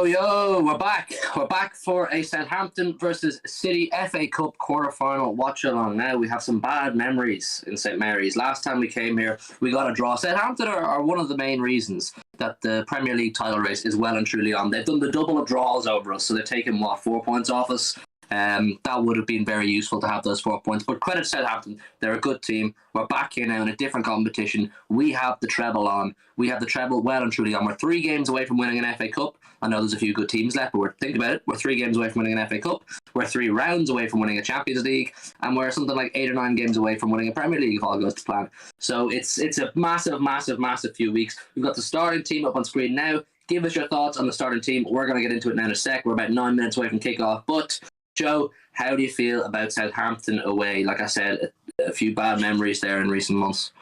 Yo, we're back. We're back for a Southampton versus City FA Cup quarter-final watch-along. Now, we have some bad memories in St Mary's. Last time we came here, we got a draw. Southampton are one of the main reasons that the Premier League title race is well and truly on. They've done the double of draws over us, so they've taken, 4 points off us? That would have been very useful to have those 4 points. But credit Southampton, they're a good team. We're back here now in a different competition. We have the treble on. We have the treble well and truly on. We're 3 games away from winning an FA Cup. I know there's a few good teams left, but think about it. We're 3 games away from winning an FA Cup. We're 3 rounds away from winning a Champions League. And we're something like 8 or 9 games away from winning a Premier League if all goes to plan. So it's a massive few weeks. We've got the starting team up on screen now. Give us your thoughts on the starting team. We're going to get into it now in a sec. We're about 9 minutes away from kickoff. But Joe, how do you feel about Southampton away? Like I said, a few bad memories there in recent months.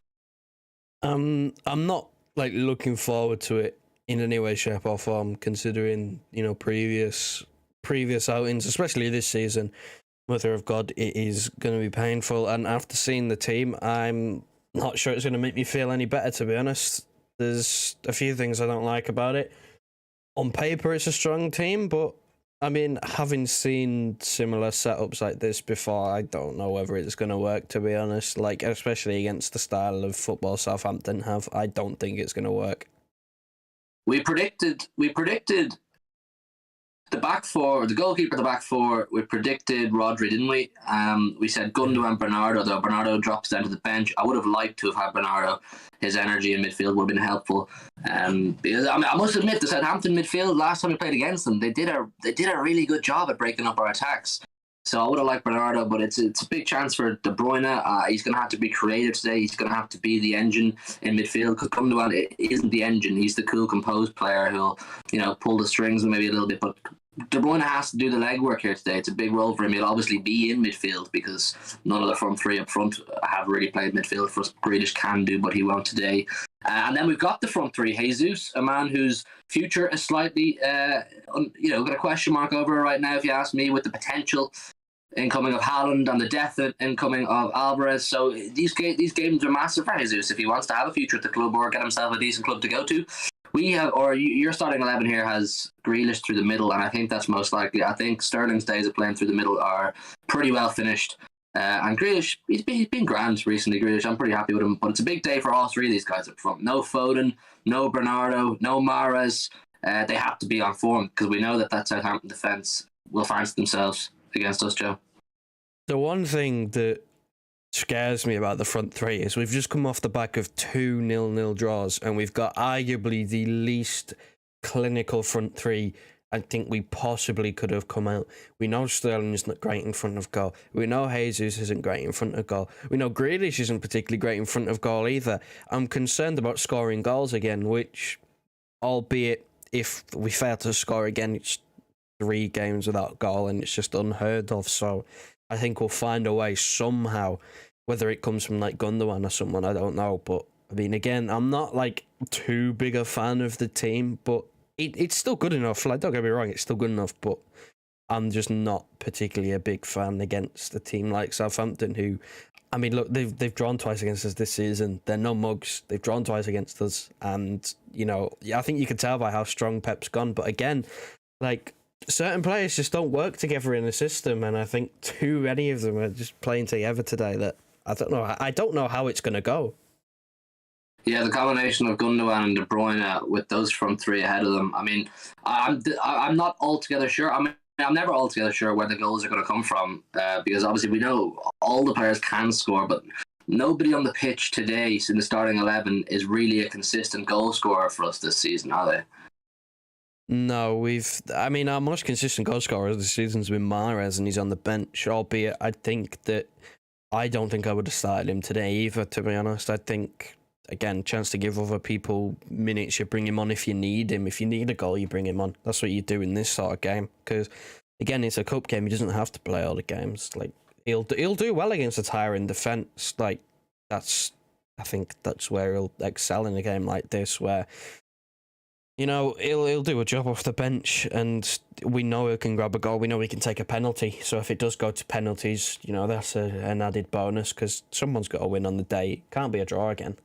I'm not looking forward to it in any way, shape, or form, considering previous outings, especially this season. Mother of God, it is going to be painful. And after seeing the team, I'm not sure it's going to make me feel any better. To be honest, there's a few things I don't like about it. On paper, it's a strong team, but I mean, having seen similar setups like this before, I don't know whether it's going to work, to be honest. Especially against the style of football Southampton have, I don't think it's going to work. We predicted the back four, the goalkeeper, the back four. We predicted Rodri, didn't we? We said Gundogan, Bernardo, though Bernardo drops down to the bench. I would have liked to have had Bernardo. His energy in midfield would have been helpful. Because I must admit, the Southampton midfield last time we played against them, they did a really good job at breaking up our attacks. So I would have liked Bernardo, but it's a big chance for De Bruyne. He's going to have to be creative today. He's going to have to be the engine in midfield. Because Gundogan isn't the engine. He's the cool, composed player who'll pull the strings maybe a little bit, but De Bruyne has to do the legwork here today. It's a big role for him. He'll obviously be in midfield because none of the front 3 up front have really played midfield for us. Grealish can do, but he won't today. And then we've got the front 3. Jesus, a man whose future is slightly, got a question mark over it right now, if you ask me, with the potential incoming of Haaland and the death incoming of Alvarez. So these games are massive for Jesus if he wants to have a future at the club or get himself a decent club to go to. Your starting 11 here has Grealish through the middle, and I think that's most likely. I think Sterling's days of playing through the middle are pretty well finished. And Grealish, he's been grand recently, Grealish. I'm pretty happy with him, but it's a big day for all 3 of these guys up front. No Foden, no Bernardo, no Mahrez. They have to be on form because we know that Southampton defence will fancy themselves against us, Joe. The one thing that scares me about the front 3 is we've just come off the back of 2 0-0 draws, and we've got arguably the least clinical front 3 I think we possibly could have come out. We know Sterling isn't great in front of goal. We know Jesus isn't great in front of goal. We know Grealish isn't particularly great in front of goal either. I'm concerned about scoring goals again, which, albeit if we fail to score again, it's 3 games without goal and it's just unheard of. So I think we'll find a way somehow, whether it comes from Gundogan or someone, I don't know. But I mean, again, I'm not too big a fan of the team, but it's still good enough. Don't get me wrong, it's still good enough, but I'm just not particularly a big fan against a team like Southampton who, I mean, look, they've drawn twice against us this season. They're no mugs. They've drawn twice against us. And, I think you can tell by how strong Pep's gone. But again, certain players just don't work together in a system. And I think too many of them are just playing together today that I don't know how it's going to go. Yeah, the combination of Gundogan and De Bruyne with those front 3 ahead of them. I mean, I'm not altogether sure. I mean, I'm never altogether sure where the goals are going to come from because obviously we know all the players can score, but nobody on the pitch today in the starting 11 is really a consistent goal scorer for us this season, are they? No, our most consistent goal scorer this season's been Mahrez, and he's on the bench, albeit I don't think I would have started him today either, to be honest. I think, again, chance to give other people minutes. You bring him on if you need him. If you need a goal, you bring him on. That's what you do in this sort of game. Because, again, it's a cup game. He doesn't have to play all the games. He'll do well against a tiring defence. I think that's where he'll excel in a game like this, where he'll do a job off the bench, and we know he can grab a goal. We know he can take a penalty. So if it does go to penalties, that's an added bonus because someone's got to win on the day. Can't be a draw again.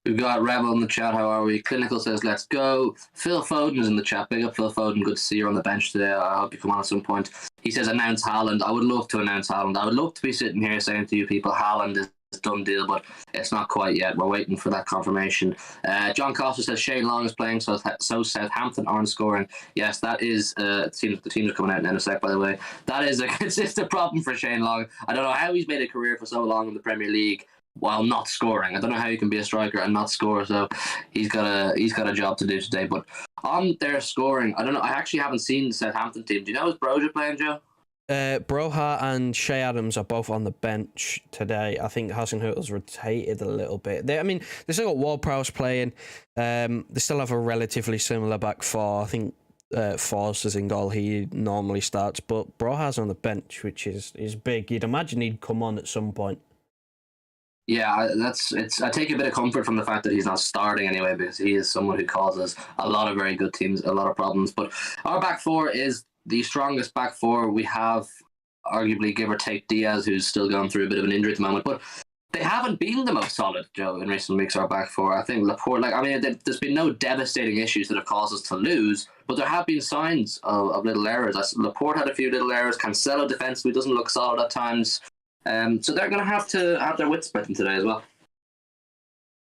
We've got Rebel in the chat. How are we? Clinical says, let's go. Phil Foden is in the chat. Big up, Phil Foden. Good to see you on the bench today. I hope you come on at some point. He says, announce Haaland. I would love to announce Haaland. I would love to be sitting here saying to you people, Haaland is a done deal, but it's not quite yet. We're waiting for that confirmation. John Costa says, Shane Long is playing, so Southampton aren't scoring. Yes, that is, the teams are coming out in a sec, by the way. That is a consistent problem for Shane Long. I don't know how he's made a career for so long in the Premier League while not scoring. I don't know how you can be a striker and not score, so he's got a job to do today. But on their scoring, I don't know. I actually haven't seen the Southampton team. Do you know, is Broja playing, Joe? Broha and Shea Adams are both on the bench today. I think Hasenhüttl's rotated a little bit. They still got Ward-Prowse playing. They still have a relatively similar back four. I think Forster's in goal. He normally starts, but Broha's on the bench, which is big. You'd imagine he'd come on at some point. Yeah, I take a bit of comfort from the fact that he's not starting anyway, because he is someone who causes a lot of very good teams a lot of problems. But our back four is the strongest back four. We have, arguably, give or take, Diaz, who's still going through a bit of an injury at the moment, but they haven't been the most solid, Joe, in recent weeks, our back four. I think Laporte, there's been no devastating issues that have caused us to lose, but there have been signs of little errors. Laporte had a few little errors. Cancelo defensively doesn't look solid at times. So they're going to have their wits about them today as well.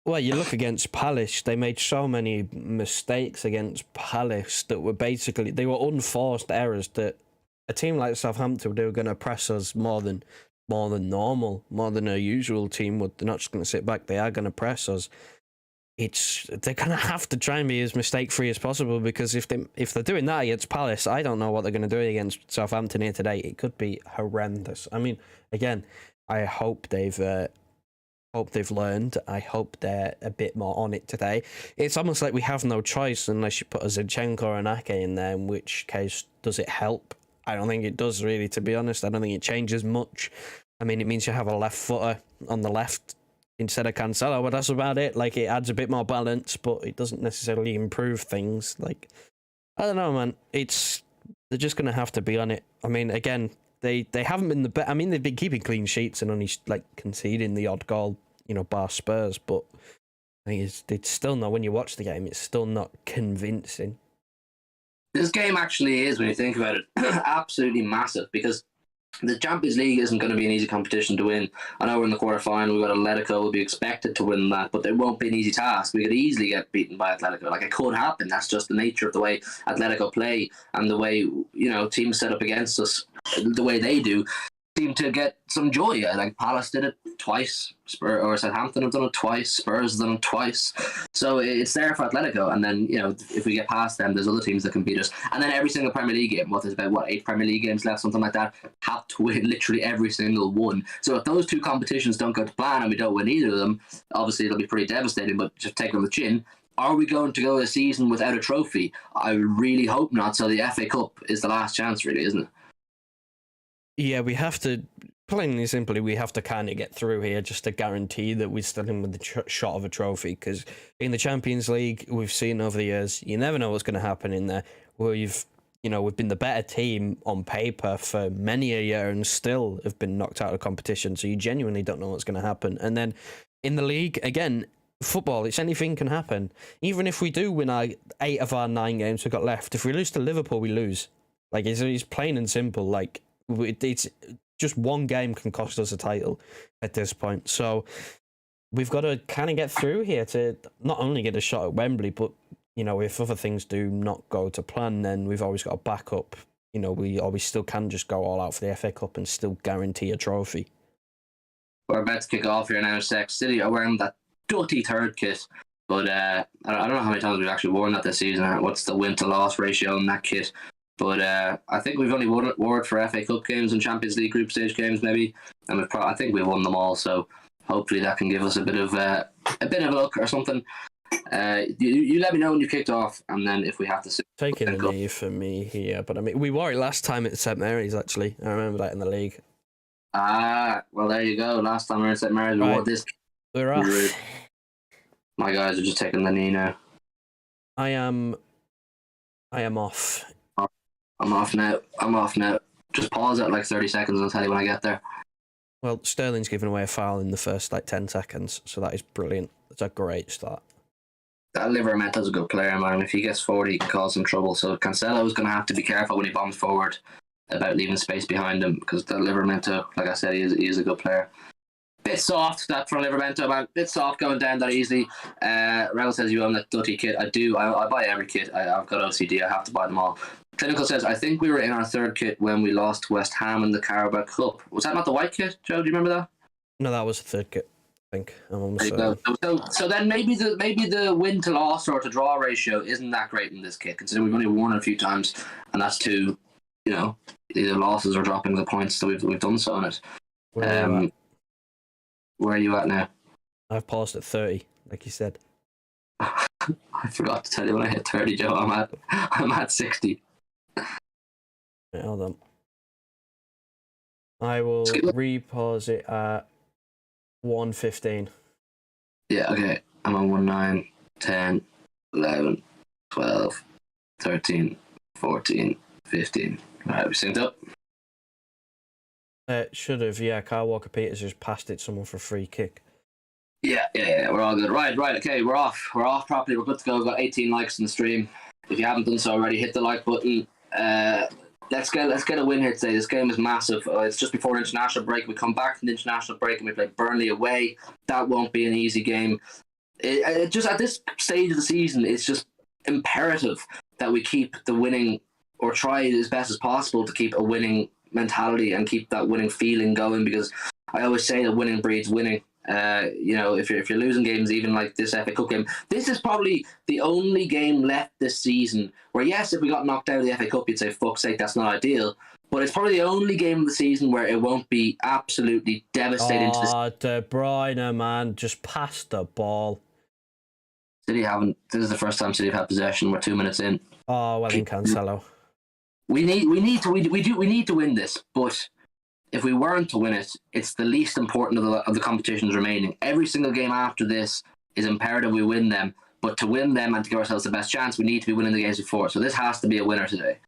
Well, you look against Palace, they made so many mistakes against Palace that were basically, they were unforced errors that a team like Southampton, they were going to press us more than normal, more than a usual team would. They're not just going to sit back, they are going to press us. They're going to have to try and be as mistake-free as possible, because if they're doing that against Palace, I don't know what they're going to do against Southampton here today. It could be horrendous. I mean, again, I hope they've learned. I hope they're a bit more on it today. It's almost like we have no choice unless you put a Zinchenko or an Ake in there, in which case, does it help? I don't think it does, really, to be honest. I don't think it changes much. I mean, it means you have a left footer on the left instead of Cancelo, but that's about it. Like, it adds a bit more balance, but it doesn't necessarily improve things. Like, I don't know, man. They're just going to have to be on it. I mean, again, they haven't been the best. I mean, they've been keeping clean sheets and only, conceding the odd goal, bar Spurs, but I think it's still not, when you watch the game, it's still not convincing. This game actually is, when you think about it, absolutely massive, because the Champions League isn't going to be an easy competition to win. I know we're in the quarterfinal, we've got Atletico, we'll be expected to win that, but it won't be an easy task. We could easily get beaten by Atletico. Like, it could happen. That's just the nature of the way Atletico play, and the way, teams set up against us, the way they do, seem to get some joy. Like, Palace did it twice, Southampton have done it twice, Spurs have done it twice. So it's there for Atletico, and then, if we get past them, there's other teams that can beat us. And then every single Premier League game, there's about 8 Premier League games left, something like that, have to win literally every single one. So if those two competitions don't go to plan and we don't win either of them, obviously it'll be pretty devastating, but just take on the chin. Are we going to go a season without a trophy? I really hope not. So the FA Cup is the last chance, really, isn't it? Yeah, we have to, plain and simply, we have to kind of get through here just to guarantee that we're still in with the shot of a trophy. Because in the Champions League, we've seen over the years, you never know what's going to happen in there. We've been the better team on paper for many a year and still have been knocked out of competition. So you genuinely don't know what's going to happen. And then in the league, again, football, anything can happen. Even if we do win 8 of our 9 games we've got left, if we lose to Liverpool, we lose. Like, it's plain and simple. Like, it's just one game can cost us a title at this point. So we've got to kind of get through here to not only get a shot at Wembley, but, if other things do not go to plan, then we've always got a backup. We still can just go all out for the FA Cup and still guarantee a trophy. We're about to kick off here now. City are wearing that dirty third kit, but I don't know how many times we've actually worn that this season. What's the win to loss ratio in that kit? But I think we've only wore it for FA Cup games and Champions League group stage games, maybe, and I think we've won them all. So hopefully that can give us a bit of a look or something. You let me know when you kicked off, and then if we have to taking a knee for me here. But I mean, we wore it last time at St Mary's. Actually, I remember that in the league. Well, there you go. Last time we were at St Mary's, we wore this. We're off. My guys are just taking the knee now. I am off. I'm off now. Just pause at 30 seconds and I'll tell you when I get there. Well, Sterling's given away a foul in the first 10 seconds, so that is brilliant. That's a great start. That Livermento's a good player, man. If he gets forward, he can cause some trouble. So Cancelo's going to have to be careful when he bombs forward about leaving space behind him, because that Livermento, like I said, he is a good player. Bit soft, that for Livermento, man. Bit soft going down that easily. Raul says you own that Dutty kit. I do. I buy every kit. I've got OCD. I have to buy them all. Clinical says, I think we were in our third kit when we lost West Ham in the Carabao Cup. Was that not the white kit, Joe? Do you remember that? No, that was the third kit, I think. So then maybe the win to loss or to draw ratio isn't that great in this kit, considering we've only won a few times, and that's two, either losses or dropping the points that we've done so on it. Where are you at now? I've paused at 30, like you said. I forgot to tell you when I hit 30, Joe. I'm at 60. Wait, hold on. I will repause it at 1:15. Yeah, okay. I'm on 9, 10, 11, 12, 13, 14, 15. Alright, we synced up? Should have, yeah. Kyle Walker-Peters just passed it someone for a free kick. Yeah, we're all good. Right, okay, we're off. We're off properly, we're good to go. We've got 18 likes in the stream. If you haven't done so already, hit the like button. Let's get a win here today. This game is massive. It's just before international break. We come back from the international break and we play Burnley away. That won't be an easy game. It just at this stage of the season, it's just imperative that we keep the winning, or try as best as possible to keep a winning mentality and keep that winning feeling going, because I always say that winning breeds winning. If you're losing games, even like this FA Cup game, this is probably the only game left this season where, yes, if we got knocked out of the FA Cup, you'd say, fuck's sake, that's not ideal. But it's probably the only game of the season where it won't be absolutely devastating. De Bruyne, man, just pass the ball. City haven't. This is the first time City have had possession. We're 2 minutes in. Oh, well, in Cancelo. We need to win this, but if we weren't to win it, it's the least important of the competitions remaining. Every single game after this is imperative we win them, but to win them and to give ourselves the best chance, we need to be winning the games before. So this has to be a winner today.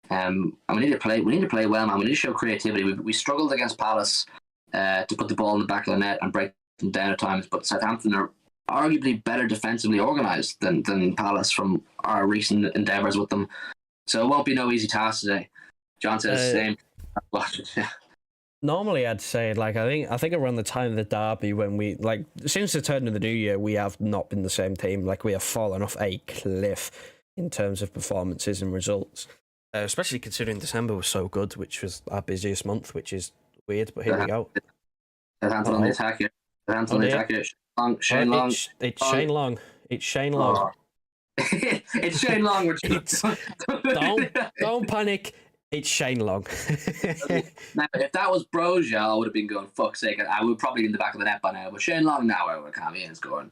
And we need to play well, man. We need to show creativity. We struggled against Palace to put the ball in the back of the net and break them down at times, but Southampton are arguably better defensively organised than Palace from our recent endeavours with them. So it won't be no easy task today. John says same. Normally, I'd say, I think around the time of the derby, when we, since the turn of the new year, we have not been the same team. We have fallen off a cliff in terms of performances and results. Especially considering December was so good, which was our busiest month, which is weird, but here we go. Southampton on the attack here. Shane Long. It's Shane Long. It's Shane Long. It's Shane Long. Don't panic. It's Shane Long. Now, if that was Broja, I would have been going, fuck's sake. I would probably be in the back of the net by now. But Shane Long now, we're coming in scoring.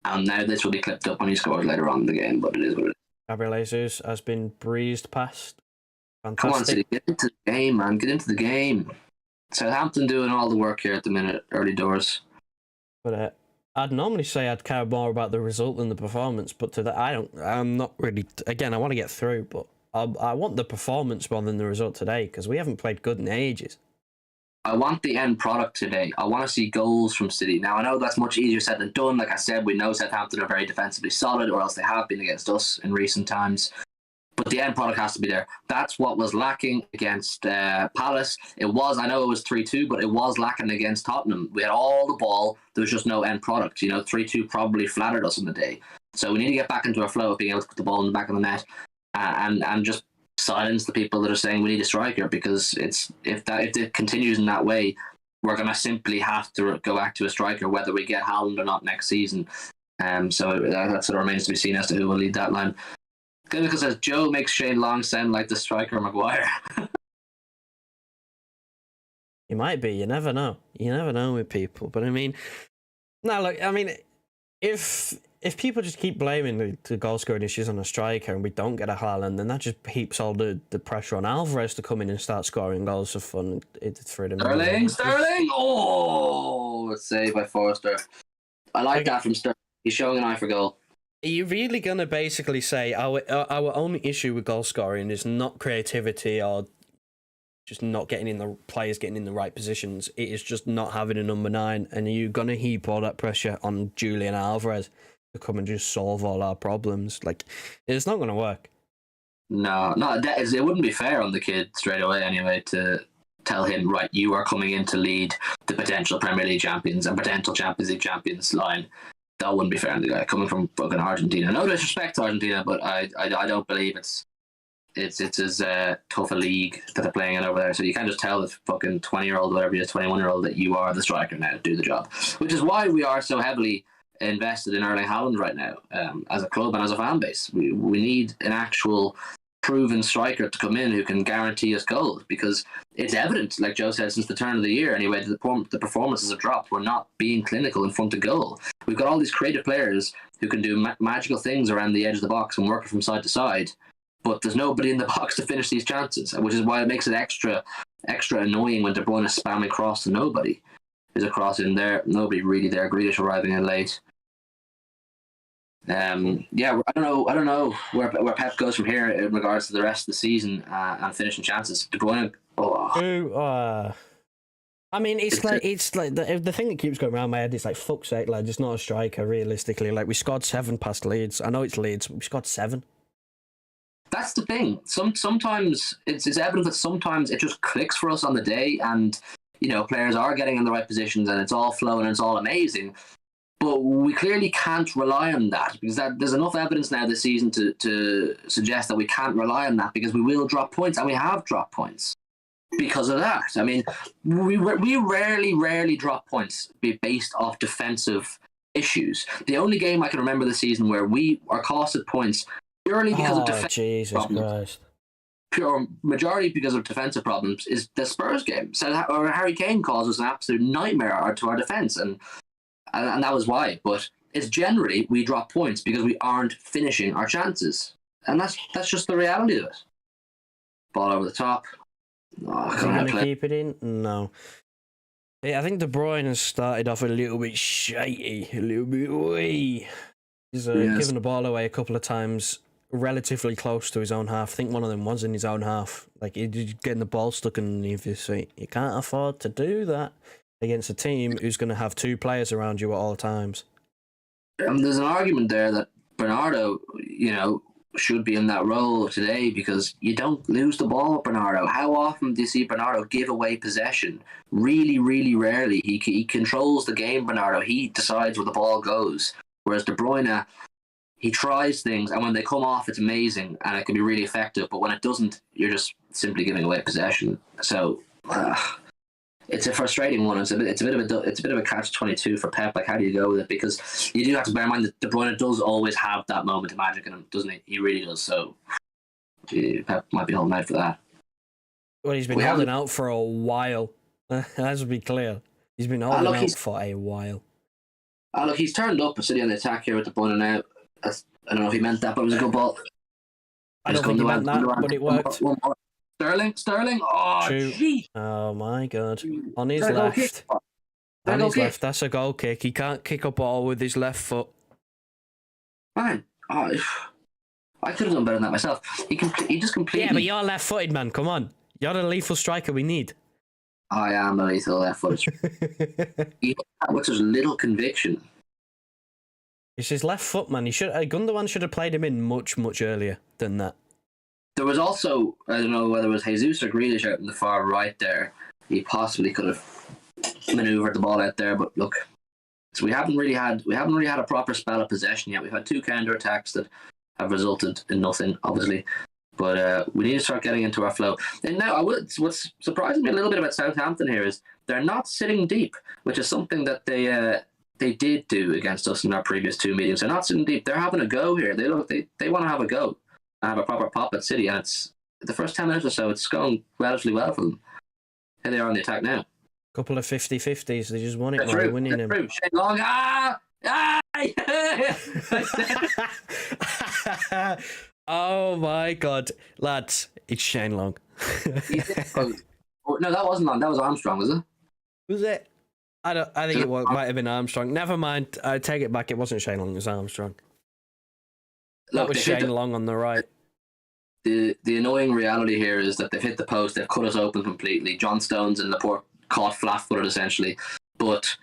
And now this will be clipped up when he scores later on in the game, but it is what it is. Gabriel Jesus has been breezed past. Fantastic. Come on, City, get into the game, man. Get into the game. Southampton doing all the work here at the minute, early doors. But I'd normally say I'd care more about the result than the performance, but I'm not really. Again, I want to get through, but I want the performance more than the result today, because we haven't played good in ages. I want the end product today. I want to see goals from City. Now, I know that's much easier said than done. Like I said, we know Southampton are very defensively solid, or else they have been against us in recent times. But the end product has to be there. That's what was lacking against Palace. I know it was 3-2, but it was lacking against Tottenham. We had all the ball. There was just no end product. 3-2 probably flattered us on the day. So we need to get back into a flow of being able to put the ball in the back of the net and just silence the people that are saying we need a striker, because if it continues in that way, we're going to simply have to go back to a striker, whether we get Haaland or not next season. So that sort of remains to be seen as to who will lead that line. Clinical says Joe makes Shane Long sound like the striker Maguire. He might be. You never know. You never know with people. But if people just keep blaming the goal scoring issues on a striker and we don't get a Haaland, then that just heaps all the pressure on Alvarez to come in and start scoring goals for fun. Sterling! Oh, save by Forster. I like that from Sterling. He's showing an eye for goal. Are you really going to basically say our only issue with goal scoring is not creativity or just not getting in the players getting in the right positions. It is just not having a number 9, and you're gonna heap all that pressure on Julian Alvarez to come and just solve all our problems. Like, it's not gonna work. No, it wouldn't be fair on the kid straight away anyway to tell him, right, you are coming in to lead the potential Premier League champions and potential Champions League champions line. That wouldn't be fair on the guy coming from fucking Argentina. No disrespect to Argentina, but I don't believe it's as tough a league that they're playing in over there. So you can't just tell this fucking 20-year-old, whatever he is, 21-year-old, that you are the striker now to do the job. Which is why we are so heavily invested in Erling Haaland right now, as a club and as a fan base. We need an actual proven striker to come in who can guarantee us goals, because it's evident, like Joe said, since the turn of the year anyway, the performances have dropped. We're not being clinical in front of goal. We've got all these creative players who can do magical things around the edge of the box and work it from side to side, but there's nobody in the box to finish these chances, which is why it makes it extra annoying when De Bruyne is spamming cross to nobody. There's a cross in there, nobody really there. Grealish arriving in late. I don't know where Pep goes from here in regards to the rest of the season and finishing chances. De Bruyne. I mean, it's like the thing that keeps going around my head is like, fuck's sake, lad, it's not a striker realistically. Like, we scored 7 past Leeds. I know it's Leeds, but we scored 7. That's the thing. Sometimes it's evident that sometimes it just clicks for us on the day, and players are getting in the right positions, and it's all flowing and it's all amazing. But we clearly can't rely on that, because there's enough evidence now this season to suggest that we can't rely on that, because we will drop points, and we have dropped points because of that. I mean, we rarely drop points based off defensive issues. The only game I can remember this season where we are costed points purely because of defensive problems. Christ. Pure majority because of defensive problems is the Spurs game. So Harry Kane caused us an absolute nightmare to our defence, and that was why. But it's generally we drop points because we aren't finishing our chances, and that's just the reality of it. Ball over the top. Can we keep it in? No. Yeah, I think De Bruyne has started off a little bit shitey, a little bit wee. He's given the ball away a couple of times, relatively close to his own half. I think one of them was in his own half. Like, he's getting the ball stuck underneath his feet. You can't afford to do that against a team who's going to have 2 players around you at all times. There's an argument there that Bernardo, should be in that role today, because you don't lose the ball with Bernardo. How often do you see Bernardo give away possession? Really, really rarely. He controls the game, Bernardo. He decides where the ball goes. Whereas De Bruyne, he tries things, and when they come off, it's amazing, and it can be really effective. But when it doesn't, you're just simply giving away possession. So it's a frustrating one. It's a bit of a catch-22 for Pep. Like, how do you go with it? Because you do have to bear in mind that De Bruyne does always have that moment of magic in him, doesn't he? He really does. So Pep might be holding out for that. Well, he's been holding out for a while. Let's be clear. He's been holding out for a while. Look, he's turned up City on the attack here with the Bruyne now. I don't know if he meant that, but it was a good ball. I don't think he meant that, but it worked. Sterling. Oh, gee. Oh my God. On his left. On his left. That's a goal kick. He can't kick a ball with his left foot. Man, I could have done better than that myself. He just completely. Yeah, but you're left-footed, man. Come on. You're the lethal striker we need. I am a lethal left-footed. He hit that with such little conviction. It's his left foot, man. Gundogan should have played him in much, much earlier than that. There was also, I don't know whether it was Jesus or Grealish out in the far right there. He possibly could have manoeuvred the ball out there, but look, so we haven't really had a proper spell of possession yet. We've had 2 counter attacks that have resulted in nothing, obviously, but we need to start getting into our flow. And now, what's surprising me a little bit about Southampton here is they're not sitting deep, which is something that they did do against us in our previous 2 meetings. They're not sitting deep. They're having a go here. They want to have a go and have a proper pop at City, and it's the first 10 minutes or so, it's going relatively well for them. Here they are on the attack now. Couple of 50-50s. They just won it. They're winning him. Shane Long. Oh my God, lads! It's Shane Long. No, that wasn't Long. That was Armstrong, was it? Was it? I think it might have been Armstrong. Never mind. I take it back. It wasn't Shane Long. It was Armstrong. That was Shane Long on the right. the annoying reality here is that they've hit the post, they've cut us open completely. John Stones and Laporte caught flat-footed essentially, but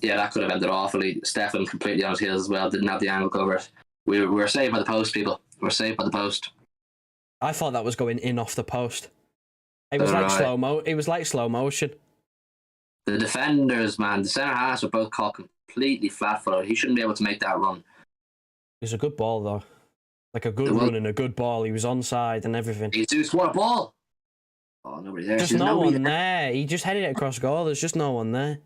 yeah, that could have ended awfully. Stefan completely on his heels as well, didn't have the angle covered. We were saved by the post, people. We're saved by the post. I thought that was going in off the post. It was like It was like slow motion. The defenders, man, the centre halves were both caught completely flat-footed. He shouldn't be able to make that run. It was a good ball though. Like a good run and a good ball. He was onside and everything. Jesus, what a ball! Oh, nobody there. There's no one there. He just headed it across goal. There's just no one there.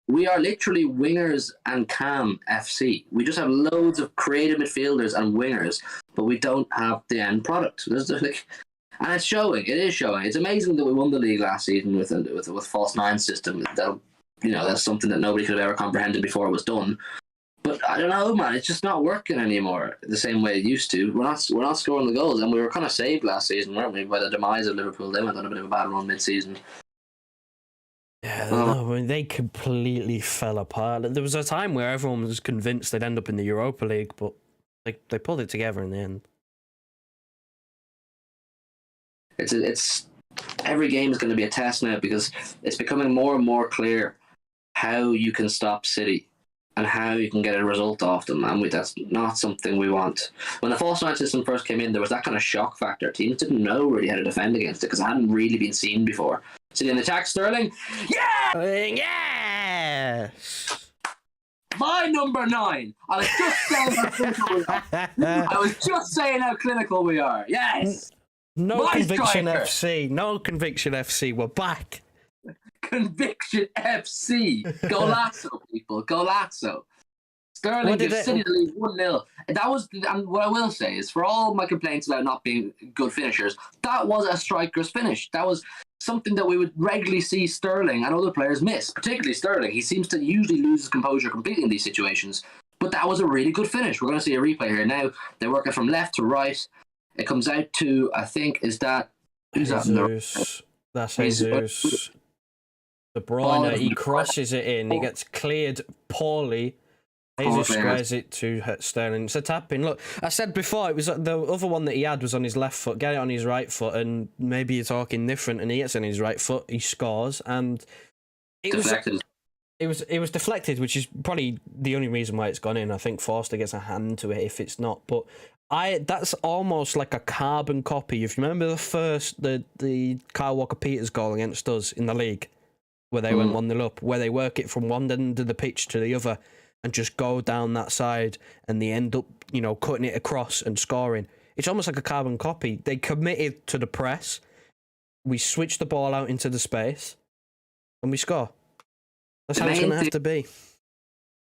We are literally wingers and cam FC. We just have loads of creative midfielders and wingers, but we don't have the end product. There's like, and it's showing. It is showing. It's amazing that we won the league last season with false nine system. That, that's something that nobody could have ever comprehended before it was done. But I don't know, man. It's just not working anymore the same way it used to. We're not scoring the goals, and we were kind of saved last season, weren't we, by the demise of Liverpool? They went on a bit of a bad run mid-season. Yeah, I mean, they completely fell apart. There was a time where everyone was convinced they'd end up in the Europa League, but they pulled it together in the end. It's every game is going to be a test now, because it's becoming more and more clear how you can stop City and how you can get a result off them, and that's not something we want. When the false nine system first came in, there was that kind of shock factor. Teams didn't know really how to defend against it because it hadn't really been seen before. City in the attack, Sterling. Yeah! Yes! My number 9. I was just saying how clinical we are. I was just saying how clinical we are. Yes! No My conviction striker. FC. No conviction FC. We're back. Conviction FC. Golazzo, people. Golazzo. Sterling gives City the lead 1-0. That was, and what I will say is, for all my complaints about not being good finishers, that was a striker's finish. That was something that we would regularly see Sterling and other players miss, particularly Sterling. He seems to usually lose his composure completely in these situations, but that was a really good finish. We're going to see a replay here now. They're working from left to right. It comes out to, I think, is that... Who's Jesus. That's Jesus. De Bruyne, he crosses it in. He gets cleared poorly. Jesus squares it to Sterling. It's a tap-in. Look, I said before, it was the other one that he had was on his left foot. Get it on his right foot, and maybe you're talking different, and he gets on his right foot, he scores, and it was deflected, which is probably the only reason why it's gone in. I think Forster gets a hand to it if it's not, but that's almost like a carbon copy. If you remember the Kyle Walker-Peters goal against us in the league, where they went 1-0 up, where they work it from one end of the pitch to the other and just go down that side, and they end up, cutting it across and scoring. It's almost like a carbon copy. They committed to the press. We switch the ball out into the space, and we score. That's how it's going to have to be.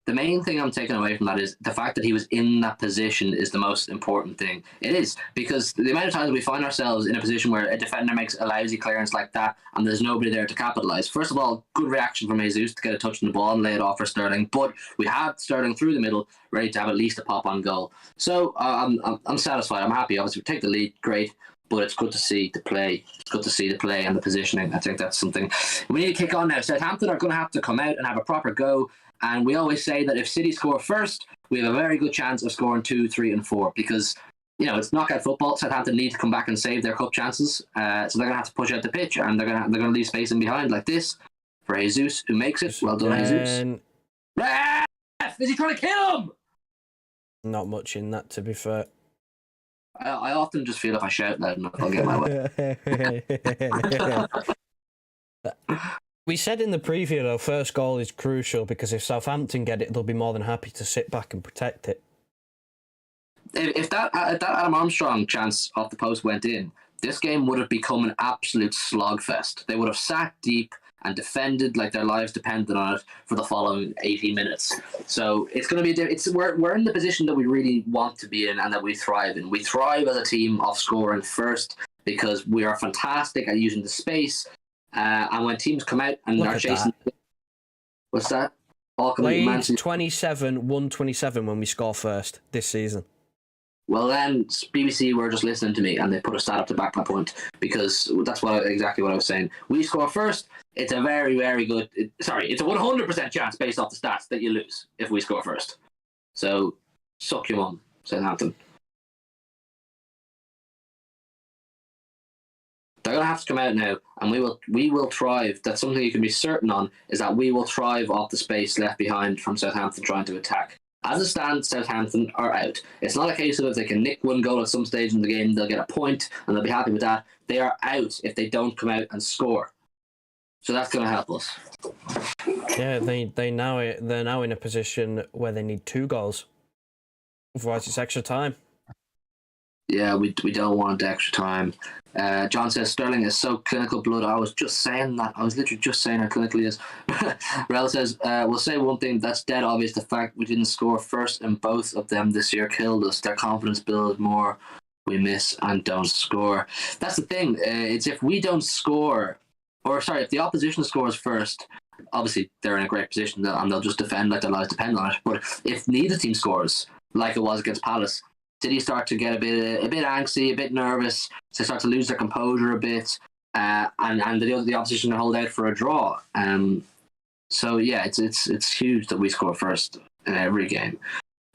The main thing I'm taking away from that is the fact that he was in that position is the most important thing. It is, because the amount of times we find ourselves in a position where a defender makes a lousy clearance like that and there's nobody there to capitalise. First of all, good reaction from Jesus to get a touch on the ball and lay it off for Sterling, but we had Sterling through the middle ready to have at least a pop on goal. So I'm satisfied. I'm happy. Obviously, we take the lead, great. But it's good to see the play. It's good to see the play and the positioning. I think that's something we need to kick on now. Southampton are going to have to come out and have a proper go. And we always say that if City score first, we have a very good chance of scoring 2, 3, and 4 because, it's knockout football. Southampton need to come back and save their cup chances. So they're going to have to push out the pitch, and they're going to leave space in behind like this for Jesus, who makes it. Well done, Jesus. Ref! Is he trying to kill him? Not much in that, to be fair. I often just feel if I shout loud enough, I'll get my way. We said in the preview, though, first goal is crucial because if Southampton get it, they'll be more than happy to sit back and protect it. If that Adam Armstrong chance off the post went in, this game would have become an absolute slogfest. They would have sat deep and defended like their lives depended on it for the following 80 minutes. So it's going to be we're in the position that we really want to be in and that we thrive in. We thrive as a team off scoring first because we are fantastic at using the space. And when teams come out and are chasing, what's that? Played 27, 127 when we score first this season. Well, then BBC were just listening to me and they put a stat up to back my point because that's exactly what I was saying. We score first. It's a very, very good. It's a 100% chance based off the stats that you lose if we score first. So suck your mum, Southampton. They're going to have to come out now, and we will thrive. That's something you can be certain on, is that we will thrive off the space left behind from Southampton trying to attack. As it stands, Southampton are out. It's not a case of if they can nick one goal at some stage in the game, they'll get a point, and they'll be happy with that. They are out if they don't come out and score. So that's going to help us. Yeah, they're now in a position where they need 2 goals. Otherwise, it's extra time. Yeah, we don't want extra time. John says Sterling is so clinical blood. I was just saying that. I was literally just saying how clinical he is. Rel says, we'll say one thing that's dead obvious. The fact we didn't score first in both of them this year killed us. Their confidence builds more. We miss and don't score. That's the thing. It's if we don't score, or sorry, if the opposition scores first, obviously they're in a great position and they'll just defend like their lives depend on it. But if neither team scores, like it was against Palace, City start to get a bit angsty, a bit nervous. They start to lose their composure a bit, and the opposition hold out for a draw. So yeah, it's huge that we score first in every game.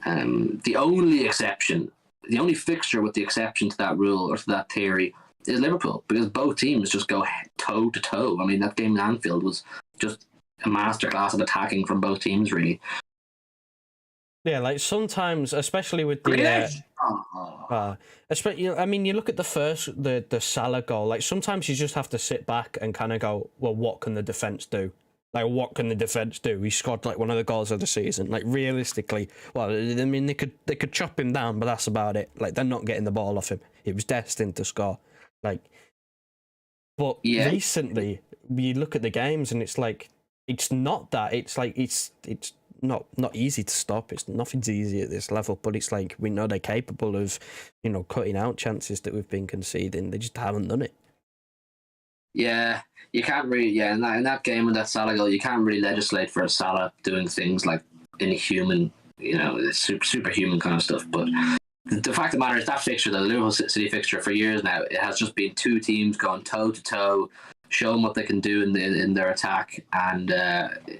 The only fixture with the exception to that rule or to that theory is Liverpool, because both teams just go toe to toe. I mean, that game in Anfield was just a masterclass of attacking from both teams, really. Yeah, like sometimes, especially with the I mean, you look at the Salah goal. Like sometimes you just have to sit back and kind of go, well, what can the defense do? Like, what can the defense do? He scored like one of the goals of the season. Like realistically, well, I mean, they could chop him down, but that's about it. Like they're not getting the ball off him. He was destined to score. Like, but recently you look at the games and it's like it's not that. It's like it's not easy to stop. Nothing's easy at this level, but it's like we know they're capable of, cutting out chances that we've been conceding. They just haven't done it. Yeah, you can't really. Yeah, in that game with that Salah goal, you can't really legislate for a Salah doing things like inhuman, superhuman kind of stuff. But the fact of the matter is that fixture, the Liverpool City fixture, for years now, it has just been 2 teams going toe to toe, showing what they can do in their attack, and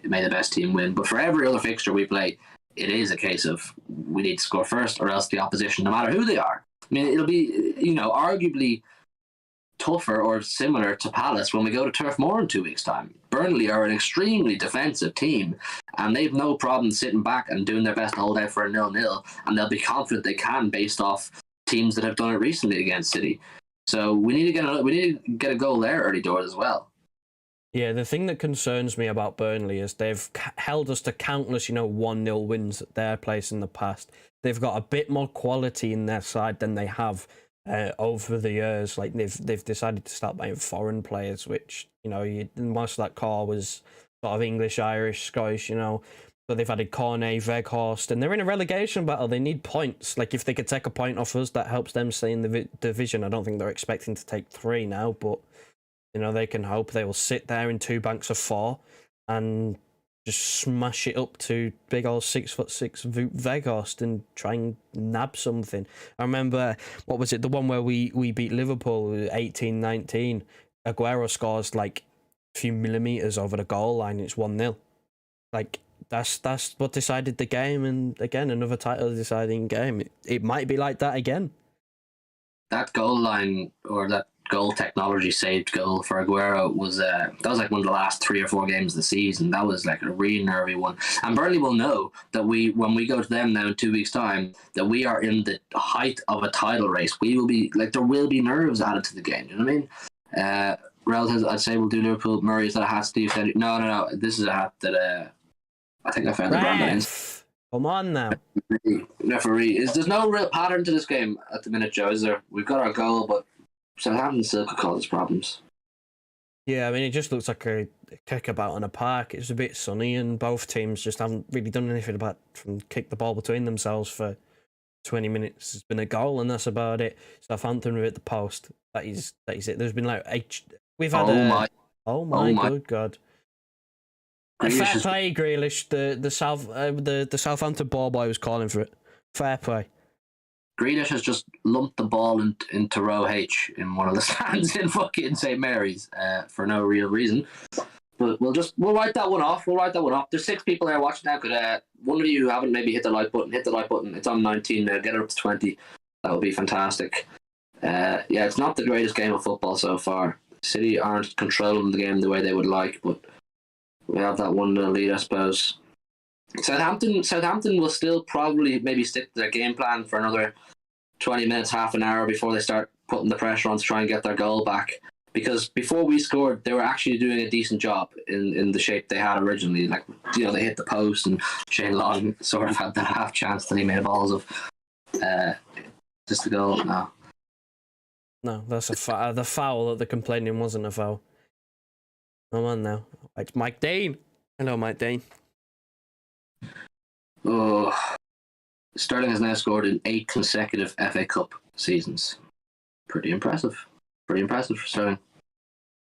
may the best team win. But for every other fixture we play, it is a case of we need to score first, or else the opposition, no matter who they are. I mean, it'll be arguably tougher or similar to Palace when we go to Turf Moor in 2 weeks' time. Burnley are an extremely defensive team, and they've no problem sitting back and doing their best to hold out for a 0-0, and they'll be confident they can based off teams that have done it recently against City. So we need to get a goal there early doors as well. Yeah, the thing that concerns me about Burnley is they've held us to countless, 1-0 wins at their place in the past. They've got a bit more quality in their side than they have over the years. Like they've decided to start buying foreign players, which most of that core was sort of English, Irish, Scottish, But they've added Cornet, Weghorst, and they're in a relegation battle. They need points. Like, if they could take a point off us, that helps them stay in the division. I don't think they're expecting to take 3 now, but, they can hope they will sit there in 2 banks of 4 and just smash it up to big old 6'6" Weghorst and try and nab something. I remember, what was it, the one where we beat Liverpool 18-19. Aguero scores, like, a few millimetres over the goal line. It's 1-0. Like, that's what decided the game, and again, another title deciding game. It might be like that again. That goal line, or that goal technology saved goal for Aguero was that was like one of the last 3 or 4 games of the season. That was like a really nervy one. And Burnley will know that when we go to them now in 2 weeks' time, that we are in the height of a title race. We will be like, there will be nerves added to the game. You know what I mean? Relatives, I'd say we'll do Liverpool. Murray, is that a hat Steve said? No. This is a hat that I think I found the brand names. Come on now. Referee. There's no real pattern to this game at the minute, Joe, is there? We've got our goal, but Southampton still could cause us problems. Yeah, I mean, it just looks like a kickabout in a park. It's a bit sunny, and both teams just haven't really done anything apart from kick the ball between themselves for 20 minutes. It's been a goal, and that's about it. Southampton were at the post. That is it. There's been like 8... We've had Oh my good God. Fair play, Grealish. The Southampton ball boy was calling for it. Fair play. Grealish has just lumped the ball into row H in one of the stands in fucking St. Mary's for no real reason. But we'll write that one off. There's 6 people there watching now. Could one of you who haven't maybe hit the like button, hit the like button. It's on 19 now. Get it up to 20. That would be fantastic. Yeah, it's not the greatest game of football so far. City aren't controlling the game the way they would like, but we have that 1-0 lead, I suppose. Southampton will still probably maybe stick to their game plan for another 20 minutes, half an hour before they start putting the pressure on to try and get their goal back. Because before we scored, they were actually doing a decent job in the shape they had originally. Like, you know, they hit the post, and Shane Long sort of had that half chance that he made balls of. Just a goal. No, that's the foul that they're complaining wasn't a foul. Come on now. It's Mike Dean. Hello, Mike Dean. Oh, Sterling has now scored in 8 consecutive FA Cup seasons. Pretty impressive. Pretty impressive for Sterling.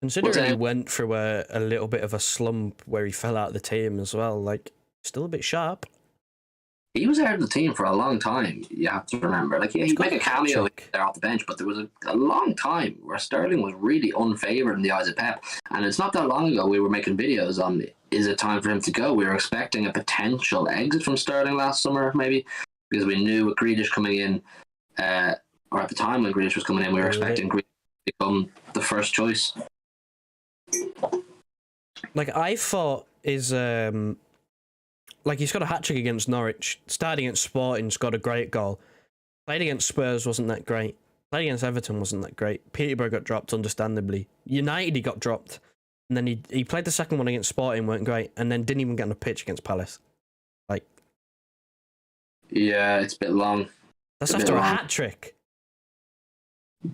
Considering he went through a little bit of a slump where he fell out of the team as well, like, still a bit sharp. He was out of the team for a long time, you have to remember. Like, yeah, he'd make a cameo there off the bench, but there was a long time where Sterling was really unfavoured in the eyes of Pep. And it's not that long ago we were making videos on, is it time for him to go? We were expecting a potential exit from Sterling last summer, maybe, because we knew with Grealish coming in, or at the time when Grealish was coming in, we were expecting Grealish to become the first choice. Like, I thought like, he's got a hat-trick against Norwich. Started against Sporting, scored a great goal. Played against Spurs, wasn't that great. Played against Everton, wasn't that great. Peterborough got dropped, understandably. United, he got dropped. And then he played the second one against Sporting, weren't great. And then didn't even get on the pitch against Palace. Like... Yeah, it's a bit long. That's after a hat-trick.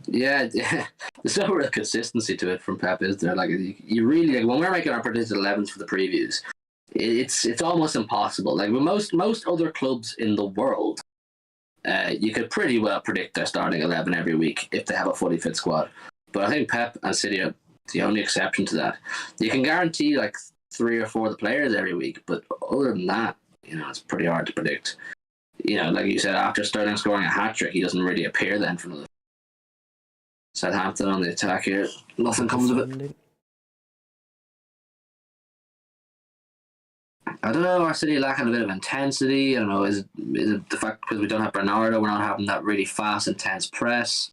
Yeah, there's no real consistency to it from Pep, is there? Like, you really, like, when we're making our predicted 11s for the previews, it's almost impossible. Like, with most other clubs in the world, you could pretty well predict their starting 11 every week if they have a fully fit squad. But I think Pep and City are the only exception to that. You can guarantee like 3 or 4 of the players every week, but other than that, you know, it's pretty hard to predict. You know, like you said, after Sterling scoring a hat-trick, he doesn't really appear then for another. Southampton on the attack here. Nothing comes of it. I don't know, our City lacking a bit of intensity. I don't know, is it the fact because we don't have Bernardo, we're not having that really fast, intense press?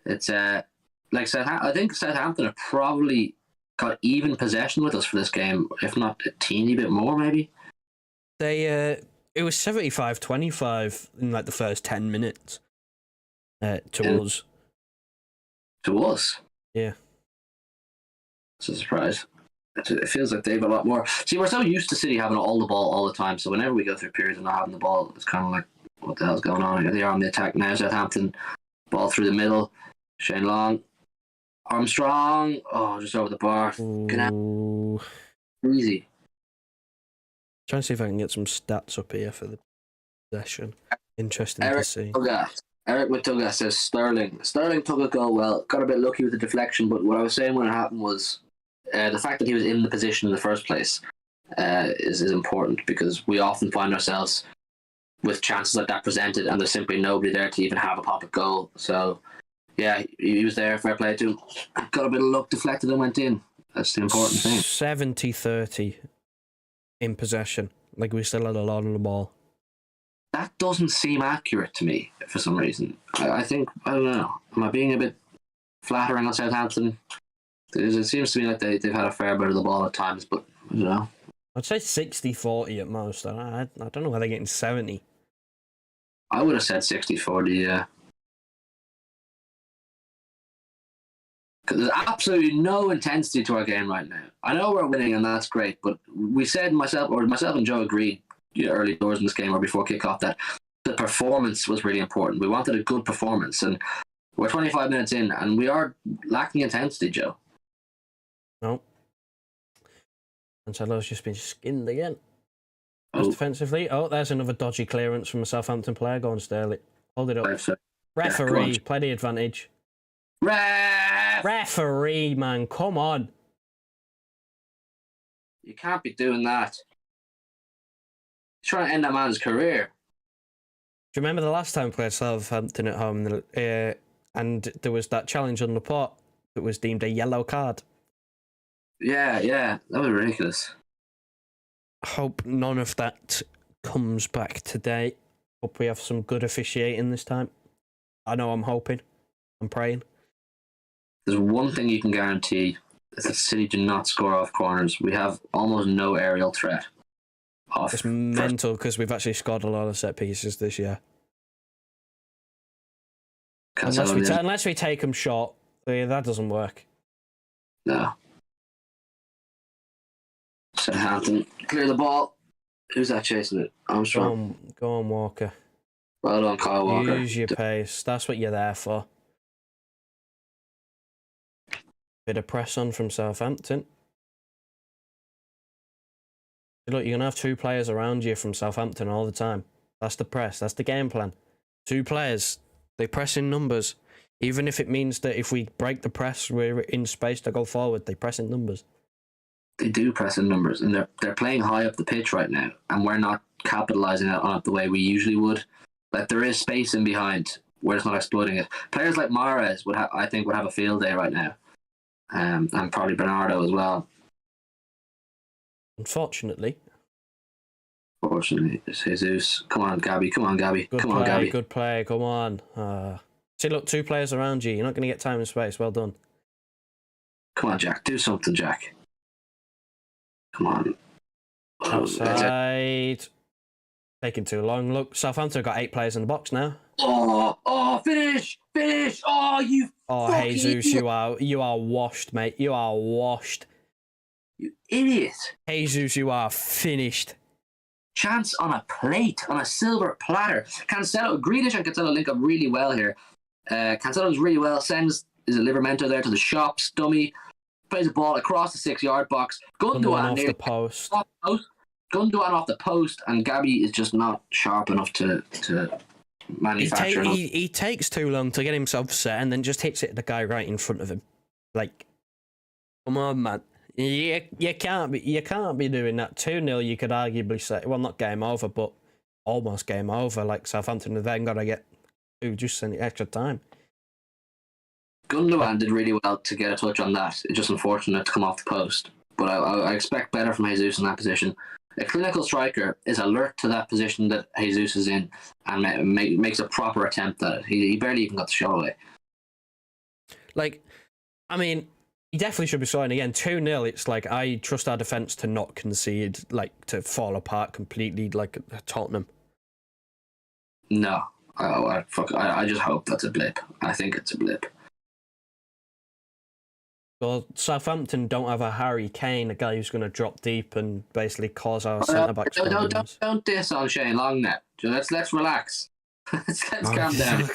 It's like I think Southampton have probably got even possession with us for this game, if not a teeny bit more, maybe. It was 75-25 in like the first 10 minutes to us. To us? Yeah. It's a surprise. It feels like they have a lot more. See, we're so used to City having all the ball all the time, so whenever we go through periods of not having the ball, it's kind of like, what the hell's going on? They are on the attack now. Southampton, ball through the middle. Shane Long. Armstrong. Oh, just over the bar. Easy. Trying to see if I can get some stats up here for the possession. Interesting to see. Eric Matuga says Sterling took a goal well. Got a bit lucky with the deflection, but what I was saying when it happened was the fact that he was in the position in the first place is important, because we often find ourselves with chances like that presented and there's simply nobody there to even have a pop at goal. So, yeah, he was there. Fair play to him. Got a bit of luck, deflected and went in. That's the important thing. 70-30 in possession. Like, we still had a lot on the ball. That doesn't seem accurate to me for some reason. I think, I don't know, am I being a bit flattering on Southampton? It seems to me like they've had a fair bit of the ball at times, but I don't know. I'd say 60-40 at most. I don't know why they're getting 70. I would have said 60-40, yeah. Because there's absolutely no intensity to our game right now. I know we're winning and that's great, but we said, myself and Joe agreed early doors in this game or before kickoff, that the performance was really important. We wanted a good performance, and we're 25 minutes in and we are lacking intensity, Joe. No. Cancelo's just been skinned again. Just defensively. Oh, there's another dodgy clearance from a Southampton player. Go on, Sterling. Hold it up. Referee, play the advantage. Referee, man, come on. You can't be doing that. He's trying to end that man's career. Do you remember the last time we played Southampton at home and there was that challenge on the pot that was deemed a yellow card? Yeah, that was ridiculous. Hope none of that comes back today. Hope we have some good officiating this time. I know I'm hoping. I'm praying. there's one thing you can guarantee, is that City do not score off corners. We have almost no aerial threat. It's mental because we've actually scored a lot of set pieces this year. Unless we take them short, that doesn't work. No. Southampton, clear the ball. Who's that chasing it? Armstrong. Go on, Walker. Well done, Kyle Walker. Use your pace. That's what you're there for. Bit of press on from Southampton. Look, you're going to have 2 players around you from Southampton all the time. That's the press. That's the game plan. 2 players. They press in numbers. Even if it means that if we break the press, we're in space to go forward. They press in numbers. They do press in numbers, and they're playing high up the pitch right now, and we're not capitalising on it the way we usually would. Like, there is space in behind. We're just not exploiting it. Players like Mahrez would have a field day right now, and probably Bernardo as well. Unfortunately. Fortunately, it's Jesus. Come on, Gabby. Good play. Come on. See, look, 2 players around you. You're not going to get time and space. Well done. Come on, Jack. Do something, Jack. Come on. Outside. Taking too long. Look, Southampton have got 8 players in the box now. Oh, finish! Oh, you. Oh, Jesus, idiot. you are washed, mate. You are washed. You idiot. Jesus, you are finished. Chance on a plate, on a silver platter. Grealish and Cancelo link up really well here. Cancelo's really well. Sends Livermento there to the shops. Dummy. Plays the ball across the 6-yard box. Gundogan off the post. Gundogan off the post, and Gabby is just not sharp enough to manufacture. He takes too long to get himself set, and then just hits it the guy right in front of him. Like, come on, man. You can't be doing that. 2-0, you could arguably say, well, not game over, but almost game over. Like, Southampton have then got to get just any extra time. Gundogan did really well to get a touch on that. It's just unfortunate to come off the post. But I expect better from Jesus in that position. A clinical striker is alert to that position that Jesus is in and makes a proper attempt at it. He barely even got the shot away. Like, I mean, he definitely should be starting again. 2-0, it's like, I trust our defence to not concede, like, to fall apart completely like Tottenham. No. I just hope that's a blip. I think it's a blip. Well, Southampton don't have a Harry Kane, a guy who's going to drop deep and basically cause our centre-backs problems. Don't diss on Shane Long now. Let's relax. let's calm down.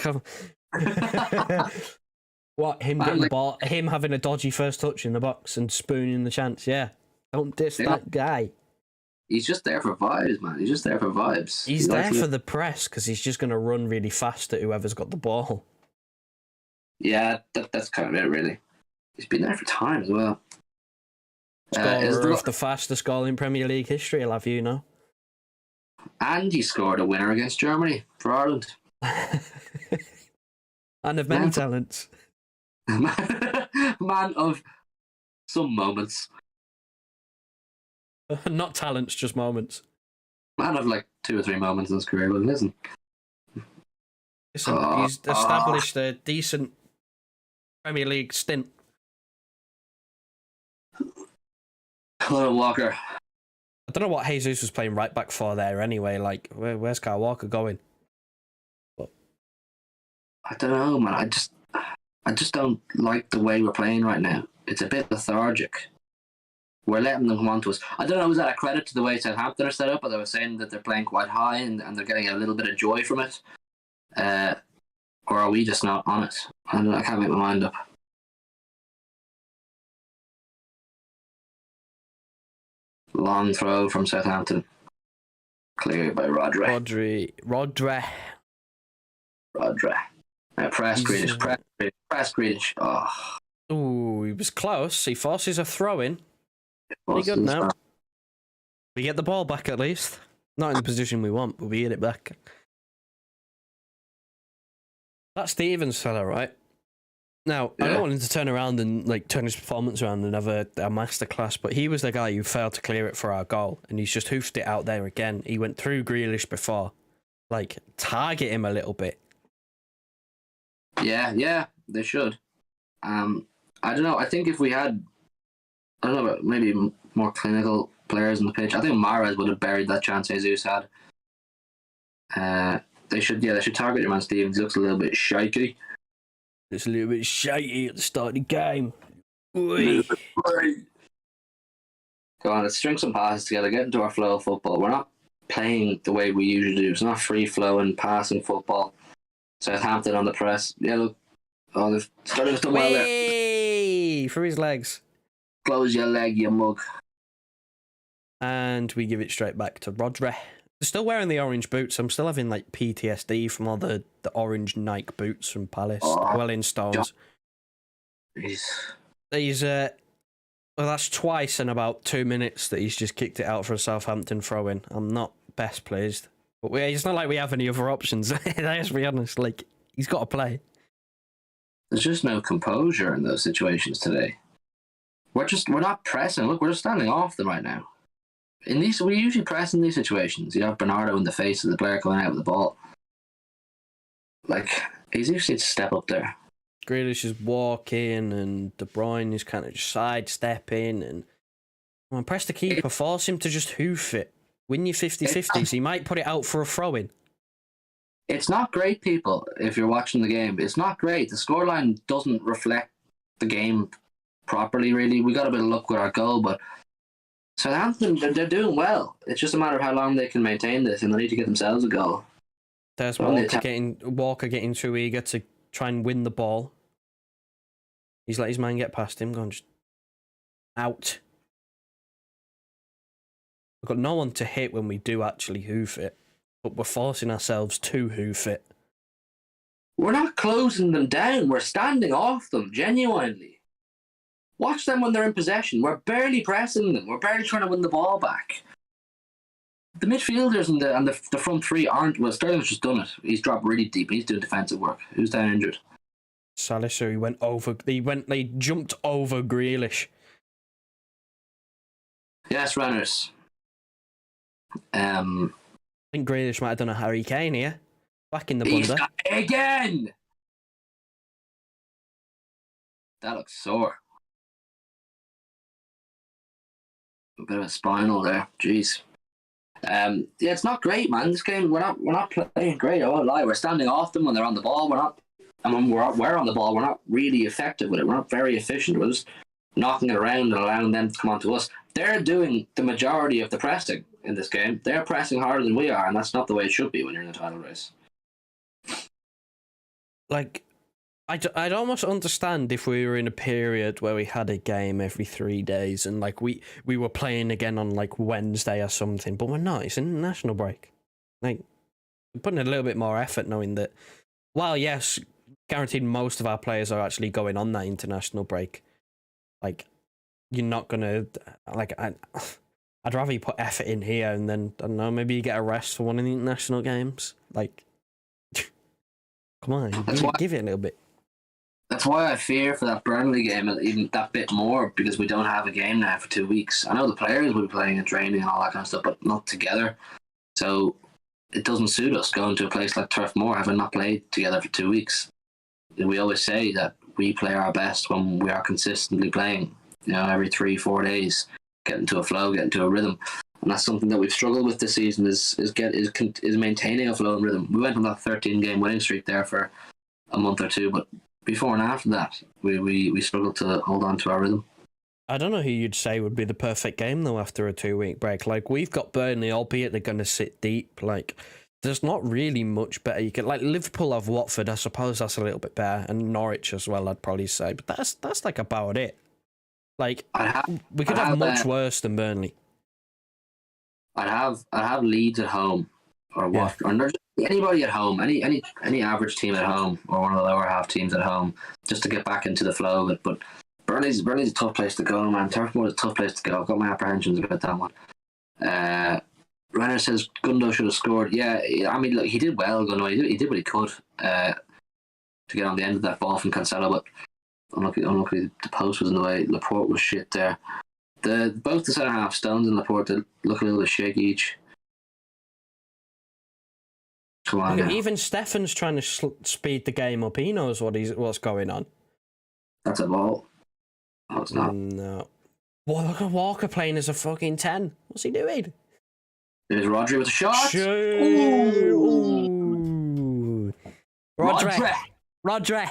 What, him getting the ball, him having a dodgy first touch in the box and spooning the chance? Yeah. Don't diss that guy. He's just there for vibes, man. He's just there for vibes. He's there for the press because he's just going to run really fast at whoever's got the ball. Yeah, that's kind of it, really. He's been there for time as well. Scorer of the fastest goal in Premier League history, I'll have you know. And he scored a winner against Germany for Ireland. And of many talents. Man of some moments. Not talents, just moments. Man of like 2 or 3 moments in his career, but listen. He's established a decent Premier League stint. Hello, Walker. I don't know what Jesus was playing right back for there anyway. Like, where's Kyle Walker going? But I don't know, man. I just don't like the way we're playing right now. It's a bit lethargic. We're letting them come on to us. I don't know, is that a credit to the way Southampton are set up? But they were saying that they're playing quite high and they're getting a little bit of joy from it. Or are we just not on it? I can't make my mind up. Long throw from Southampton. Cleared by Rodri. Press Grealish. Oh. Ooh, he was close. He forces a throw in. Pretty good now. We get the ball back at least. Not in the position we want, but we get it back. That Stevens fella, right? Now, I don't want him to turn around and like turn his performance around and have a masterclass, but he was the guy who failed to clear it for our goal, and he's just hoofed it out there again. He went through Grealish before. Like, target him a little bit. Yeah, they should. I don't know. I think if we had, I don't know, maybe more clinical players on the pitch, I think Mahrez would have buried that chance Jesus had. They should target your man Stevens. He looks a little bit shaky. It's a little bit shitey at the start of the game. Go on, let's string some passes together, get into our flow of football. We're not playing the way we usually do. It's not free-flowing, passing football. Southampton on the press. Yeah, look. Oh, they've started to well there. Through his legs. Close your leg, you mug. And we give it straight back to Rodri. Still wearing the orange boots. I'm still having like PTSD from all the orange Nike boots from Palace. Well in stones. He's well, that's twice in about 2 minutes that he's just kicked it out for a Southampton throw-in. I'm not best pleased. But it's not like we have any other options. Let's be honest. Like, he's got to play. There's just no composure in those situations today. We're not pressing. Look, we're just standing off them right now. We usually press in these situations. You have Bernardo in the face of the player coming out with the ball. Like, he's usually to step up there. Grealish is walking, and De Bruyne is kind of just sidestepping, and press the keeper, force him to just hoof it. Win your 50-50s. He might put it out for a throw-in. It's not great, people, if you're watching the game. It's not great. The scoreline doesn't reflect the game properly, really. We got a bit of luck with our goal, but Southampton, they're doing well. It's just a matter of how long they can maintain this, and they need to get themselves a goal. There's Walker getting too eager to try and win the ball. He's let his man get past him, going just out. We've got no one to hit when we do actually hoof it, but we're forcing ourselves to hoof it. We're not closing them down. We're standing off them, genuinely. Watch them when they're in possession. We're barely pressing them. We're barely trying to win the ball back. The midfielders and the front three aren't. Well, Sterling's just done it. He's dropped really deep. He's doing defensive work. Who's down injured? Salisu, they jumped over Grealish. Yes, runners. I think Grealish might have done a Harry Kane here. Back in the blunder. Again! That looks sore. A bit of a spinal there. Jeez. Yeah, it's not great, man. This game, we're not playing great. I won't lie. We're standing off them when they're on the ball. We're not, and when we're on the ball, we're not really effective with it. We're not very efficient. We're just knocking it around and allowing them to come on to us. They're doing the majority of the pressing in this game. They're pressing harder than we are, and that's not the way it should be when you're in a title race. Like, I'd almost understand if we were in a period where we had a game every 3 days and like we were playing again on like Wednesday or something, but we're not. It's an international break. Like, we're putting a little bit more effort knowing that, while yes, guaranteed most of our players are actually going on that international break, like, you're not gonna, like, I'd rather you put effort in here and then, I don't know, maybe you get a rest for one of the international games. Like, come on, give it a little bit. That's why I fear for that Burnley game even that bit more, because we don't have a game now for 2 weeks. I know the players will be playing and training and all that kind of stuff, but not together. So it doesn't suit us going to a place like Turf Moor having not played together for 2 weeks. We always say that we play our best when we are consistently playing, every 3-4 days, getting to a flow, getting to a rhythm. And that's something that we've struggled with this season is maintaining a flow and rhythm. We went on that 13-game winning streak there for a month or two, but before and after that, we struggled to hold on to our rhythm. I don't know who you'd say would be the perfect game, though, after a 2-week break. Like, we've got Burnley, albeit they're going to sit deep. Like, there's not really much better. You could, like, Liverpool have Watford. I suppose that's a little bit better. And Norwich as well, I'd probably say. But that's like, about it. Like, we could have much worse than Burnley. I'd have Leeds at home, or Watford, or just anybody at home, any average team at home, or one of the lower half teams at home, just to get back into the flow of it. But Burnley's a tough place to go, man. Turf Moor is a tough place to go. I've got my apprehensions about that one. Renner says Gundo should have scored. Yeah, I mean, look, he did well, Gundo. He did what he could to get on the end of that ball from Cancelo, but unlucky the post was in the way. Laporte was shit there. Both the centre half, Stones and Laporte, they look a little bit shaky each. Come on, now. Even Stefan's trying to speed the game up. He knows what's going on. That's a ball. Oh, it's not. No. Well, look at Walker playing as a fucking 10. What's he doing? There's Rodri with a shot. Ooh. Rodri.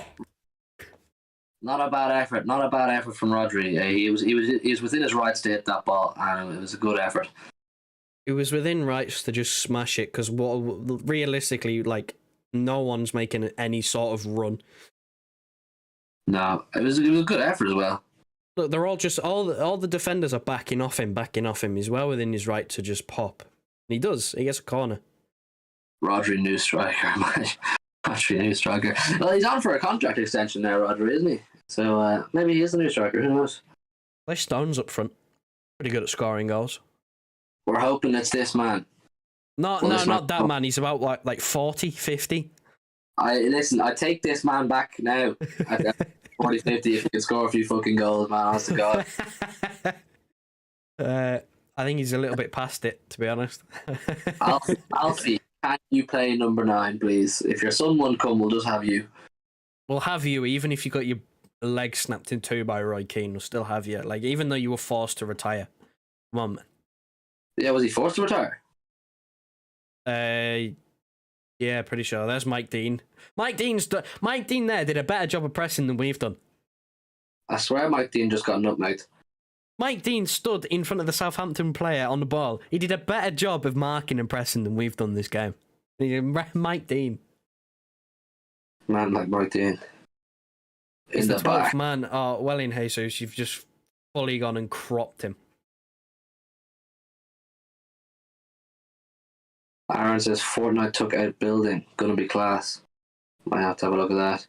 Not a bad effort. Not a bad effort from Rodri. He was within his rights to hit that ball, and it was a good effort. It was within rights to just smash it because realistically, like, no one's making any sort of run. No, it was a good effort as well. Look, they're all just all the defenders are backing off him. He's well within his right to just pop. And he does. He gets a corner. Rodri, new striker. Rodri, new striker. Well, he's on for a contract extension now, Rodri, isn't he? So maybe he is the new striker. Who knows? Play Stones up front. Pretty good at scoring goals. We're hoping it's this man. Not that man. He's about like 40, 50. I take this man back now. 40, 50 if he can score a few fucking goals, man. Honest to God. I think he's a little bit past it, to be honest. Alfie, can you play number 9, please? If your son won't come, we'll just have you. We'll have you, even if you got your leg snapped in two by Roy Keane, we'll still have you. Like, even though you were forced to retire. Come on, man. Yeah, was he forced to retire? Yeah, pretty sure. There's Mike Dean. Mike Dean there did a better job of pressing than we've done. I swear Mike Dean just got nutmegged. Mike Dean stood in front of the Southampton player on the ball. He did a better job of marking and pressing than we've done this game. Mike Dean. Man like Mike Dean. He's the 12th man. Oh, well in Jesus, you've just fully gone and cropped him. Aaron says Fortnite took out building. Gonna be class. Might have to have a look at that.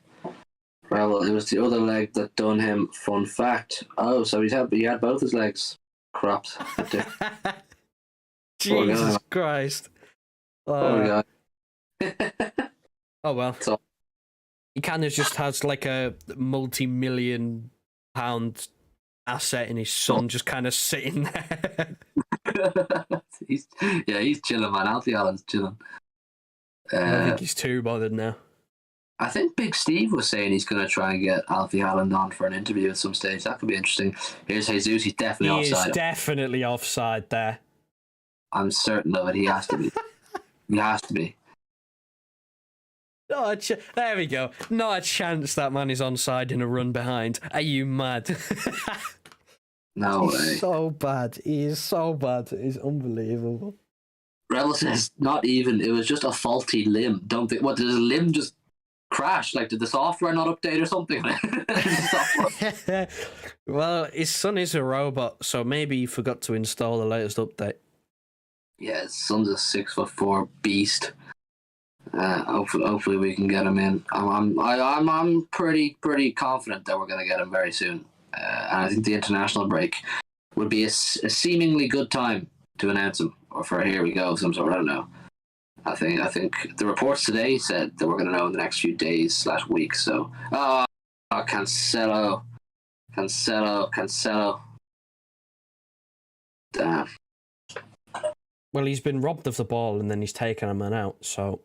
Well, it was the other leg that done him. Fun fact. Oh, so he had both his legs cropped. Jesus Christ. Oh well. So, he kind of just has like a multi-million-pound asset in his son just kind of sitting there. he's chilling, man. Alfie Allen's chilling. I don't think he's too bothered now. I think Big Steve was saying he's going to try and get Alfie Allen on for an interview at some stage. That could be interesting. Here's Jesus. He's definitely offside. He is definitely offside there. I'm certain of it. He has to be. He has to be. There we go. Not a chance that man is onside in a run behind. Are you mad? No way. He's so bad. He is so bad. It's unbelievable. Rebel says, not even. It was just a faulty limb. Don't think. What, did his limb just crash? Like, did the software not update or something? Well, his son is a robot, so maybe he forgot to install the latest update. Yeah, his son's a 6'4" beast. Hopefully we can get him in. I'm pretty confident that we're going to get him very soon. And I think the international break would be a seemingly good time to announce him, or for here we go, some sort. I don't know. I think the reports today said that we're going to know in the next few days / weeks. So, Cancelo. Damn. Well, he's been robbed of the ball and then he's taken a man out. So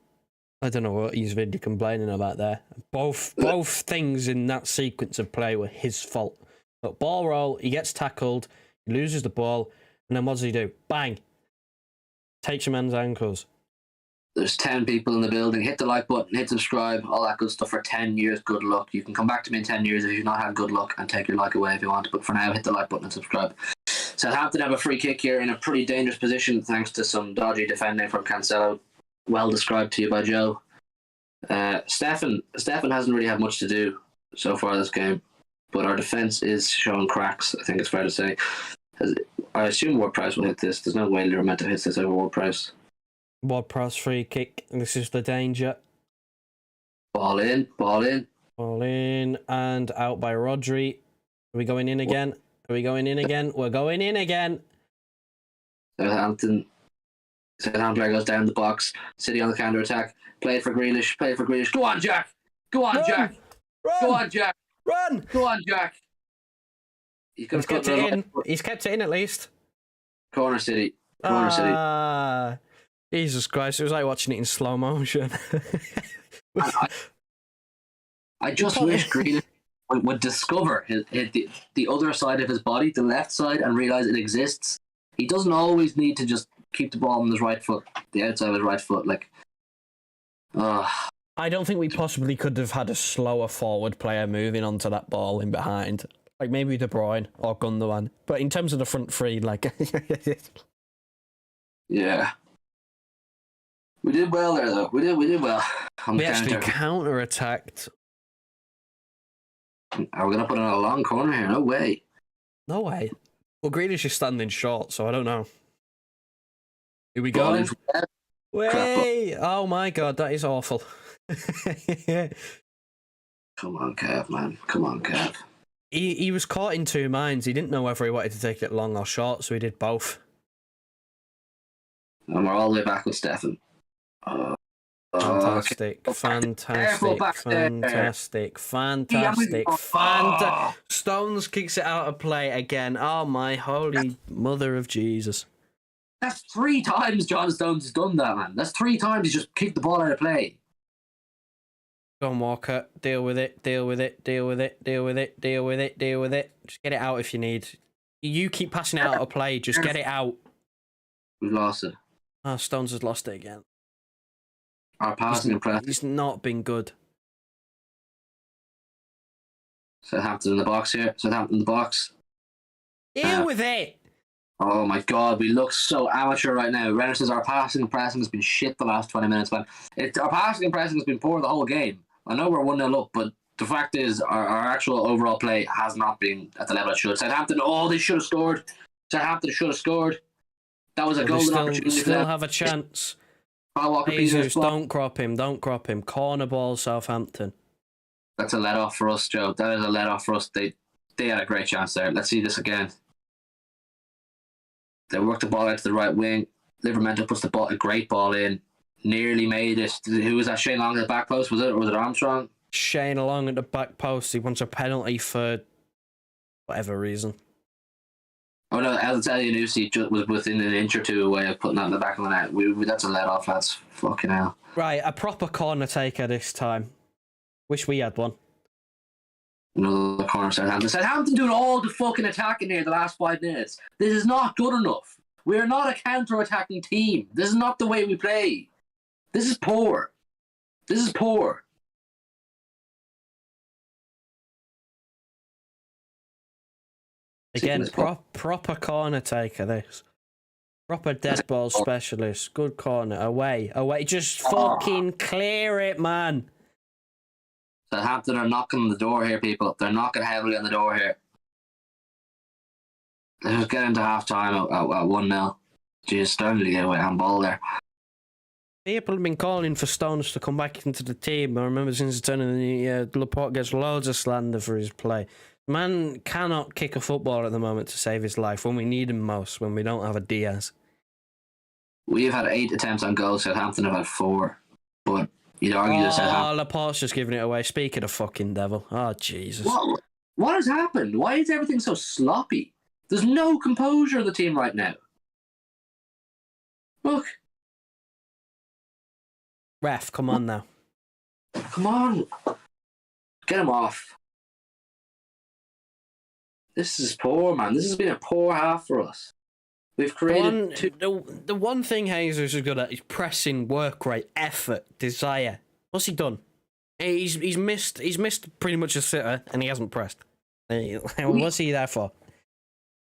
I don't know what he's really complaining about there. Both things in that sequence of play were his fault. But ball roll, he gets tackled, he loses the ball, and then what does he do? Bang! Takes your man's ankles. There's 10 people in the building. Hit the like button, hit subscribe, all that good stuff for 10 years. Good luck. You can come back to me in 10 years if you've not had good luck and take your like away if you want. But for now, hit the like button and subscribe. Southampton have a free kick here in a pretty dangerous position thanks to some dodgy defending from Cancelo. Well described to you by Joe. Stefan hasn't really had much to do so far this game, but our defence is showing cracks, I think it's fair to say. I assume Ward-Prowse will hit this. There's no way Livermore hits this over Ward-Prowse. Ward-Prowse free kick. This is the danger. Ball in, and out by Rodri. Are we going in again? We're going in again. Southampton player goes down the box. City on the counter attack. Play it for Grealish. Go on, Jack. Run! Jack. Run! Go on, Jack. Run! Go on, Jack. He's kept it in. He's kept it in at least. Corner City. Jesus Christ! It was like watching it in slow motion. I just wish Grealish would discover the other side of his body, the left side, and realize it exists. He doesn't always need to just keep the ball on his right foot, the outside of his right foot. Like, I don't think we possibly could have had a slower forward player moving onto that ball in behind. Like maybe De Bruyne or Gundogan. But in terms of the front three, like... yeah. We did well there, though. We did well. We actually counter-attacked. Are we going to put in a long corner here? No way. No way. Well, Grealish is standing short, so I don't know. Here we go. Way! Oh my god, that is awful. Come on, Kev, man. Come on, Kev. He was caught in two minds. He didn't know whether he wanted to take it long or short, so he did both. And we're all the way back with Stefan. Fantastic, okay. fantastic. Stones kicks it out of play again. Oh my holy mother of Jesus. That's 3 times John Stones has done that, man. That's 3 times he's just kicked the ball out of play. Go on, Walker. Deal with it, deal with it, deal with it, deal with it, deal with it, deal with it. Just get it out if you need. You keep passing it out of play, just get it out. We've lost it. Oh, Stones has lost it again. Our passing impressive. He's not been good. Southampton in the box here. Southampton in the box. Deal with it. Oh my god, we look so amateur right now. Renner says our passing and pressing has been shit the last 20 minutes, man. Our passing and pressing has been poor the whole game. I know we're 1-0 up, but the fact is our actual overall play has not been at the level it should. Southampton, they should have scored. Southampton should have scored. That was a golden opportunity. Still have a chance. Jesus, don't crop him, don't crop him. Corner ball, Southampton. That's a let-off for us, Joe. That is a let-off for us. They had a great chance there. Let's see this again. They worked the ball out to the right wing. Livramento puts a great ball in. Nearly made it. Who was that? Shane Long at the back post, was it? Or was it Armstrong? Shane Long at the back post. He wants a penalty for whatever reason. Oh no, Elyounoussi was within an inch or two away of putting that in the back of the net. That's a let-off, lads. Fucking hell. Right, a proper corner taker this time. Wish we had one. Another corner, Southampton. Southampton doing all the fucking attacking here the last 5 minutes. This is not good enough. We are not a counter-attacking team. This is not the way we play. This is poor. This is poor. Again, proper corner taker, this. Proper dead ball specialist. Good corner. Away. Just fucking clear it, man. Southampton are knocking on the door here, people. They're knocking heavily on the door here. Let's just get into half-time at 1-0. Jeez, Sterling to get away handball there. People have been calling for Stones to come back into the team. I remember since turning Laporte gets loads of slander for his play. Man cannot kick a football at the moment to save his life when we need him most, when we don't have a Diaz. We've had 8 attempts on goal. Southampton have had 4. But you'd argue that Southampton... Laporte's just giving it away. Speak of the fucking devil. Oh, Jesus. What has happened? Why is everything so sloppy? There's no composure in the team right now. Look. Ref, come on now. Come on. Get him off. This is poor, man. This has been a poor half for us. We've created... The one thing Jesus is good at is pressing, work rate, effort, desire. What's he done? He's missed pretty much a sitter, and he hasn't pressed. What's he there for?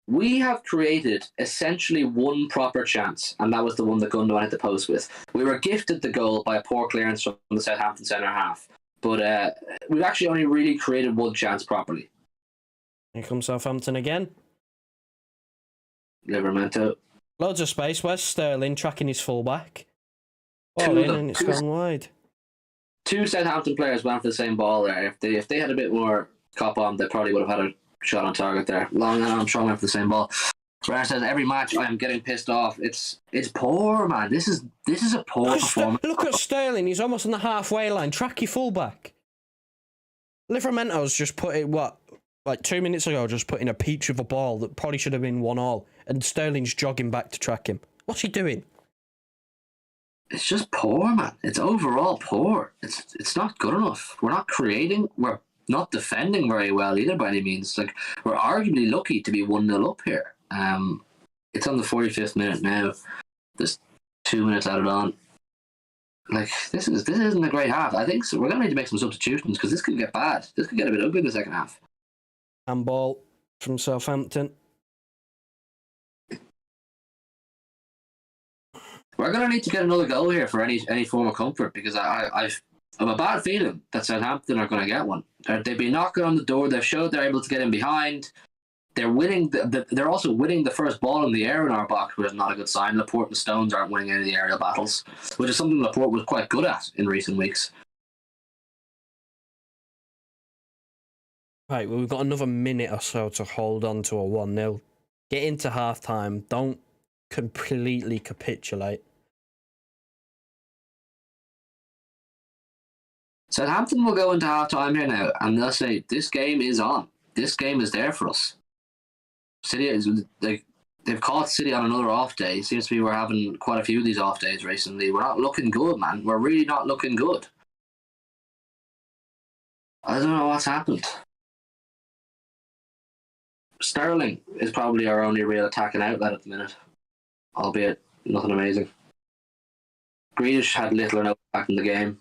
We have created essentially one proper chance, and that was the one that Gundogan hit the post with. We were gifted the goal by a poor clearance from the Southampton centre half, but we've actually only really created one chance properly. Here comes Southampton again. Livramento. Loads of space. Where's Sterling tracking his fullback? Ball in and it's gone wide. 2 Southampton players went for the same ball there. If they had a bit more cop on, they probably would have had a shot on target there. Long and Armstrong went for the same ball. Brenner says every match I am getting pissed off. It's poor, man. This is a poor performance. Look at Sterling. He's almost on the halfway line. Track your fullback. Livramento's just put it like 2 minutes ago, just put in a peach of a ball that probably should have been 1-1, and Sterling's jogging back to track him. What's he doing? It's just poor, man. It's overall poor. It's not good enough. We're not creating. We're not defending very well either by any means. Like, we're arguably lucky to be 1-0 up here. It's on the 45th minute now. There's 2 minutes added on. Like, this isn't a great half. I think we're going to need to make some substitutions because this could get bad. This could get a bit ugly in the second half. Handball from Southampton. We're going to need to get another goal here for any form of comfort because I have a bad feeling that Southampton are going to get one. They've been knocking on the door. They've showed they're able to get in behind. They're winning. They're also winning the first ball in the air in our box, which is not a good sign. Laporte and Stones aren't winning any of the aerial battles, which is something Laporte was quite good at in recent weeks. Right, well, we've got another minute or so to hold on to a 1-0. Get into half-time. Don't completely capitulate. Southampton will go into half-time here now, and they'll say, this game is on. This game is there for us. City is they've caught City on another off day. It seems to be we're having quite a few of these off days recently. We're not looking good, man. We're really not looking good. I don't know what's happened. Sterling is probably our only real attacking outlet at the minute, albeit nothing amazing. Grealish had little or no impact in the game.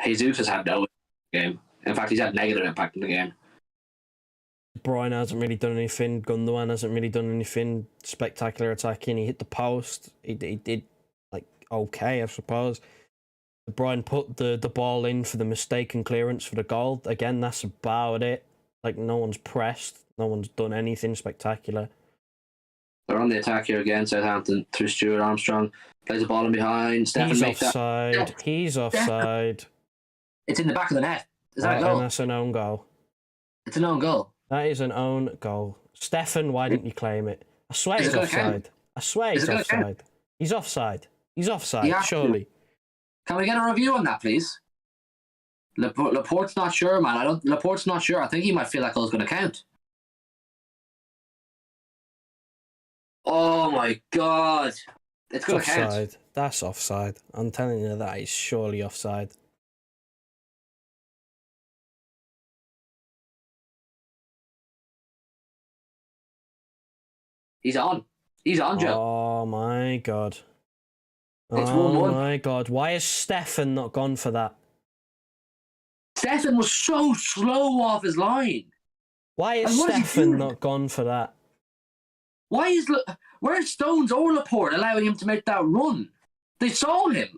Jesus has had no impact in the game. In fact, he's had negative impact in the game. Brian hasn't really done anything. Gundogan hasn't really done anything spectacular attacking. He hit the post. He did, like, okay, I suppose. Brian put the ball in for the mistaken clearance for the goal. Again, that's about it. Like, no one's pressed. No one's done anything spectacular. They're on the attack here again, Southampton, through Stuart Armstrong. Plays the ball in behind. He's offside. He's offside. It's in the back of the net. Is that a goal? And that's an own goal. It's an own goal. That is an own goal. Stefan, why didn't you claim it? I swear he's offside. I swear he's offside. He's offside. He's offside, surely. Can we get a review on that, please? Laporte's not sure, man. Laporte's not sure. I think he might feel that goal's going to count. Oh my God. It's going to count. Offside. That's offside. I'm telling you, that is surely offside. He's on. He's on, Joe. Oh my God. It's 1-1. Oh my God. Why has Stefan not gone for that? Stefan was so slow off his line. Why has Stefan not gone for that? Where's Stones or Laporte allowing him to make that run? They saw him.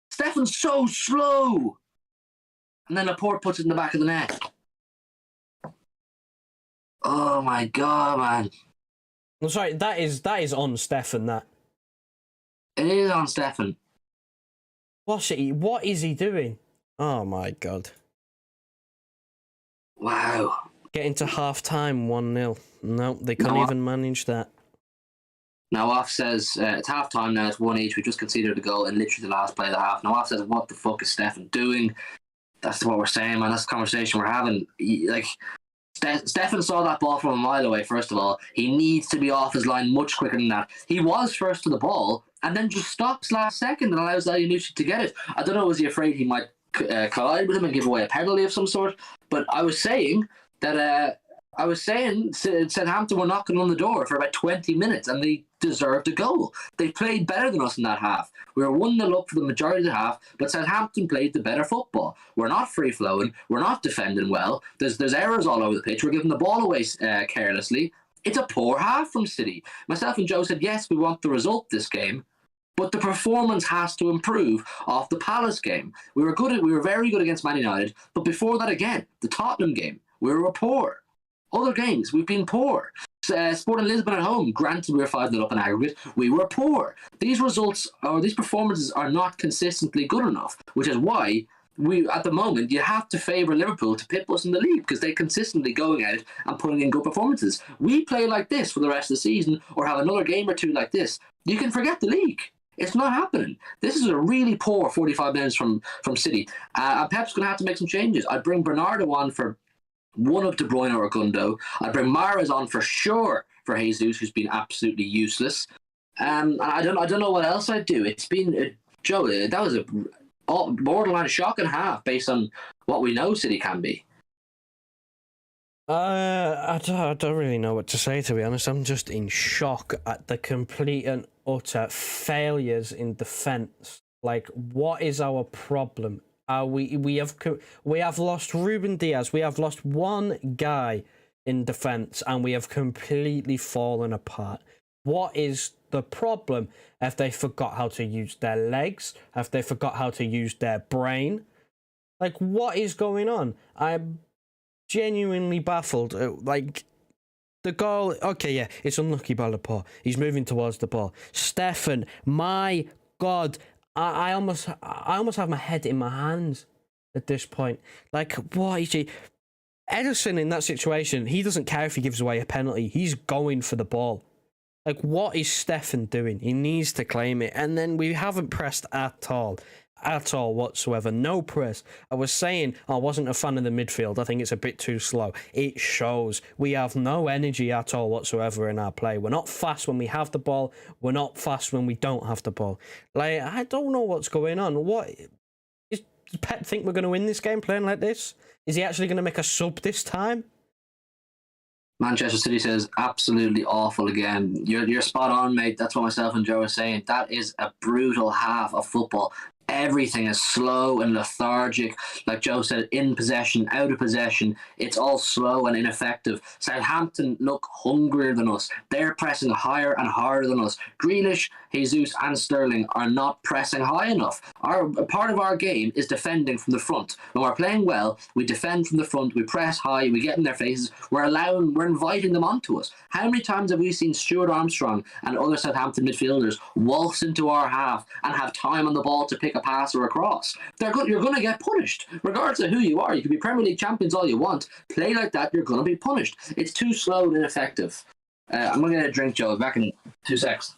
Stefan's so slow. And then Laporte puts it in the back of the net. Oh my God, man. I'm sorry, that is on Stefan, that. It is on Stefan. What is he doing? Oh my God. Wow. Getting to half-time, 1-0. No, they can't even manage that. Nawaf says, it's half-time now, it's 1 each. We just conceded a goal in literally the last play of the half. Nawaf says, what the fuck is Stefan doing? That's what we're saying, man. That's the conversation we're having. Stefan saw that ball from a mile away, first of all. He needs to be off his line much quicker than that. He was first to the ball and then just stops last second and allows Alianucci to get it. I don't know, was he afraid he might collide with him and give away a penalty of some sort? But I was saying that Southampton were knocking on the door for about 20 minutes and they deserved a goal. They played better than us in that half. We were 1-0 up for the majority of the half, but Southampton played the better football. We're not free-flowing. We're not defending well. There's errors all over the pitch. We're giving the ball away carelessly. It's a poor half from City. Myself and Joe said, yes, we want the result this game, but the performance has to improve off the Palace game. We were very good against Man United, but before that again, the Tottenham game, we were poor. Other games, we've been poor. Sporting Lisbon at home, granted we were 5-0 up in aggregate, we were poor. These results, or these performances, are not consistently good enough, which is why at the moment, you have to favour Liverpool to pip us in the league because they're consistently going out and putting in good performances. We play like this for the rest of the season or have another game or two like this, you can forget the league. It's not happening. This is a really poor 45 minutes from City. And Pep's going to have to make some changes. I'd bring Bernardo on for one of De Bruyne or Gundo. I'd bring Mahrez on for sure for Jesus, who's been absolutely useless. I don't know what else I'd do. It's been Joe. That was a borderline shock and a half based on what we know City can be. I don't really know what to say, to be honest. I'm just in shock at the complete and utter failures in defence. Like, what is our problem? We have lost Ruben Diaz. We have lost one guy in defence, and we have completely fallen apart. What is the problem? Have they forgot how to use their legs? Have they forgot how to use their brain? Like, what is going on? I'm genuinely baffled. Like, the goal, okay, yeah, it's unlucky by Laporte. He's moving towards the ball. Stefan, my God, I almost have my head in my hands at this point. Like, what is he? Ederson in that situation, he doesn't care if he gives away a penalty. He's going for the ball. Like, what is Stefan doing? He needs to claim it. And then we haven't pressed at all whatsoever. No press. I was saying I wasn't a fan of the midfield. I think it's a bit too slow. It shows. We have no energy at all whatsoever in our play. We're not fast when we have the ball. We're not fast when we don't have the ball. Like, I don't know what's going on. What does Pep think we're going to win this game playing like this? Is he actually going to make a sub this time? Manchester City says absolutely awful again. You're spot on, mate. That's what myself and Joe are saying. That is a brutal half of football. Everything is slow and lethargic. Like Joe said, in possession, out of possession. It's all slow and ineffective. Southampton look hungrier than us. They're pressing higher and harder than us. Grealish, Jesus and Sterling are not pressing high enough. Part of our game is defending from the front. When we're playing well, we defend from the front, we press high, we get in their faces, we're inviting them onto us. How many times have we seen Stuart Armstrong and other Southampton midfielders waltz into our half and have time on the ball to pick a pass or a cross? You're going to get punished. Regardless of who you are, you can be Premier League champions all you want. Play like that, you're going to be punished. It's too slow and ineffective. I'm going to get a drink, Joe. Back in 2 seconds.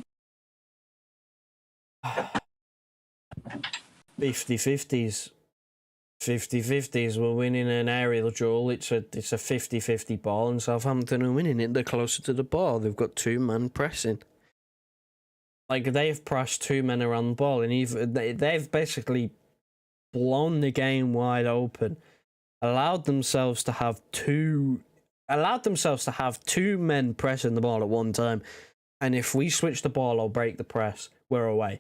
50-50s. 50-50s. We're winning an aerial duel. It's a 50-50 ball, and Southampton are winning it. They're closer to the ball. They've got two men pressing. Like, they've pressed two men around the ball, and they've basically blown the game wide open, allowed themselves to have two men pressing the ball at one time. And if we switch the ball or break the press, we're away.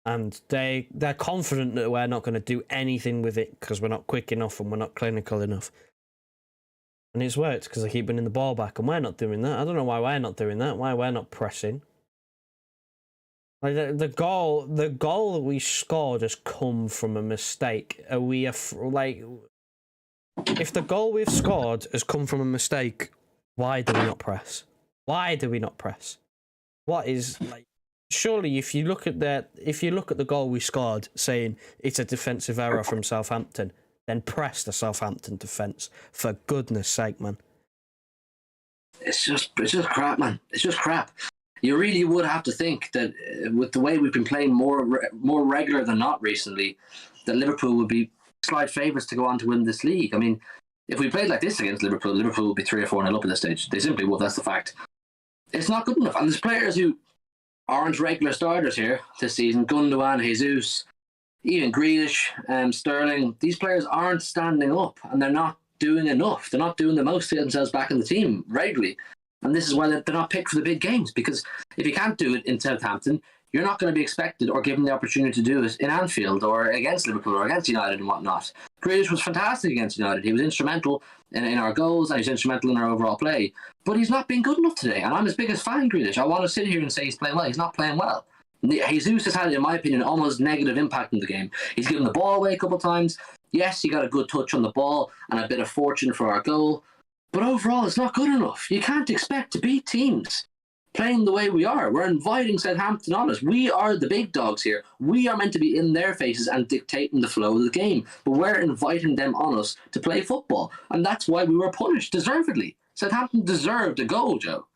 And they're confident that we're not going to do anything with it because we're not quick enough and we're not clinical enough. And it's worked because they keep winning the ball back, and we're not doing that. I don't know why we're not doing that. Why we're not pressing. Like, the goal that we scored has come from a mistake. If the goal we've scored has come from a mistake, why do we not press? Why do we not press? What is, like, surely if you look at the goal we scored, saying it's a defensive error from Southampton, then press the Southampton defence, for goodness sake, man. It's just crap, man. It's just crap. You really would have to think that with the way we've been playing more regular than not recently, that Liverpool would be slight favourites to go on to win this league. I mean, if we played like this against Liverpool would be 3 or 4-0 up at this stage. They simply would. That's the fact. It's not good enough. And there's players who aren't regular starters here this season. Gundogan, Jesus, even Grealish, Sterling. These players aren't standing up, and they're not doing enough. They're not doing the most to get themselves back in the team regularly. And this is why they're not picked for the big games, because if you can't do it in Southampton, you're not going to be expected or given the opportunity to do it in Anfield or against Liverpool or against United and whatnot. Grealish was fantastic against United. He was instrumental in our goals, and he's instrumental in our overall play. But he's not been good enough today, and I'm his biggest fan, Grealish. I want to sit here and say he's playing well. He's not playing well. Jesus has had, in my opinion, almost negative impact in the game. He's given the ball away a couple of times. Yes, he got a good touch on the ball and a bit of fortune for our goal. But overall, it's not good enough. You can't expect to beat teams playing the way we are. We're inviting Southampton on us. We are the big dogs here. We are meant to be in their faces and dictating the flow of the game. But we're inviting them on us to play football. And that's why we were punished, deservedly. Southampton deserved a goal, Joe.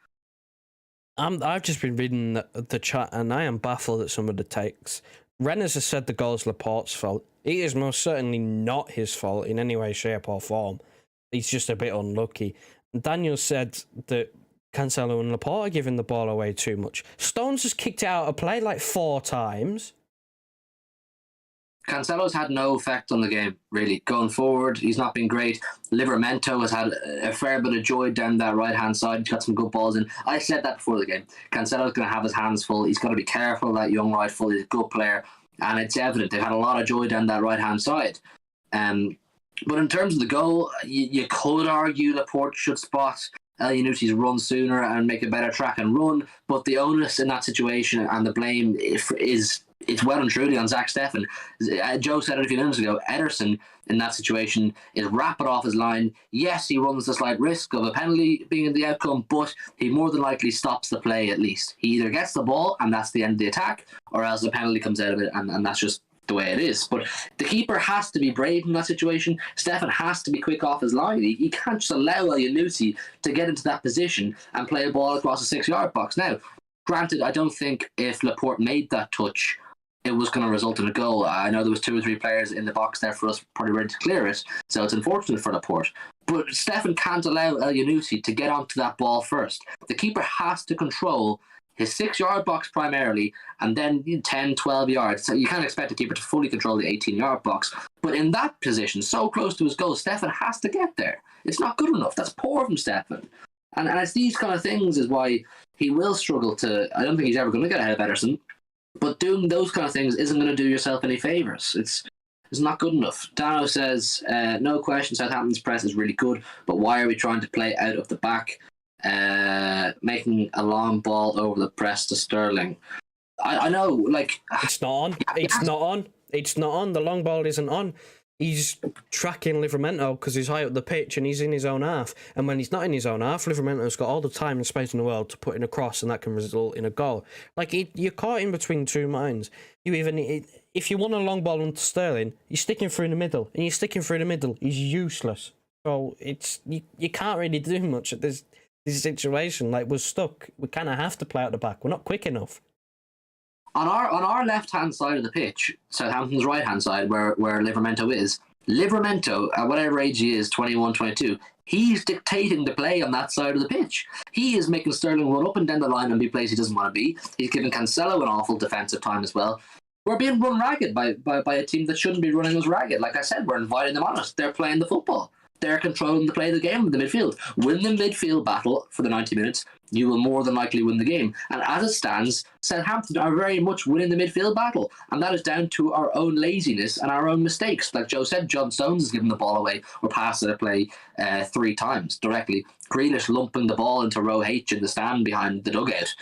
I've just been reading the chat, and I am baffled at some of the takes. Renners has said the goal's Laporte's fault. It is most certainly not his fault in any way, shape or form. He's just a bit unlucky. Daniel said that Cancelo and Laporte are giving the ball away too much. Stones has kicked it out of play like 4 times. Cancelo's had no effect on the game, really. Going forward, he's not been great. Livramento has had a fair bit of joy down that right-hand side. He's got some good balls in. I said that before the game. Cancelo's going to have his hands full. He's got to be careful of that young right full. He's a good player. And it's evident. They've had a lot of joy down that right-hand side. But in terms of the goal, you could argue Laporte should spot El-Yanusi's run sooner and make a better track and run. But the onus in that situation and the blame is... It's well and truly on Zach Steffen. Joe said it a few minutes ago. Ederson, in that situation, is rapid off his line. Yes, he runs the slight risk of a penalty being the outcome, but he more than likely stops the play at least. He either gets the ball, and that's the end of the attack, or else the penalty comes out of it, and that's just the way it is. But the keeper has to be brave in that situation. Steffen has to be quick off his line. He can't just allow El-Yanusi to get into that position and play a ball across the 6-yard box. Now, granted, I don't think if Laporte made that touch, it was going to result in a goal. I know there was 2 or 3 players in the box there for us probably ready to clear it, so it's unfortunate for Laporte. But Steffen can't allow El-Yanusi to get onto that ball first. The keeper has to control his 6-yard box primarily, and then 10, 12 yards. So you can't expect the keeper to fully control the 18-yard box. But in that position, so close to his goal, Steffen has to get there. It's not good enough. That's poor from Steffen. And it's these kind of things is why he will struggle to... I don't think he's ever going to get ahead of Ederson. But doing those kind of things isn't going to do yourself any favours. It's not good enough. Dano says, no question, Southampton's press is really good, but why are we trying to play out of the back, making a long ball over the press to Sterling? I know, like... It's not on. It's not on. It's not on. The long ball isn't on. He's tracking Livramento because he's high up the pitch and he's in his own half. And when he's not in his own half, Livramento's got all the time and space in the world to put in a cross, and that can result in a goal. Like, you're caught in between two minds. If you want a long ball onto Sterling, you're sticking through the middle, and you're sticking through the middle is useless. So you can't really do much at this situation. Like, we're stuck. We kind of have to play out the back. We're not quick enough. On our left-hand side of the pitch, Southampton's right-hand side, where Livramento is, Livramento, at whatever age he is, 21, 22, he's dictating the play on that side of the pitch. He is making Sterling run up and down the line and be places he doesn't want to be. He's giving Cancelo an awful defensive time as well. We're being run ragged by a team that shouldn't be running us ragged. Like I said, we're inviting them on us. They're playing the football. They're controlling the play of the game in the midfield. Win the midfield battle for the 90 minutes, you will more than likely win the game. And as it stands, Southampton are very much winning the midfield battle. And that is down to our own laziness and our own mistakes. Like Joe said, John Stones has given the ball away or passed it a play 3 times directly. Grealish lumping the ball into row H in the stand behind the dugout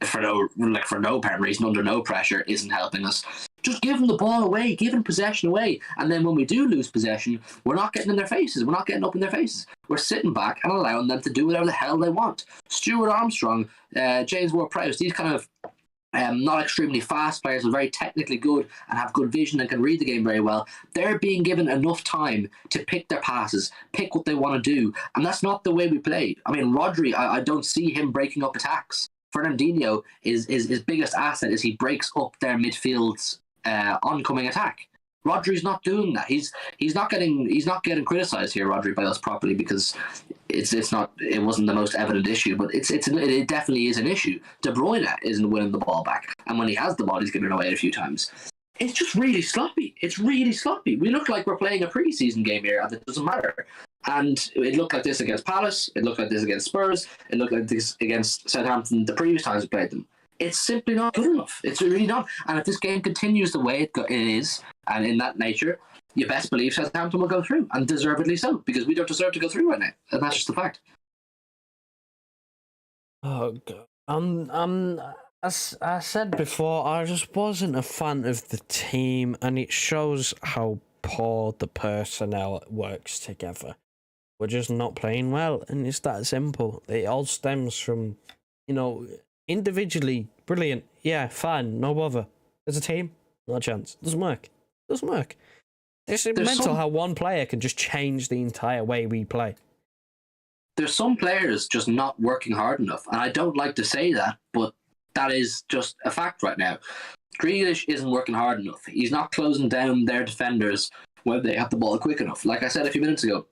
for no apparent reason, under no pressure, isn't helping us. Just give them the ball away, giving possession away. And then when we do lose possession, we're not getting in their faces. We're not getting up in their faces. We're sitting back and allowing them to do whatever the hell they want. Stuart Armstrong, James Ward-Prowse, these kind of not extremely fast players, are very technically good and have good vision and can read the game very well. They're being given enough time to pick their passes, pick what they want to do. And that's not the way we play. I mean, Rodri, I don't see him breaking up attacks. Fernandinho, his biggest asset is he breaks up their midfield's oncoming attack. Rodri's not doing that. He's not getting criticised here, Rodri, by us properly, because it wasn't the most evident issue, but it definitely is an issue. De Bruyne isn't winning the ball back, and when he has the ball, he's giving it away a few times. It's just really sloppy. It's really sloppy. We look like we're playing a pre-season game here, and it doesn't matter. And it looked like this against Palace. It looked like this against Spurs. It looked like this against Southampton the previous times we played them. It's simply not good enough. It's really not. And if this game continues the way it is, and in that nature, you best believe Southampton will go through, and deservedly so, because we don't deserve to go through right now. And that's just the fact. Oh, God. As I said before, I just wasn't a fan of the team, and it shows how poor the personnel works together. We're just not playing well, and it's that simple. It all stems from, individually, brilliant. Yeah, fine, no bother. As a team, not a chance. Doesn't work. It's mental how one player can just change the entire way we play. There's some players just not working hard enough, and I don't like to say that, but that is just a fact right now. Grealish isn't working hard enough. He's not closing down their defenders when they have the ball quick enough. Like I said a few minutes ago,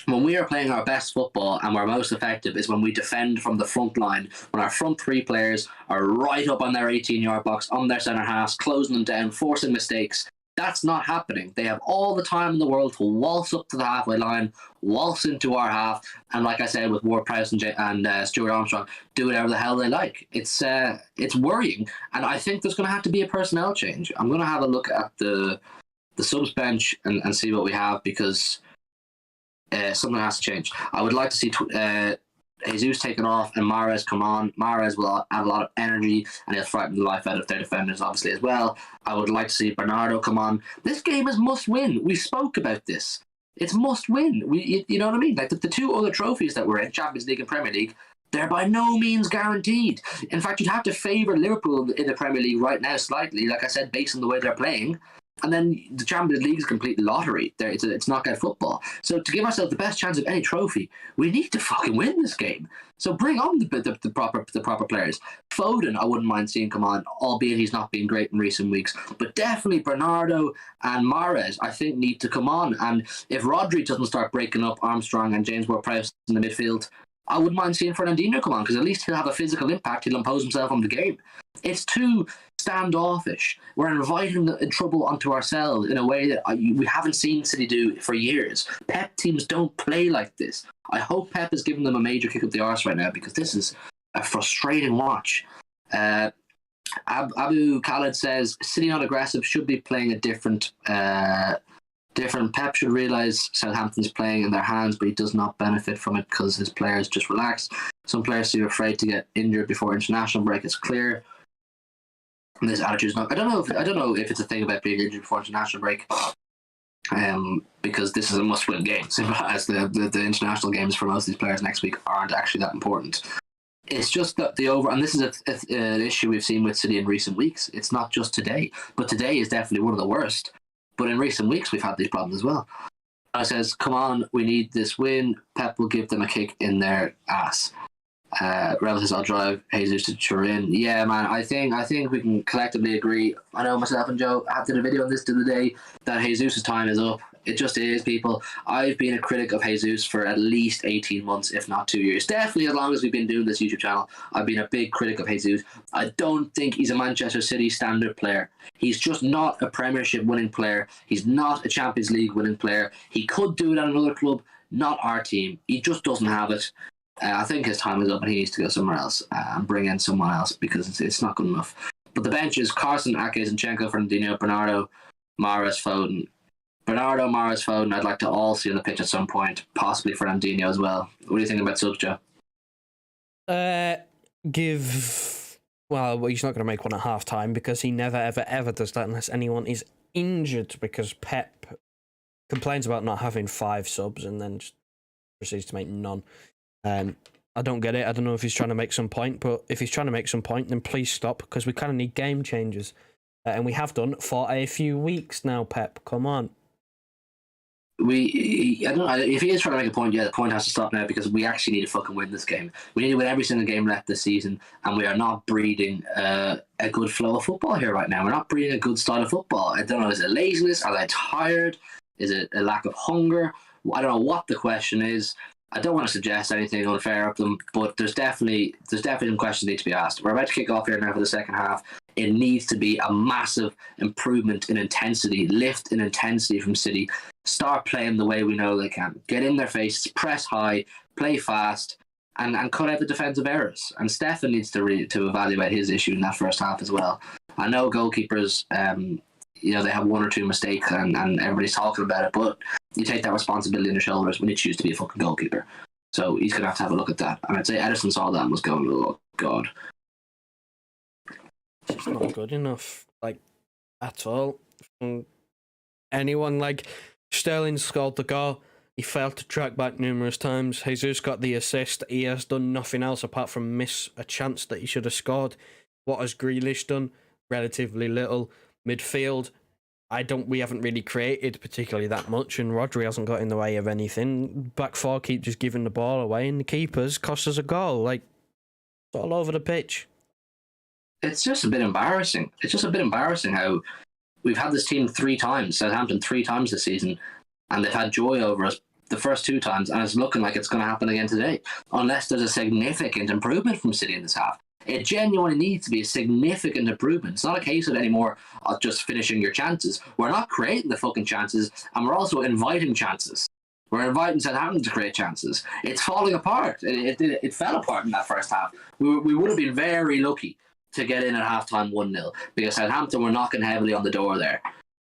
when we are playing our best football and we're most effective is when we defend from the front line, when our front 3 players are right up on their 18-yard box, on their centre halves, closing them down, forcing mistakes. That's not happening. They have all the time in the world to waltz up to the halfway line, waltz into our half, and like I said, with Ward-Prowse and Stuart Armstrong, do whatever the hell they like. It's worrying, and I think there's going to have to be a personnel change. I'm going to have a look at the subs bench and see what we have, because something has to change. I would like to see Jesus taken off and Mahrez come on. Mahrez will add a lot of energy and he'll frighten the life out of their defenders, obviously, as well. I would like to see Bernardo come on. This game is must win. We spoke about this. It's must win. You know what I mean? Like the two other trophies that we're in, Champions League and Premier League, they're by no means guaranteed. In fact, you'd have to favour Liverpool in the Premier League right now slightly, like I said, based on the way they're playing. And then the Champions League is a complete lottery. It's knockout football. So to give ourselves the best chance of any trophy, we need to fucking win this game. So bring on the proper players. Foden, I wouldn't mind seeing come on, albeit he's not been great in recent weeks. But definitely Bernardo and Mahrez, I think, need to come on. And if Rodri doesn't start breaking up Armstrong and James Ward-Prowse in the midfield, I wouldn't mind seeing Fernandinho come on, because at least he'll have a physical impact. He'll impose himself on the game. It's too standoffish. We're inviting the trouble onto ourselves in a way that we haven't seen City do for years. Pep teams don't play like this. I hope Pep is giving them a major kick up the arse right now, because this is a frustrating watch. Abu Khaled says, City not aggressive, should be playing a different. Pep should realise Southampton's playing in their hands, but he does not benefit from it because his players just relax. Some players seem afraid to get injured before international break. It's clear. And this attitude is not. I don't know if it's a thing about being injured before international break, because this is a must-win game. As the international games for most of these players next week aren't actually that important. It's just that and this is an issue we've seen with City in recent weeks. It's not just today, but today is definitely one of the worst. But in recent weeks, we've had these problems as well. I says, come on, we need this win. Pep will give them a kick in their ass. Rebel says, I'll drive Jesus to Turin. Yeah, man, I think we can collectively agree. I know myself and Joe did a video on this the other day, that Jesus' time is up. It just is, people. I've been a critic of Jesus for at least 18 months, if not 2 years. Definitely as long as we've been doing this YouTube channel, I've been a big critic of Jesus. I don't think he's a Manchester City standard player. He's just not a Premiership winning player. He's not a Champions League winning player. He could do it at another club, not our team. He just doesn't have it. I think his time is up and he needs to go somewhere else and bring in someone else, because it's not good enough. But the bench is Carson, Ake, Zinchenko, Fernandinho, Bernardo, Mahrez, Foden. Bernardo, Mahrez, Foden, I'd like to all see on the pitch at some point, possibly Fernandinho as well. What do you think about subs, Joe? Well, he's not going to make one at half time, because he never, ever, ever does that unless anyone is injured, because Pep complains about not having 5 subs and then just proceeds to make none. I don't get it. I don't know if he's trying to make some point, but if he's trying to make some point, then please stop, because we kind of need game changers. And we have done for a few weeks now, Pep. Come on. I don't know, if he is trying to make a point, yeah, the point has to stop now, because we actually need to fucking win this game. We need to win every single game left this season, and we are not breeding a good flow of football here right now. We're not breeding a good style of football. I don't know, is it laziness? Are they tired? Is it a lack of hunger? I don't know what the question is. I don't want to suggest anything unfair of them, but there's definitely some questions that need to be asked. We're about to kick off here now for the second half. It needs to be a massive improvement in intensity, lift in intensity from City. Start playing the way we know they can. Get in their faces, press high, play fast, and cut out the defensive errors. And Stefan needs to evaluate his issue in that first half as well. I know goalkeepers, they have 1 or 2 mistakes and everybody's talking about it, but you take that responsibility on your shoulders when you choose to be a fucking goalkeeper. So he's going to have a look at that. And I'd say Edison saw that and was going, oh, God. It's not good enough, at all. Anyone, Sterling scored the goal. He failed to track back numerous times. Jesus got the assist. He has done nothing else apart from miss a chance that he should have scored. What has Grealish done? Relatively little. Midfield, we haven't really created particularly that much, and Rodri hasn't got in the way of anything. Back 4 keep just giving the ball away, and the keepers cost us a goal. It's all over the pitch. It's just a bit embarrassing. It's just a bit embarrassing how we've had this team 3 times, Southampton 3 times this season, and they've had joy over us the first 2 times, and it's looking like it's going to happen again today, unless there's a significant improvement from City in this half. It genuinely needs to be a significant improvement. It's not a case of anymore of just finishing your chances. We're not creating the fucking chances, and we're also inviting chances. We're inviting Southampton to create chances. It's falling apart. It fell apart in that first half. We would have been very lucky to get in at halftime 1-0 because Southampton were knocking heavily on the door there.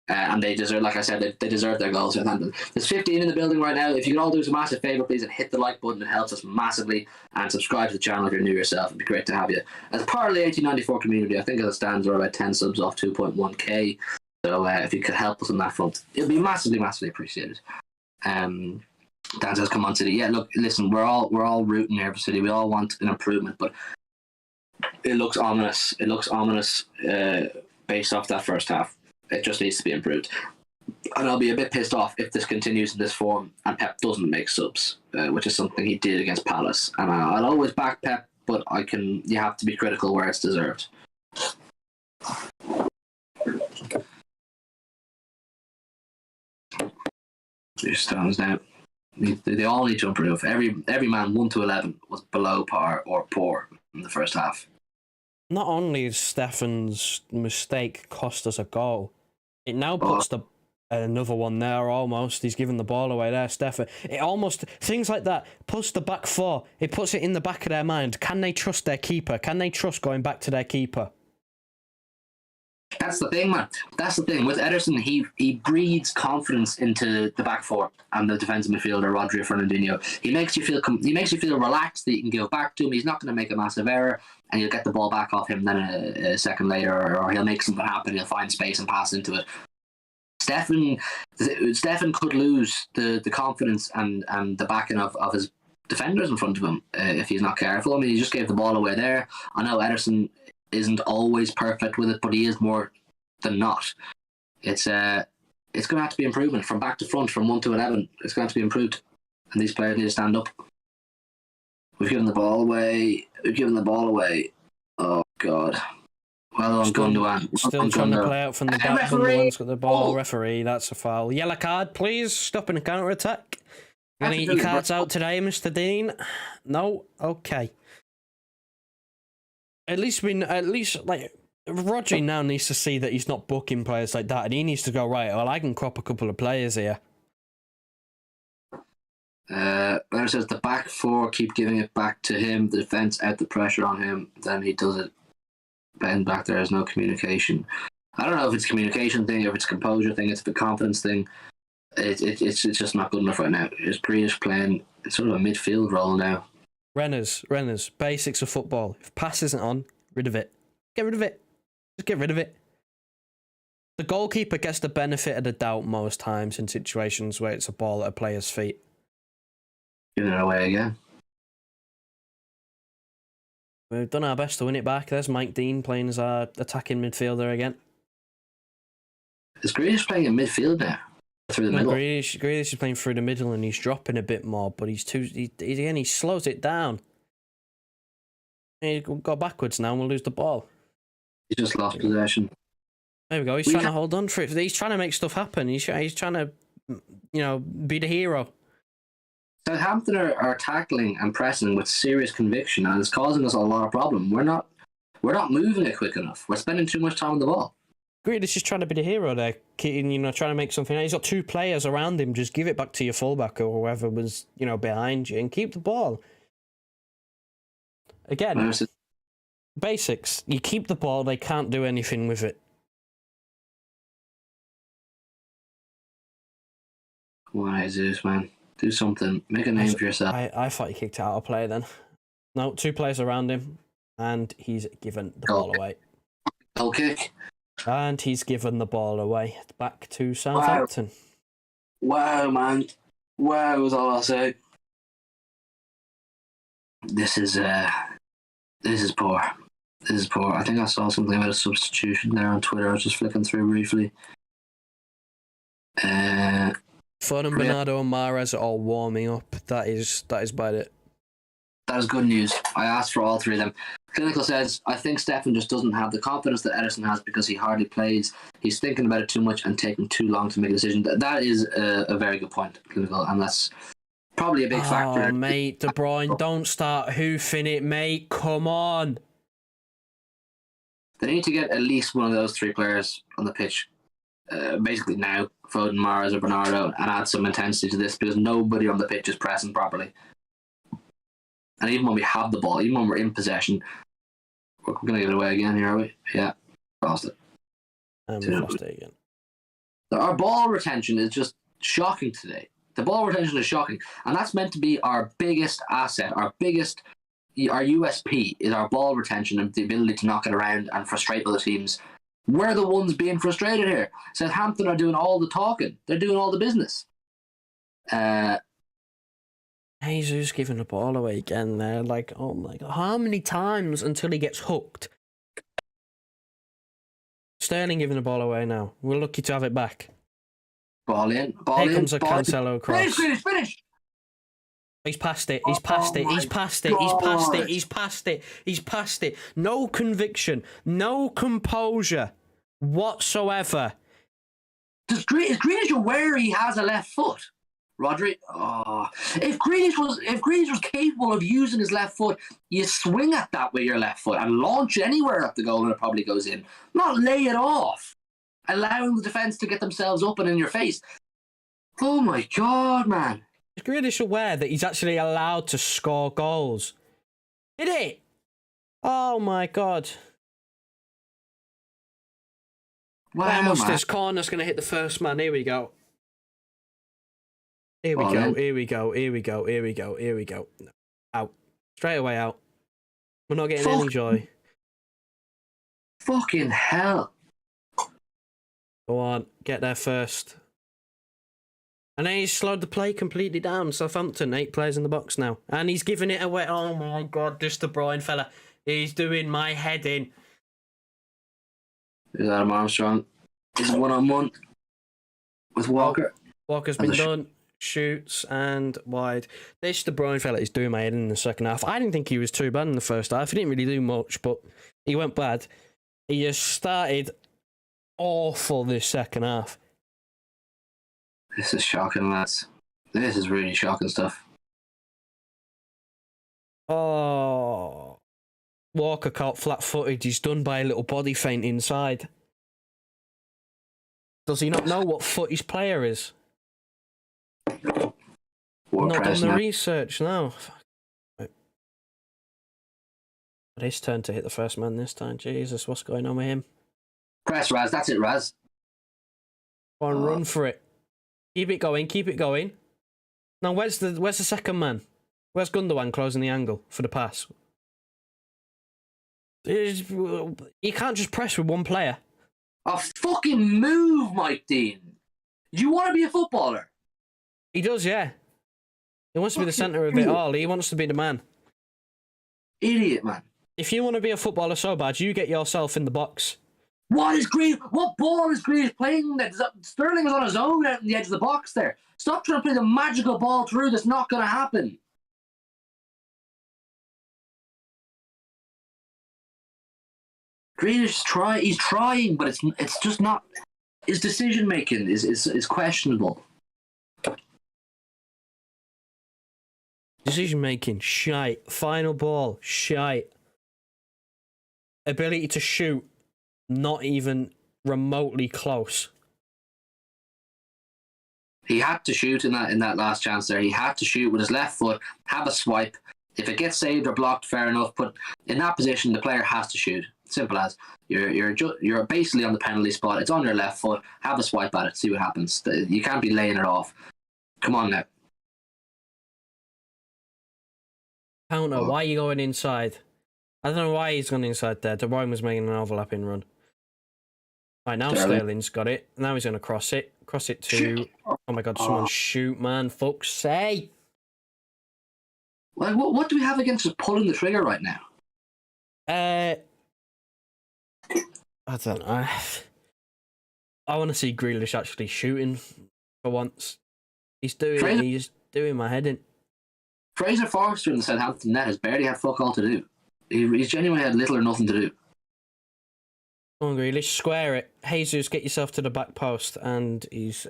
And they deserve, like I said, they deserve their goals. Southampton. There's 15 in the building right now. If you can all do us a massive favour, please, and hit the like button. It helps us massively. And subscribe to the channel if you're new yourself. It'd be great to have you. As part of the 1894 community, I think as it stands, we're about 10 subs off 2.1k. So if you could help us on that front, it'd be massively, massively appreciated. Dan says, "Come on, City." Yeah, look, listen, we're all rooting here for City. We all want an improvement, but it looks ominous. It looks ominous based off that first half. It just needs to be improved. And I'll be a bit pissed off if this continues in this form and Pep doesn't make subs, which is something he did against Palace. And I'll always back Pep, but you have to be critical where it's deserved. These stones now. They all need to improve. Every man 1 to 11 was below par or poor in the first half. Not only is Stefan's mistake cost us a goal, it now puts another one there almost. He's given the ball away there, Stefan. It almost, things like that, puts the back four, it puts it in the back of their mind. Can they trust their keeper? Can they trust going back to their keeper? That's the thing, man. That's the thing. With Ederson, he breeds confidence into the back four and the defensive midfielder, Rodri or Fernandinho. He makes you feel relaxed that you can give back to him. He's not going to make a massive error, and you'll get the ball back off him then a second later, or he'll make something happen. He'll find space and pass into it. Stefan could lose the confidence and the backing of his defenders in front of him if he's not careful. I mean, he just gave the ball away there. I know Ederson isn't always perfect with it, but he is more than not. It's going to have to be improvement from back to front, from 1 to 11. It's going to have to be improved, and these players need to stand up. We've given the ball away. Oh God. Well done, Gundogan. Still trying to play out from the back. Gundogan's got the ball. Referee, that's a foul. Yellow card, please. Stopping a counter attack. Gonna eat your cards out today, Mr. Dean? No? Okay. At least like Rodri now needs to see that he's not booking players like that, and he needs to go, right, well, I can crop a couple of players here. There says the back four keep giving it back to him, the defence out the pressure on him, then he does it. Ben back there has no communication. I don't know if it's a communication thing, if it's a composure thing, it's a confidence thing. It's just not good enough right now. It's Grealish playing sort of a midfield role now. Renners, basics of football. If pass isn't on, rid of it. Get rid of it. Just get rid of it. The goalkeeper gets the benefit of the doubt most times in situations where it's a ball at a player's feet. Giving it away again. We've done our best to win it back. There's Mike Dean playing as our attacking midfielder again. Is Grealish playing in midfield now? Through the middle? Grealish is playing through the middle and he's dropping a bit more, but he slows it down. He'll go backwards now and we'll lose the ball. He just lost possession. There we go. He's trying to hold on for it. He's trying to make stuff happen. He's trying to, be the hero. Southampton are tackling and pressing with serious conviction, and it's causing us a lot of problem. We're not moving it quick enough. We're spending too much time on the ball. Grealish is trying to be the hero there, trying to make something. He's got two players around him. Just give it back to your fullback or whoever was, behind you, and keep the ball. Again, basics. You keep the ball. They can't do anything with it. Why is this, man? Do something. Make a name for yourself. I thought he kicked it out of play then. No, two players around him, and he's given the ball away. Goal kick. And he's given the ball away. Back to Southampton. Wow, man. Wow is all I'll say. This is poor. This is poor. I think I saw something about a substitution there on Twitter. I was just flicking through briefly. Foden, Bernardo and Mahrez are all warming up. That is about it. That is good news. I asked for all three of them. Clinical says, I think Stefan just doesn't have the confidence that Ederson has because he hardly plays. He's thinking about it too much and taking too long to make a decision. That is a very good point, Clinical, and that's probably a big factor. Oh, mate, De Bruyne, don't start hoofing it, mate. Come on. They need to get at least one of those three players on the pitch, basically now, Foden, Mahrez, or Bernardo, and add some intensity to this because nobody on the pitch is pressing properly. And even when we have the ball, even when we're in possession, we're going to give it away again here, are we? Yeah, lost it. And we lost it again. Our ball retention is just shocking today. The ball retention is shocking, and that's meant to be our biggest asset, our USP is our ball retention and the ability to knock it around and frustrate other teams. We're the ones being frustrated here. Southampton are doing all the talking. They're doing all the business. Jesus giving the ball away again there. Like, oh my God. How many times until he gets hooked? Sterling giving the ball away now. We're lucky to have it back. Ball in. Here comes a Cancelo cross. Finish. He's passed it. He's passed it. He's passed it. He's passed it. He's passed it. He's passed it. No conviction. No composure whatsoever. Is Grealish aware he has a left foot? Rodri, if Grealish was capable of using his left foot, you swing at that with your left foot and launch it anywhere at the goal and it probably goes in. Not lay it off, allowing the defence to get themselves up and in your face. Oh my God, man. Is Grealish aware that he's actually allowed to score goals? Did it? Oh my God. Wow, this corner's going to hit the first man. Here we go. Here we go. Here we go. Here we go. Here we go. Here we go. Out. Straight away out. We're not getting any joy. Fucking hell. Go on. Get there first. And then he's slowed the play completely down. Southampton, 8 players in the box now. And he's giving it away. Oh my God, this De Bruyne fella. He's doing my head in. Is Adam Armstrong? Is one-on-one with Walker. Walker's been done. Shoots and wide. This De Bruyne fella is doing my head in the second half. I didn't think he was too bad in the first half. He didn't really do much, but he went bad. He just started awful this second half. This is shocking, lads. This is really shocking stuff. Oh. Walker caught flat-footed. He's done by a little body feint inside. Does he not know what foot his player is? Not done the research, no. His turn to hit the first man this time. Jesus, what's going on with him? Press, Raz. That's it, Raz. Go on, run for it. Keep it going. Keep it going. Now, where's the second man? Where's Gundogan closing the angle for the pass? You can't just press with one player. A fucking move, Mike Dean. You want to be a footballer? He does, yeah. He wants to be the centre of it all. He wants to be the man. Idiot, man. If you want to be a footballer so bad, you get yourself in the box. What ball is Grealish playing there? Sterling is on his own out on the edge of the box there. Stop trying to play the magical ball through. That's not going to happen. Grealish he's trying, but it's just not. His decision making is questionable. Decision making, shite. Final ball, shite. Ability to shoot, not even remotely close. He had to shoot in that last chance there. He had to shoot with his left foot, have a swipe. If it gets saved or blocked, fair enough. But in that position, the player has to shoot. Simple as. You're basically on the penalty spot. It's on your left foot. Have a swipe at it. See what happens. You can't be laying it off. Come on now. Counter. Why are you going inside? I don't know why he's gone inside there. De Bruyne was making an overlapping run. Right, now Sterling's got it. Now he's going to cross it. Cross it to... Oh my God, someone shoot, man. Fuck's sake. Like, what do we have against us pulling the trigger right now? I don't know. I want to see Grealish actually shooting for once. He's doing my head in. Fraser Forster in the Southampton net has barely had fuck all to do. He's genuinely had little or nothing to do. Come on, Grealish, square it. Jesus, get yourself to the back post, and he's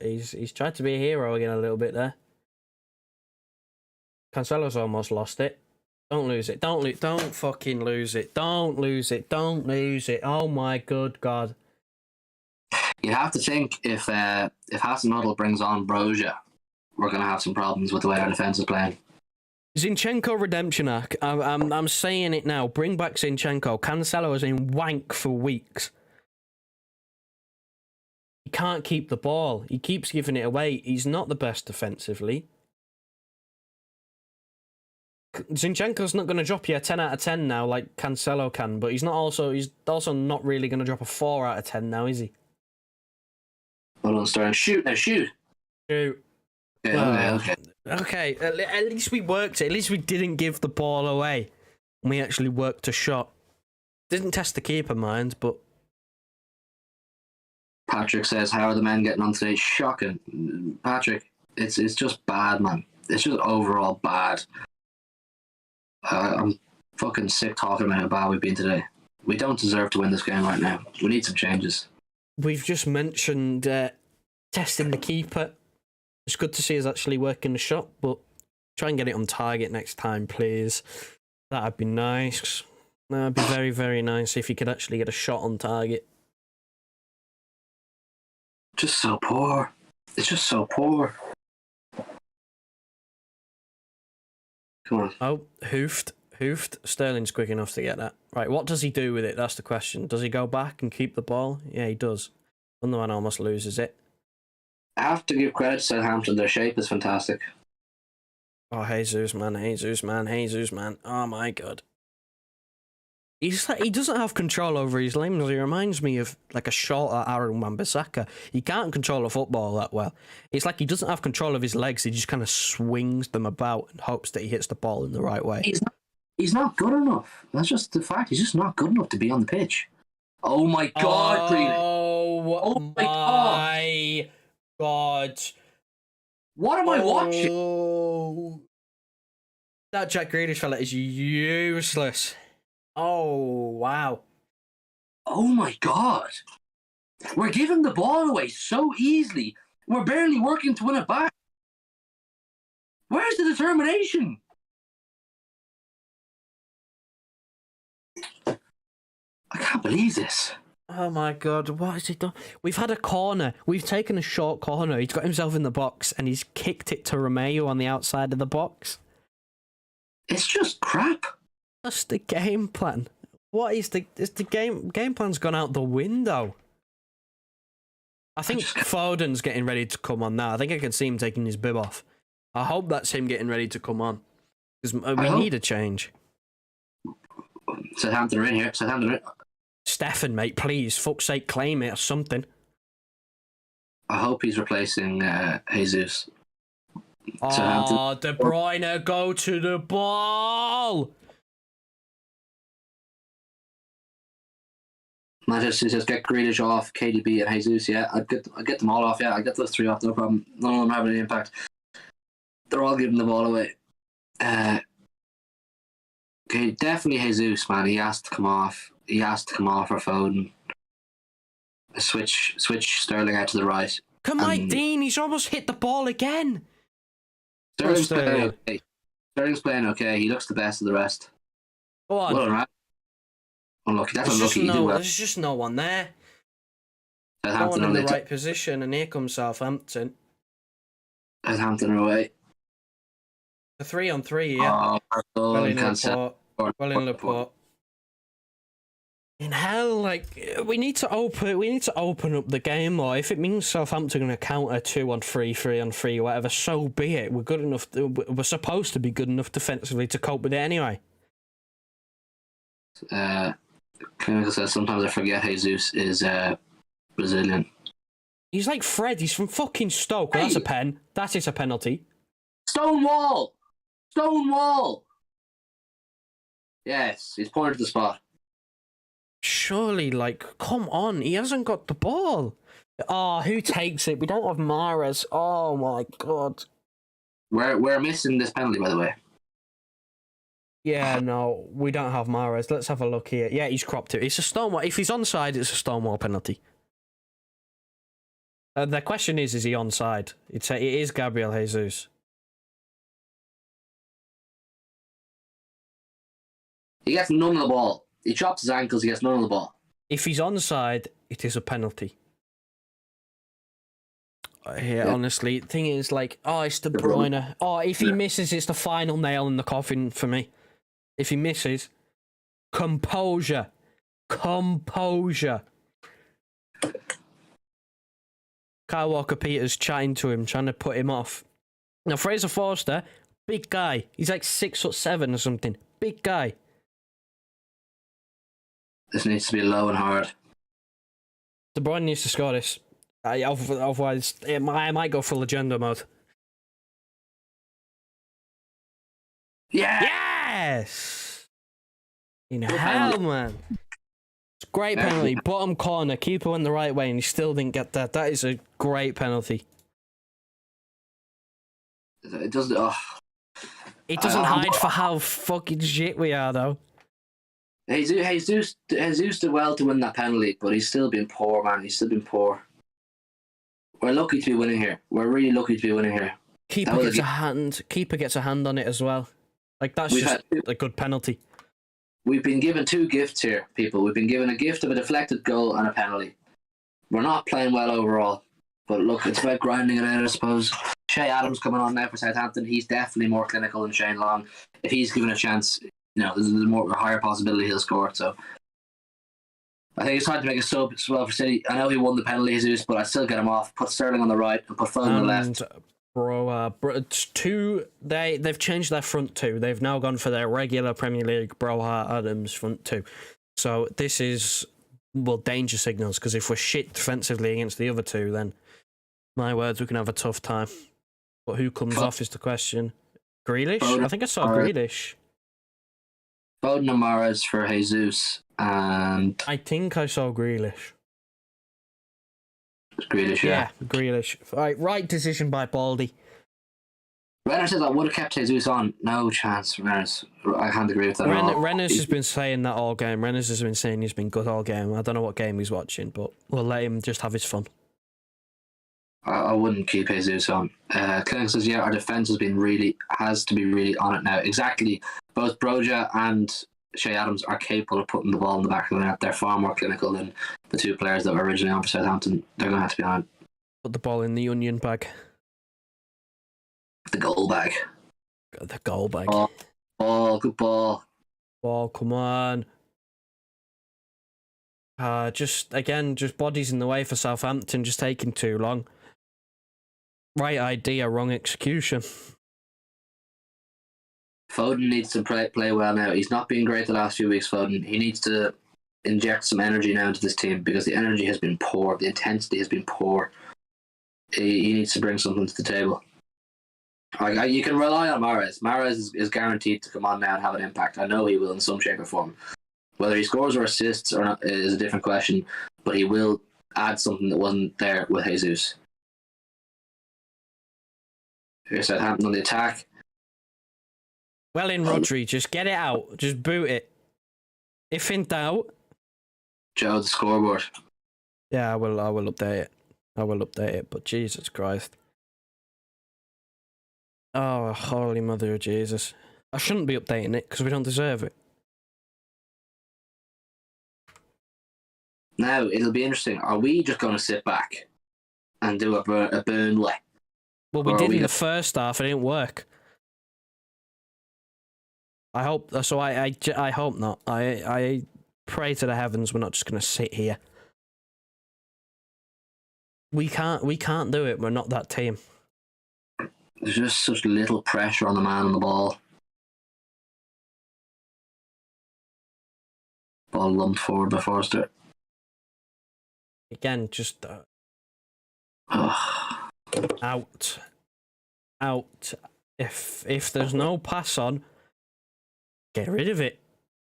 tried to be a hero again a little bit there. Cancelo's almost lost it. Don't lose it. Don't fucking lose it. Don't lose it. Don't lose it. Oh my good God. You have to think if Hasenhuttl brings on Broja, we're going to have some problems with the way our defence is playing. Zinchenko redemption arc. I'm saying it now. Bring back Zinchenko. Cancelo has been wank for weeks. He can't keep the ball. He keeps giving it away. He's not the best defensively. Zinchenko's not going to drop you a 10 out of 10 now like Cancelo can, but he's also not really going to drop a 4 out of 10 now, is he? Hold on, Sterling. Shoot now, shoot. Shoot. Okay. At least we worked it. At least we didn't give the ball away. We actually worked a shot. Didn't test the keeper, mind, but... Patrick says, how are the men getting on today? Shocking. Patrick, it's just bad, man. It's just overall bad. I'm fucking sick talking about how bad we've been today. We don't deserve to win this game right now. We need some changes. We've just mentioned testing the keeper. It's good to see us actually working the shot, but try and get it on target next time, please. That'd be nice. That'd be very, very nice if you could actually get a shot on target. Just so poor. It's just so poor. Come on. Oh, hoofed. Sterling's quick enough to get that. Right, what does he do with it? That's the question. Does he go back and keep the ball? Yeah, he does. Gundogan almost loses it. I have to give credit to Southampton. Their shape is fantastic. Oh, Jesus, man. Oh, my God. He doesn't have control over his limbs. He reminds me of like a shorter Aaron Wan-Bissaka. He can't control a football that well. It's like he doesn't have control of his legs. He just kind of swings them about and hopes that he hits the ball in the right way. He's not good enough. That's just the fact. He's just not good enough to be on the pitch. Oh my God, Greeley. Oh my God. What am I watching? That Jack Grealish fella is useless. Oh, wow. Oh my God. We're giving the ball away so easily. We're barely working to win it back. Where's the determination? I can't believe this. Oh my God, what has he done? We've had a corner. We've taken a short corner. He's got himself in the box and he's kicked it to Romeo on the outside of the box. It's just crap. That's the game plan. What is the game plan's gone out the window? I think Foden's getting ready to come on now. I think I can see him taking his bib off. I hope that's him getting ready to come on. Because we need a change. Southampton are in here. Stefan, mate, please. Fuck's sake, claim it or something. I hope he's replacing Jesus. Oh, De Bruyne, go to the ball! Manchester City says get Grealish off, KDB and Jesus. Yeah, I'd get them all off. Yeah, I'd get those three off, no problem. None of them having any impact. They're all giving the ball away. Okay, definitely Jesus, man. He has to come off. He has to come off for Foden. Switch Sterling out to the right. Come on, Dean. He's almost hit the ball again. Sterling's playing okay. Sterling's playing okay. He looks the best of the rest. Go on. Well, right. Unlucky. That's unlucky. There's just no one there. No one in the right position, and here comes Southampton. Southampton are away. A 3-on-3 here. Well in Laporte. In hell, like we need to open up the game more. If it means Southampton are going to counter 2-on-3, 3-on-3, whatever, so be it. We're good enough. We're supposed to be good enough defensively to cope with it anyway. Clinical says sometimes I forget Jesus is Brazilian. He's like Fred. He's from fucking Stoke. Well, that's a pen. That is a penalty. Stonewall. Yes, he's pointed to the spot. Surely, like, come on. He hasn't got the ball. Oh, who takes it? We don't have Mahrez. Oh, my God. We're missing this penalty, by the way. Yeah, no, we don't have Mahrez. Let's have a look here. Yeah, he's cropped it. It's a Stonewall. If he's onside, it's a Stonewall penalty. The question is he onside? It is Gabriel Jesus. He gets none of the ball. He chops his ankles, he gets none of the ball. If he's onside, it is a penalty. Yeah, honestly, the thing is, like, oh, it's De Bruyne. Oh, if he misses, it's the final nail in the coffin for me. If he misses, composure. Composure. Kyle Walker-Peters chatting to him, trying to put him off. Now, Fraser Forster, big guy. He's like 6'7" or something. Big guy. This needs to be low and hard. De Bruyne needs to score this. Otherwise, I might go full agenda mode. Yeah! Yes! In hell, man. It's a great penalty. Bottom corner. Keeper went the right way and he still didn't get that. That is a great penalty. It doesn't... Oh. It doesn't hide for how fucking shit we are, though. Jesus did well to win that penalty, but he's still been poor, man. He's still been poor. We're lucky to be winning here. We're really lucky to be winning here. Keeper gets a hand on it as well. Like, that's just a good penalty. We've been given two gifts here, people. We've been given a gift of a deflected goal and a penalty. We're not playing well overall. But look, it's about grinding it out, I suppose. Shay Adams coming on now for Southampton. He's definitely more clinical than Shane Long. If he's given a chance, you know, there's a higher possibility he'll score. So I think it's time to make a sub as well for City. I know he won the penalty, Jesus, but I'd still get him off. Put Sterling on the right and put Foden on the left. It's two. They've changed their front two. They've now gone for their regular Premier League Broha Adams front two. So this is, well, danger signals, because if we're shit defensively against the other two, then my words, we can have a tough time. But who comes off is the question. Grealish? I think I saw Grealish. Foden and Mahrez for Jesus, and I think I saw Grealish. Grealish, yeah. Grealish. Right decision by Baldy. Renner says I would have kept Jesus on. No chance, Renner's. I can't agree with that at all. Renner's has been saying that all game. Renner's has been saying he's been good all game. I don't know what game he's watching, but we'll let him just have his fun. I wouldn't keep Jesus on. Clinic says, yeah, our defence has to be really on it now. Exactly. Both Broja and Shay Adams are capable of putting the ball in the back of the net. They're far more clinical than the two players that were originally on for Southampton. They're going to have to be on it. Put the ball in the onion bag. The goal bag. The goal bag. Good ball. Ball, come on. Just bodies in the way for Southampton, just taking too long. Right idea, wrong execution. Foden needs to play well now. He's not been great the last few weeks, Foden. He needs to inject some energy now into this team because the energy has been poor. The intensity has been poor. He needs to bring something to the table. You can rely on Mahrez. Mahrez is guaranteed to come on now and have an impact. I know he will in some shape or form. Whether he scores or assists or not is a different question, but he will add something that wasn't there with Jesus. Here's Southampton on the attack. Well in, Rodri. Just get it out. Just boot it. If in doubt... Joe, the scoreboard. Yeah, I will update it. I will update it, but Jesus Christ. Oh, holy mother of Jesus. I shouldn't be updating it because we don't deserve it. Now, it'll be interesting. Are we just going to sit back and do a Burnley? Well, we did in the first half. It didn't work. I hope so. I hope not. I pray to the heavens we're not just going to sit here. We can't do it. We're not that team. There's just such little pressure on the man on the ball. Ball lumped forward by Forster. Again, just out. If there's no pass on, get rid of it.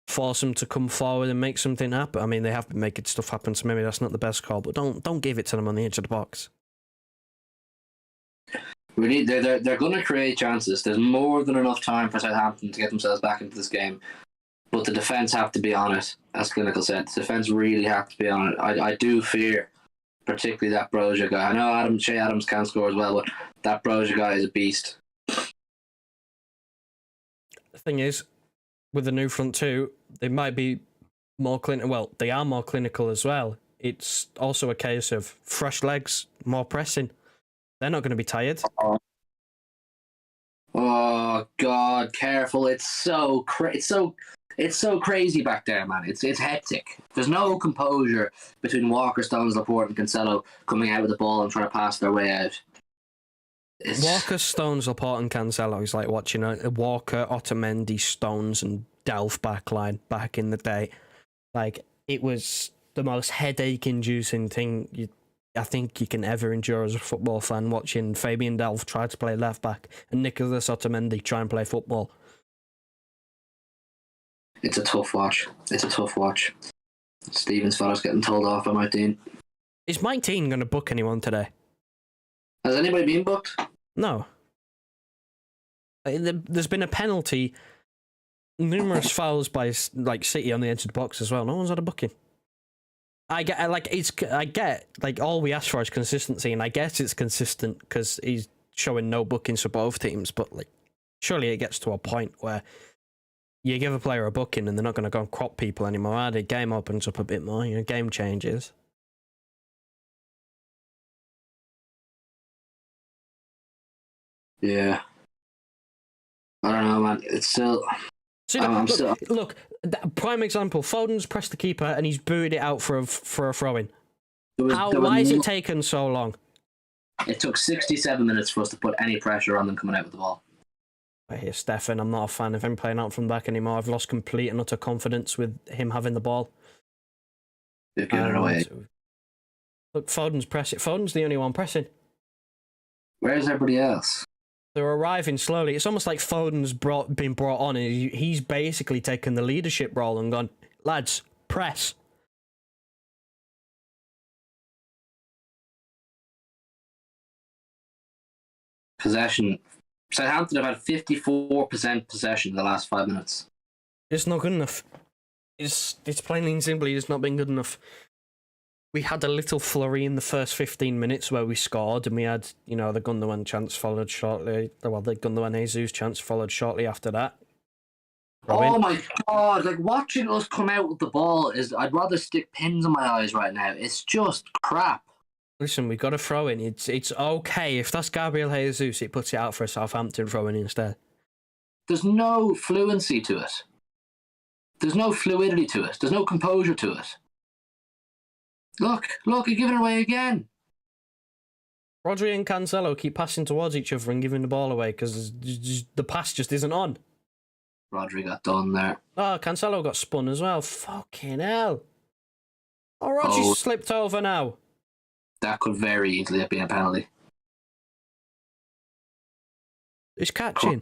Force them to come forward and make something happen. I mean, they have been making stuff happen, so maybe that's not the best call. But don't give it to them on the edge of the box. They're going to create chances. There's more than enough time for Southampton to get themselves back into this game. But the defence have to be on it, as Clinical said. The defence really have to be on it. I do fear, particularly that Broja guy. I know Shay Adams can score as well, but that Broja guy is a beast. The thing is, with the new front two, they might be more clinical. Well, they are more clinical as well. It's also a case of fresh legs, more pressing. They're not going to be tired. Oh God, careful! It's so crazy back there, man. It's hectic. There's no composure between Walker, Stones, Laporte, and Cancelo coming out with the ball and trying to pass their way out. Walker, Stones, Laporte, and Cancelo is like watching a Walker, Otamendi, Stones, and Delph backline back in the day. Like, it was the most headache-inducing thing I think you can ever endure as a football fan, watching Fabian Delph try to play left back and Nicolas Otamendi try and play football. It's a tough watch. Stevens fella's getting told off by Mike Dean. Is Mike Dean going to book anyone today? Has anybody been booked? No. There's been a penalty, numerous fouls by City on the edge of the box as well. No one's had a booking. I get all we ask for is consistency, and I guess it's consistent because he's showing no bookings for both teams. But surely it gets to a point where you give a player a booking and they're not going to go and crop people anymore. The game opens up a bit more. Game changes. Yeah. I don't know, man. It's still. Look, prime example. Foden's pressed the keeper and he's booted it out for a throw-in. Why has it taken so long? It took 67 minutes for us to put any pressure on them coming out with the ball. I hear Stefan. I'm not a fan of him playing out from back anymore. I've lost complete and utter confidence with him having the ball. They've given it away. Look, Foden's pressing. Foden's the only one pressing. Where's everybody else? They're arriving slowly. It's almost like Foden's been brought on and he's basically taken the leadership role and gone, lads, press. Possession. Southampton have had 54% possession in the last 5 minutes. It's not good enough. It's plainly and simply it's not been good enough. We had a little flurry in the first 15 minutes where we scored, and we had, the Gundogan chance followed shortly. Well, the Gundogan Jesus chance followed shortly after that. Oh my God! Watching us come out with the ball I'd rather stick pins in my eyes right now. It's just crap. Listen, we got a throw in. It's okay if that's Gabriel Jesus. It puts it out for a Southampton throw in instead. There's no fluency to it. There's no fluidity to it. There's no composure to it. Look, you're giving it away again. Rodri and Cancelo keep passing towards each other and giving the ball away because the pass just isn't on. Rodri got done there. Oh, Cancelo got spun as well. Fucking hell. Oh, Rodri slipped over now. That could very easily have been a penalty. He's catching.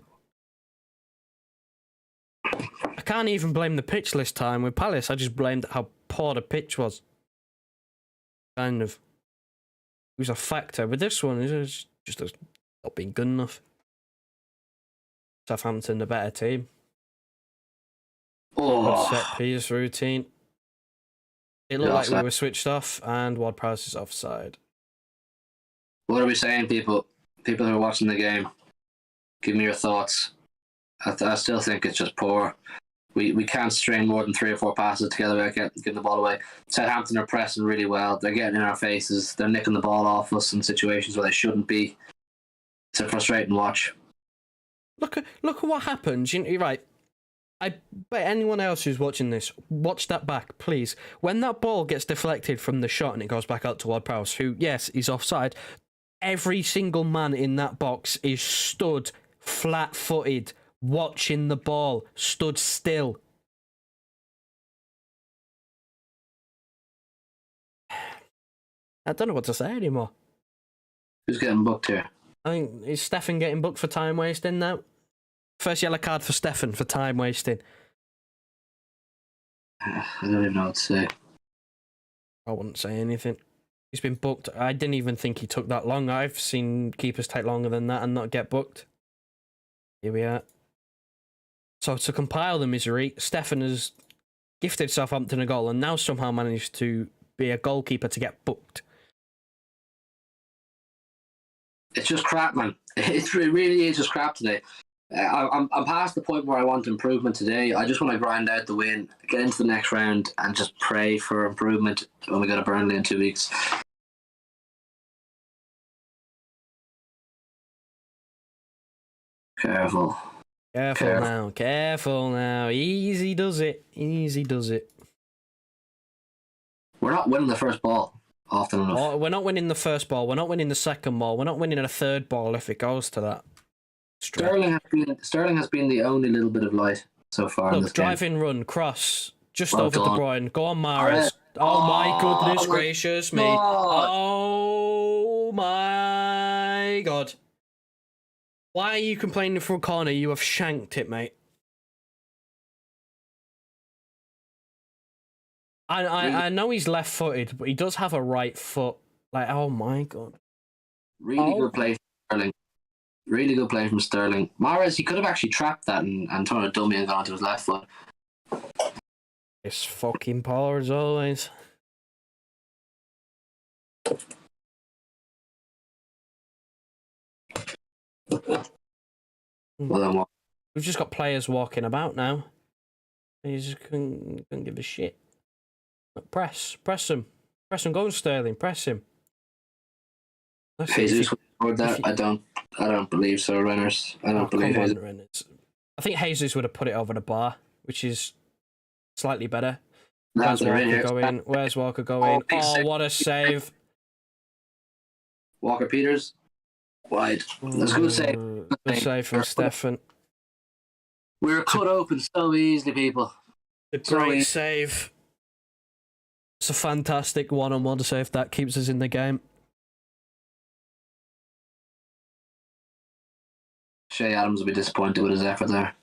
I can't even blame the pitch this time. With Palace, I just blamed how poor the pitch was. Kind of. It was a factor. But this one is just not being good enough. Southampton, the better team. Oh. Set piece routine. It looked like we were switched off, and Ward-Prowse is offside. What are we saying, people? People who are watching the game, give me your thoughts. I still think it's just poor. We can't string more than 3 or 4 passes together without getting the ball away. Southampton are pressing really well. They're getting in our faces. They're nicking the ball off us in situations where they shouldn't be. It's a frustrating watch. Look at what happens. You're right. I bet anyone else who's watching this, watch that back, please. When that ball gets deflected from the shot and it goes back out to Ward-Prowse, who, yes, is offside, every single man in that box is stood flat-footed, watching the ball, stood still. I don't know what to say anymore. Who's getting booked here? I think, is Stefan getting booked for time wasting now? First yellow card for Stefan for time wasting. I don't even know what to say. I wouldn't say anything. He's been booked. I didn't even think he took that long. I've seen keepers take longer than that and not get booked. Here we are. So to compile the misery, Stefan has gifted Southampton a goal and now somehow managed to be a goalkeeper to get booked. It's just crap, man. It really is just crap today. I'm past the point where I want improvement today. I just want to grind out the win, get into the next round, and just pray for improvement when we go to Burnley in 2 weeks. Careful. Careful now. Easy does it. We're not winning the first ball often enough. Oh, we're not winning the first ball. We're not winning the second ball. We're not winning a third ball if it goes to that. Sterling has been the only little bit of light so far. Look, in drive this in, run, cross, just well over done. De Bruyne. Go on, Mahrez. Oh my goodness gracious me! Oh my god! Why are you complaining for a corner? You have shanked it, mate. I know he's left-footed, but he does have a right foot. Like, oh my god! Really good play from Sterling. Really good play from Sterling. Mahrez, he could have actually trapped that and turned a dummy and gone to his left foot. It's fucking power as always. Well, we've just got players walking about now. He just couldn't give a shit. Press him. Go on, Sterling. Press him. Jesus scored that. I don't believe so, Renners. I don't believe it. Renners. I think Jesus would have put it over the bar, which is slightly better. Where's Walker going? Oh, what a save! Walker Peters, wide. That's a good save. Good save from Stefan. We were cut open so easily, people. A great save. It's a fantastic one-on-one save that keeps us in the game. Shea Adams will be disappointed with his effort there.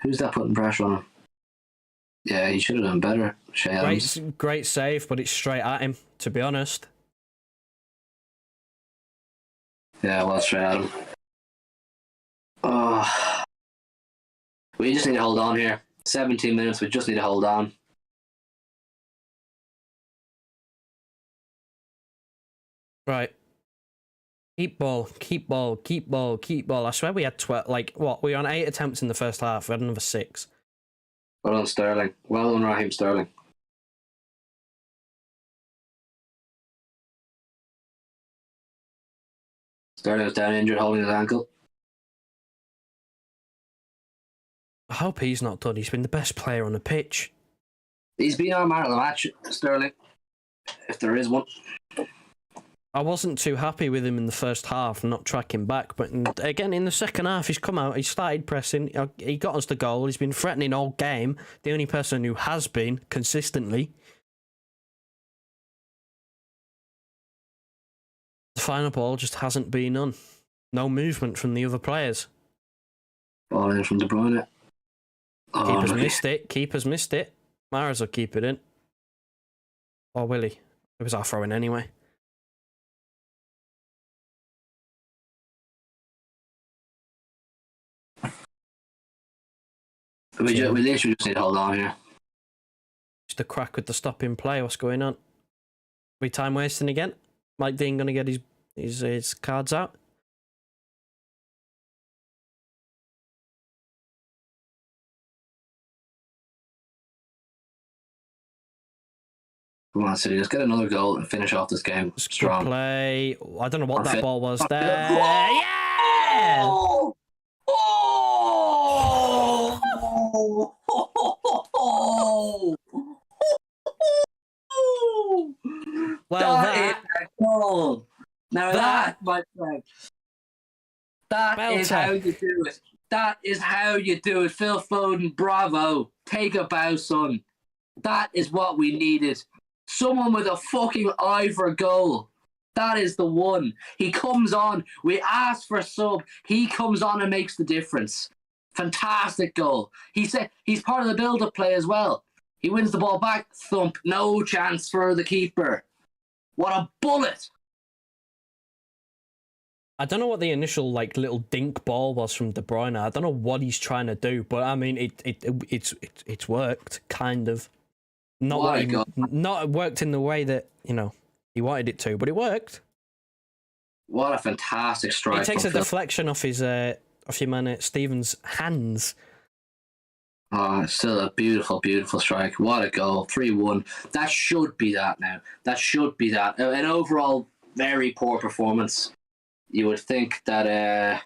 Who's that putting pressure on him? Yeah, he should have done better. Shea Adams. Great save, but it's straight at him, to be honest. Yeah, well, straight at him. Oh. We just need to hold on here. 17 minutes, we just need to hold on. Right. Keep ball. I swear we had 12, we were on 8 attempts in the first half. We had another 6. Well done, Sterling. Well done, Raheem Sterling. Sterling was down injured, holding his ankle. I hope he's not done. He's been the best player on the pitch. He's been our man of the match, Sterling. If there is one. I wasn't too happy with him in the first half, not tracking back. But again, in the second half, he's come out. He started pressing. He got us the goal. He's been threatening all game. The only person who has been consistently. The final ball just hasn't been on. No movement from the other players. Ball in from De Bruyne. Keeper's missed it. Mahrez will keep it in. Or will he? It was our throw-in anyway. We literally just need to hold on here. Just a crack with the stopping play. What's going on? We time wasting again? Mike Dean gonna get his cards out? Come on, City, let's get another goal and finish off this game strong. Good play. I don't know what that ball was there. Yeah! Oh! Well, that is a goal. Now that, my friend, that is how you do it. That is how you do it. Phil Foden, bravo. Take a bow, son. That is what we needed. Someone with a fucking eye for a goal. That is the one. He comes on. We asked for a sub. He comes on and makes the difference. Fantastic goal. He said he's part of the build-up play as well. He wins the ball back. Thump. No chance for the keeper. What a bullet. I don't know what the initial little dink ball was from De Bruyne. I don't know what he's trying to do, but I mean it's worked kind of. Not worked in the way that he wanted it to, but it worked. What a fantastic strike! He takes from a Phil. deflection off your man Stevens' hands. Oh, still a beautiful, beautiful strike. What a goal. 3-1. That should be that now. That should be that. An overall very poor performance. You would think that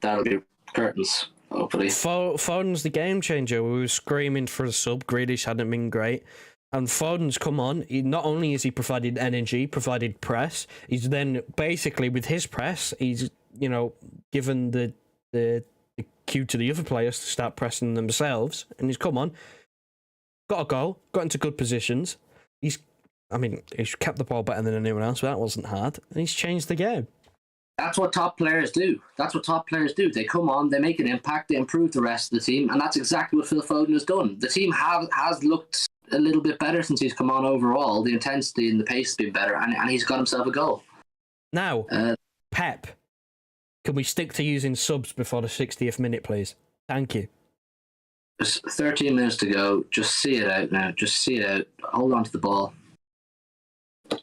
that'll be curtains, hopefully. Foden's the game changer. We were screaming for a sub. Grealish hadn't been great. And Foden's come on. Not only has he provided energy, provided press, he's then basically, with his press, he's, given the cue to the other players to start pressing themselves, and he's come on, got a goal, got into good positions. He's kept the ball better than anyone else, but that wasn't hard, and he's changed the game. That's what top players do. They come on, they make an impact, they improve the rest of the team, and that's exactly what Phil Foden has done. The team has looked a little bit better since he's come on overall. The intensity and the pace has been better, and he's got himself a goal. Now, Pep, can we stick to using subs before the 60th minute, please? Thank you. There's 13 minutes to go. Just see it out now. Just see it out. Hold on to the ball.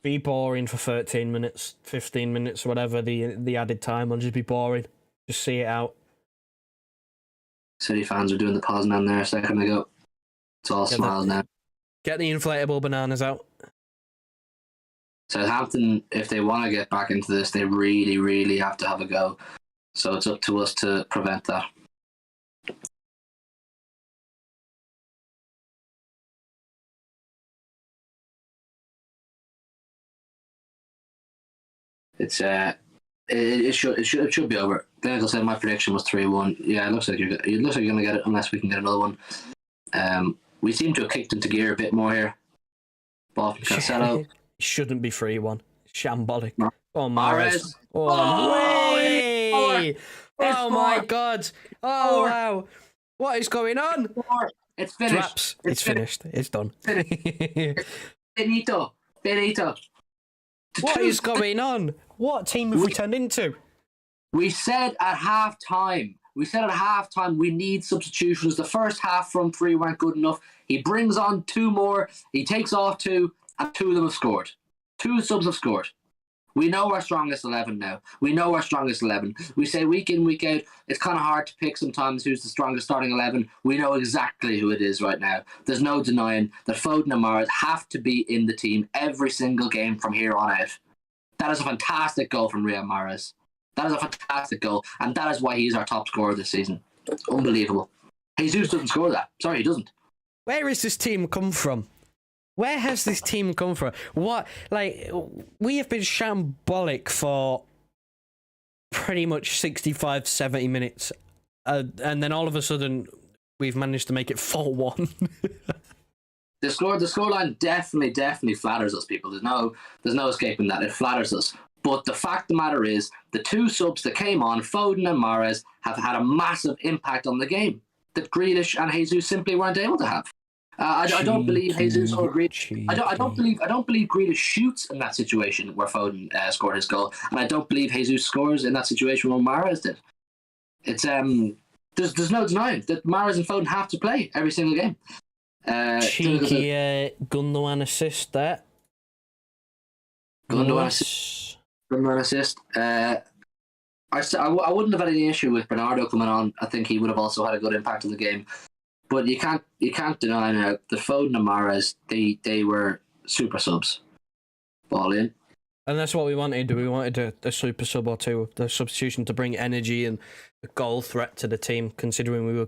Be boring for 13 minutes, 15 minutes, whatever the added time. I'll just be boring. Just see it out. City fans are doing the Poznan there a second ago. It's all smiles now. Get the inflatable bananas out. Southampton, if they want to get back into this, they really, really have to have a go. So it's up to us to prevent that. It should be over. Like I said, my prediction was 3-1. Yeah, it looks like you're gonna get it unless we can get another one. We seem to have kicked into gear a bit more here. Ball from Cancelo. Shouldn't be 3-1. Shambolic. Oh, Mahrez. Oh my God. Oh, wow. What is going on? It's finished. Draps. It's finished. It's done. Finito. What is going on? What team have we turned into? We said at halftime we need substitutions. The first half from 3 weren't good enough. He brings on 2 more. He takes off 2, and 2 of them have scored. 2 subs have scored. We know our strongest 11 now. We say week in, week out, it's kind of hard to pick sometimes who's the strongest starting 11. We know exactly who it is right now. There's no denying that Foden and Mahrez have to be in the team every single game from here on out. That is a fantastic goal from Riyad Mahrez. That is a fantastic goal, and that is why he's our top scorer this season. Unbelievable. Jesus doesn't score that. Sorry, he doesn't. Where has this team come from? Where has this team come from? What, we have been shambolic for pretty much 65, 70 minutes. And then all of a sudden, we've managed to make it 4-1. The scoreline definitely flatters us, people. There's no escaping that. It flatters us. But the fact of the matter is, the 2 subs that came on, Foden and Mahrez, have had a massive impact on the game that Grealish and Jesus simply weren't able to have. I don't believe Jesus or Grealish. I don't believe Grealish shoots in that situation where Foden scored his goal, and I don't believe Jesus scores in that situation where Mahrez did. It's there's no denying that Mahrez and Foden have to play every single game. Cheeky Gundogan assist there. Gundogan assist. I wouldn't have had any issue with Bernardo coming on. I think he would have also had a good impact on the game. But you can't deny now the Foden and Mahrez, they were super subs. Ball in. And that's what we wanted. We wanted a super sub or 2, the substitution to bring energy and a goal threat to the team, considering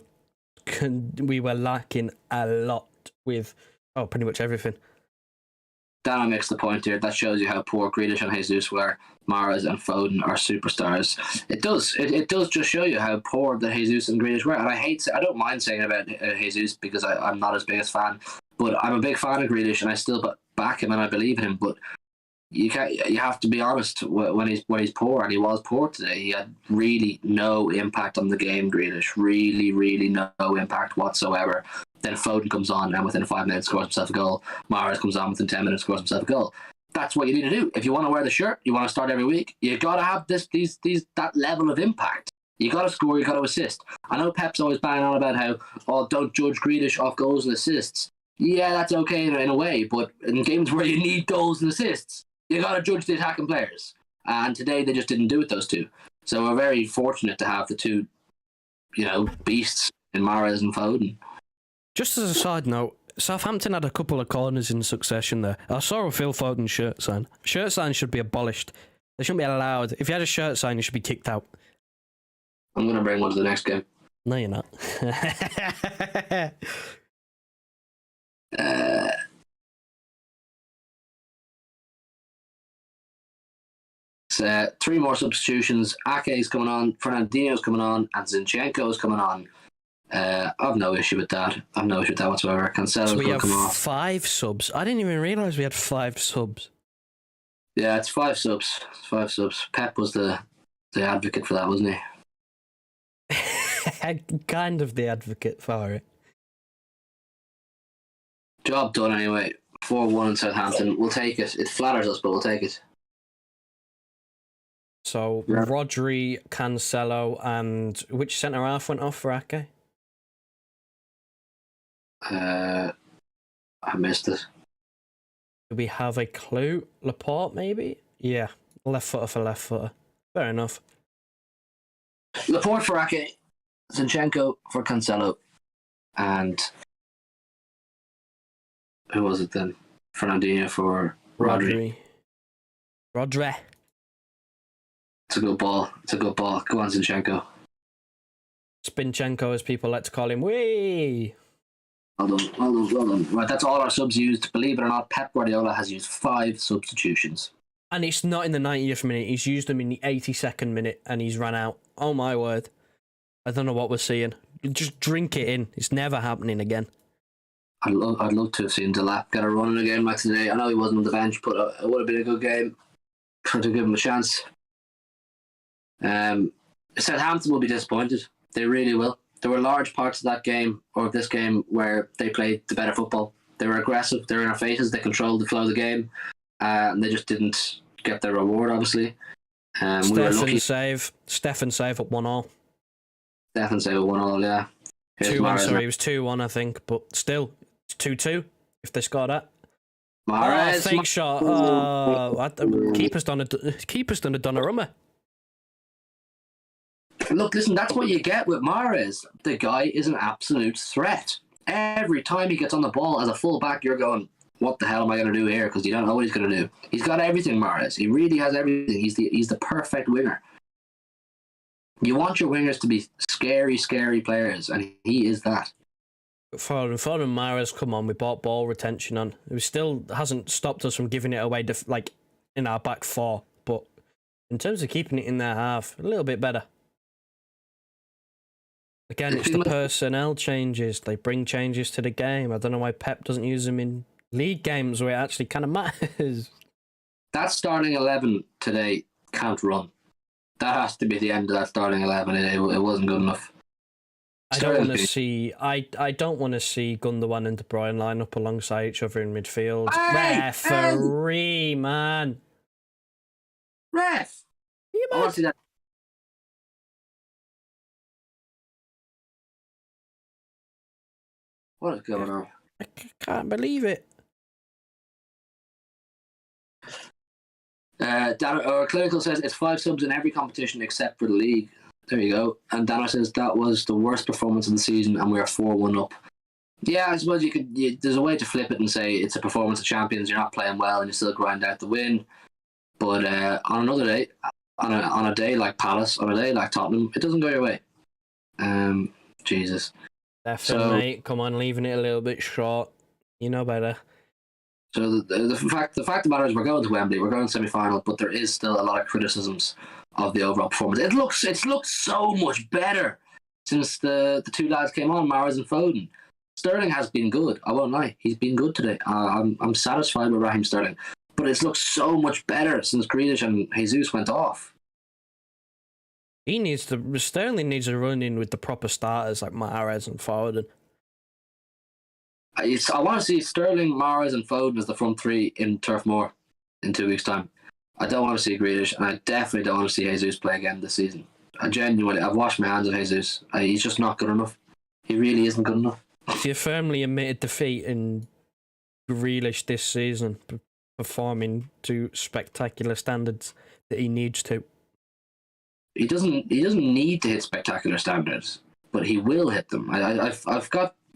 we were lacking a lot with pretty much everything. That makes the point here. That shows you how poor Grealish and Jesus were. Mahrez and Foden are superstars. It does just show you how poor the Jesus and Grealish were. And I don't mind saying about Jesus because I'm not his biggest fan, but I'm a big fan of Grealish and I still back him and I believe in him. But you have to be honest when he's poor, and he was poor today. He had really no impact on the game. Grealish really no impact whatsoever. Then Foden comes on and within 5 minutes scores himself a goal. Mahrez comes on within 10 minutes scores himself a goal. That's what you need to do. If you want to wear the shirt, you want to start every week, you got to have that level of impact. You got to score, you got to assist. I know Pep's always banging on about how, don't judge Grealish off goals and assists. Yeah, that's okay in a way, but in games where you need goals and assists, you got to judge the attacking players. And today they just didn't do it, those two. So we're very fortunate to have the two, beasts in Mahrez and Foden. Just as a side note, Southampton had a couple of corners in succession there. I saw a Phil Foden shirt sign. Shirt signs should be abolished. They shouldn't be allowed. If you had a shirt sign, you should be kicked out. I'm going to bring one to the next game. No, you're not. Three more substitutions. Ake's coming on, Fernandinho's coming on, and Zinchenko's coming on. I have no issue with that. I have no issue with that whatsoever. Cancelo's going to come off. 5 subs. I didn't even realise we had 5 subs. Yeah, it's 5 subs. It's 5 subs. Pep was the advocate for that, wasn't he? Kind of the advocate for it. Job done anyway. 4-1 in Southampton. We'll take it. It flatters us, but we'll take it. So, yeah. Rodri, Cancelo, and which centre-half went off for Ake? I missed it. Do we have a clue? Laporte, maybe? Yeah. Left footer for left footer. Fair enough. Laporte for Ake, Zinchenko for Cancelo, and who was it then? Fernandinho for Rodri. Rodri. It's a good ball. It's a good ball. Go on, Zinchenko. Spinchenko, as people like to call him. Whee! Well done, well done, well done. Right, that's all our subs used. Believe it or not, Pep Guardiola has used 5 substitutions. And it's not in the 90th minute. He's used them in the 82nd minute and he's run out. Oh my word. I don't know what we're seeing. Just drink it in. It's never happening again. I'd love to have seen Delap get a run in a game like today. I know he wasn't on the bench, but it would have been a good game. Trying to give him a chance. Southampton will be disappointed. They really will. There were large parts of that game, or of this game, where they played the better football. They were aggressive. They were in our faces. They controlled the flow of the game. And they just didn't get their reward, obviously. Stefan save at 1-1. Stefan save at 1-1, yeah. 2-1, sorry, it was 2-1, I think, but still, it's 2-2 if they score that. Mahrez, fake shot. Oh, keeper's done a Donnarumma. Look, listen, that's what you get with Mahrez. The guy is an absolute threat. Every time he gets on the ball as a full-back, you're going, what the hell am I going to do here? Because you don't know what he's going to do. He's got everything, Mahrez. He really has everything. He's the perfect winger. You want your wingers to be scary, scary players, and he is that. Foden and Mahrez, come on, we bought ball retention on. It still hasn't stopped us from giving it away, in our back 4. But in terms of keeping it in their half, a little bit better. Again, it's the personnel changes. They bring changes to the game. I don't know why Pep doesn't use them in league games where it actually kind of matters. That starting 11 today can't run. That has to be the end of that starting 11. It wasn't good enough. I don't want to see. I don't want to see Gundogan and De Bruyne line up alongside each other in midfield. Referee, man. Ref. You I want to see that. What is going on? I can't believe it. Clinical says it's 5 subs in every competition except for the league. There you go. And Dana says that was the worst performance of the season and we are 4-1 up. Yeah, I suppose there's a way to flip it and say it's a performance of champions. You're not playing well and you still grind out the win. But on another day, on a day like Palace, on a day like Tottenham, it doesn't go your way. Jesus. Definitely, mate. Come on, leaving it a little bit short. You know better. So the fact of the matter is we're going to Wembley, we're going to semi-final, but there is still a lot of criticisms of the overall performance. It's looked so much better since the 2 lads came on, Mahrez and Foden. Sterling has been good. I won't lie, he's been good today. I'm satisfied with Raheem Sterling, but it's looked so much better since Grealish and Jesus went off. Sterling needs to run in with the proper starters like Mahrez and Foden. I want to see Sterling, Mahrez and Foden as the front 3 in Turf Moor in 2 weeks' time. I don't want to see Grealish, and I definitely don't want to see Jesus play again this season. I've washed my hands of Jesus. He's just not good enough. He really isn't good enough. It's your firmly admitted defeat in Grealish this season, performing to spectacular standards. that he needs to. He doesn't need to hit spectacular standards, but he will hit them. I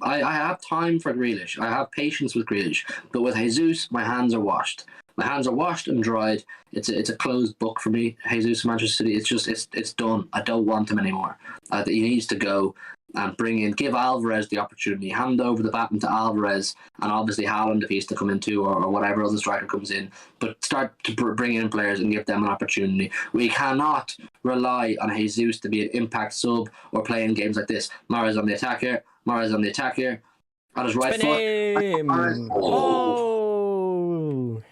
have time for Grealish. I have patience with Grealish, but with Jesus, my hands are washed. My hands are washed and dried. It's a closed book for me. Jesus, Manchester City. It's done. I don't want him anymore. He needs to go and give Alvarez the opportunity. Hand over the baton to Alvarez, and obviously Haaland if he's to come in too, or whatever other striker comes in. But start to bring in players and give them an opportunity. We cannot rely on Jesus to be an impact sub or play in games like this. Mahrez on the attacker. On his right foot. Oh.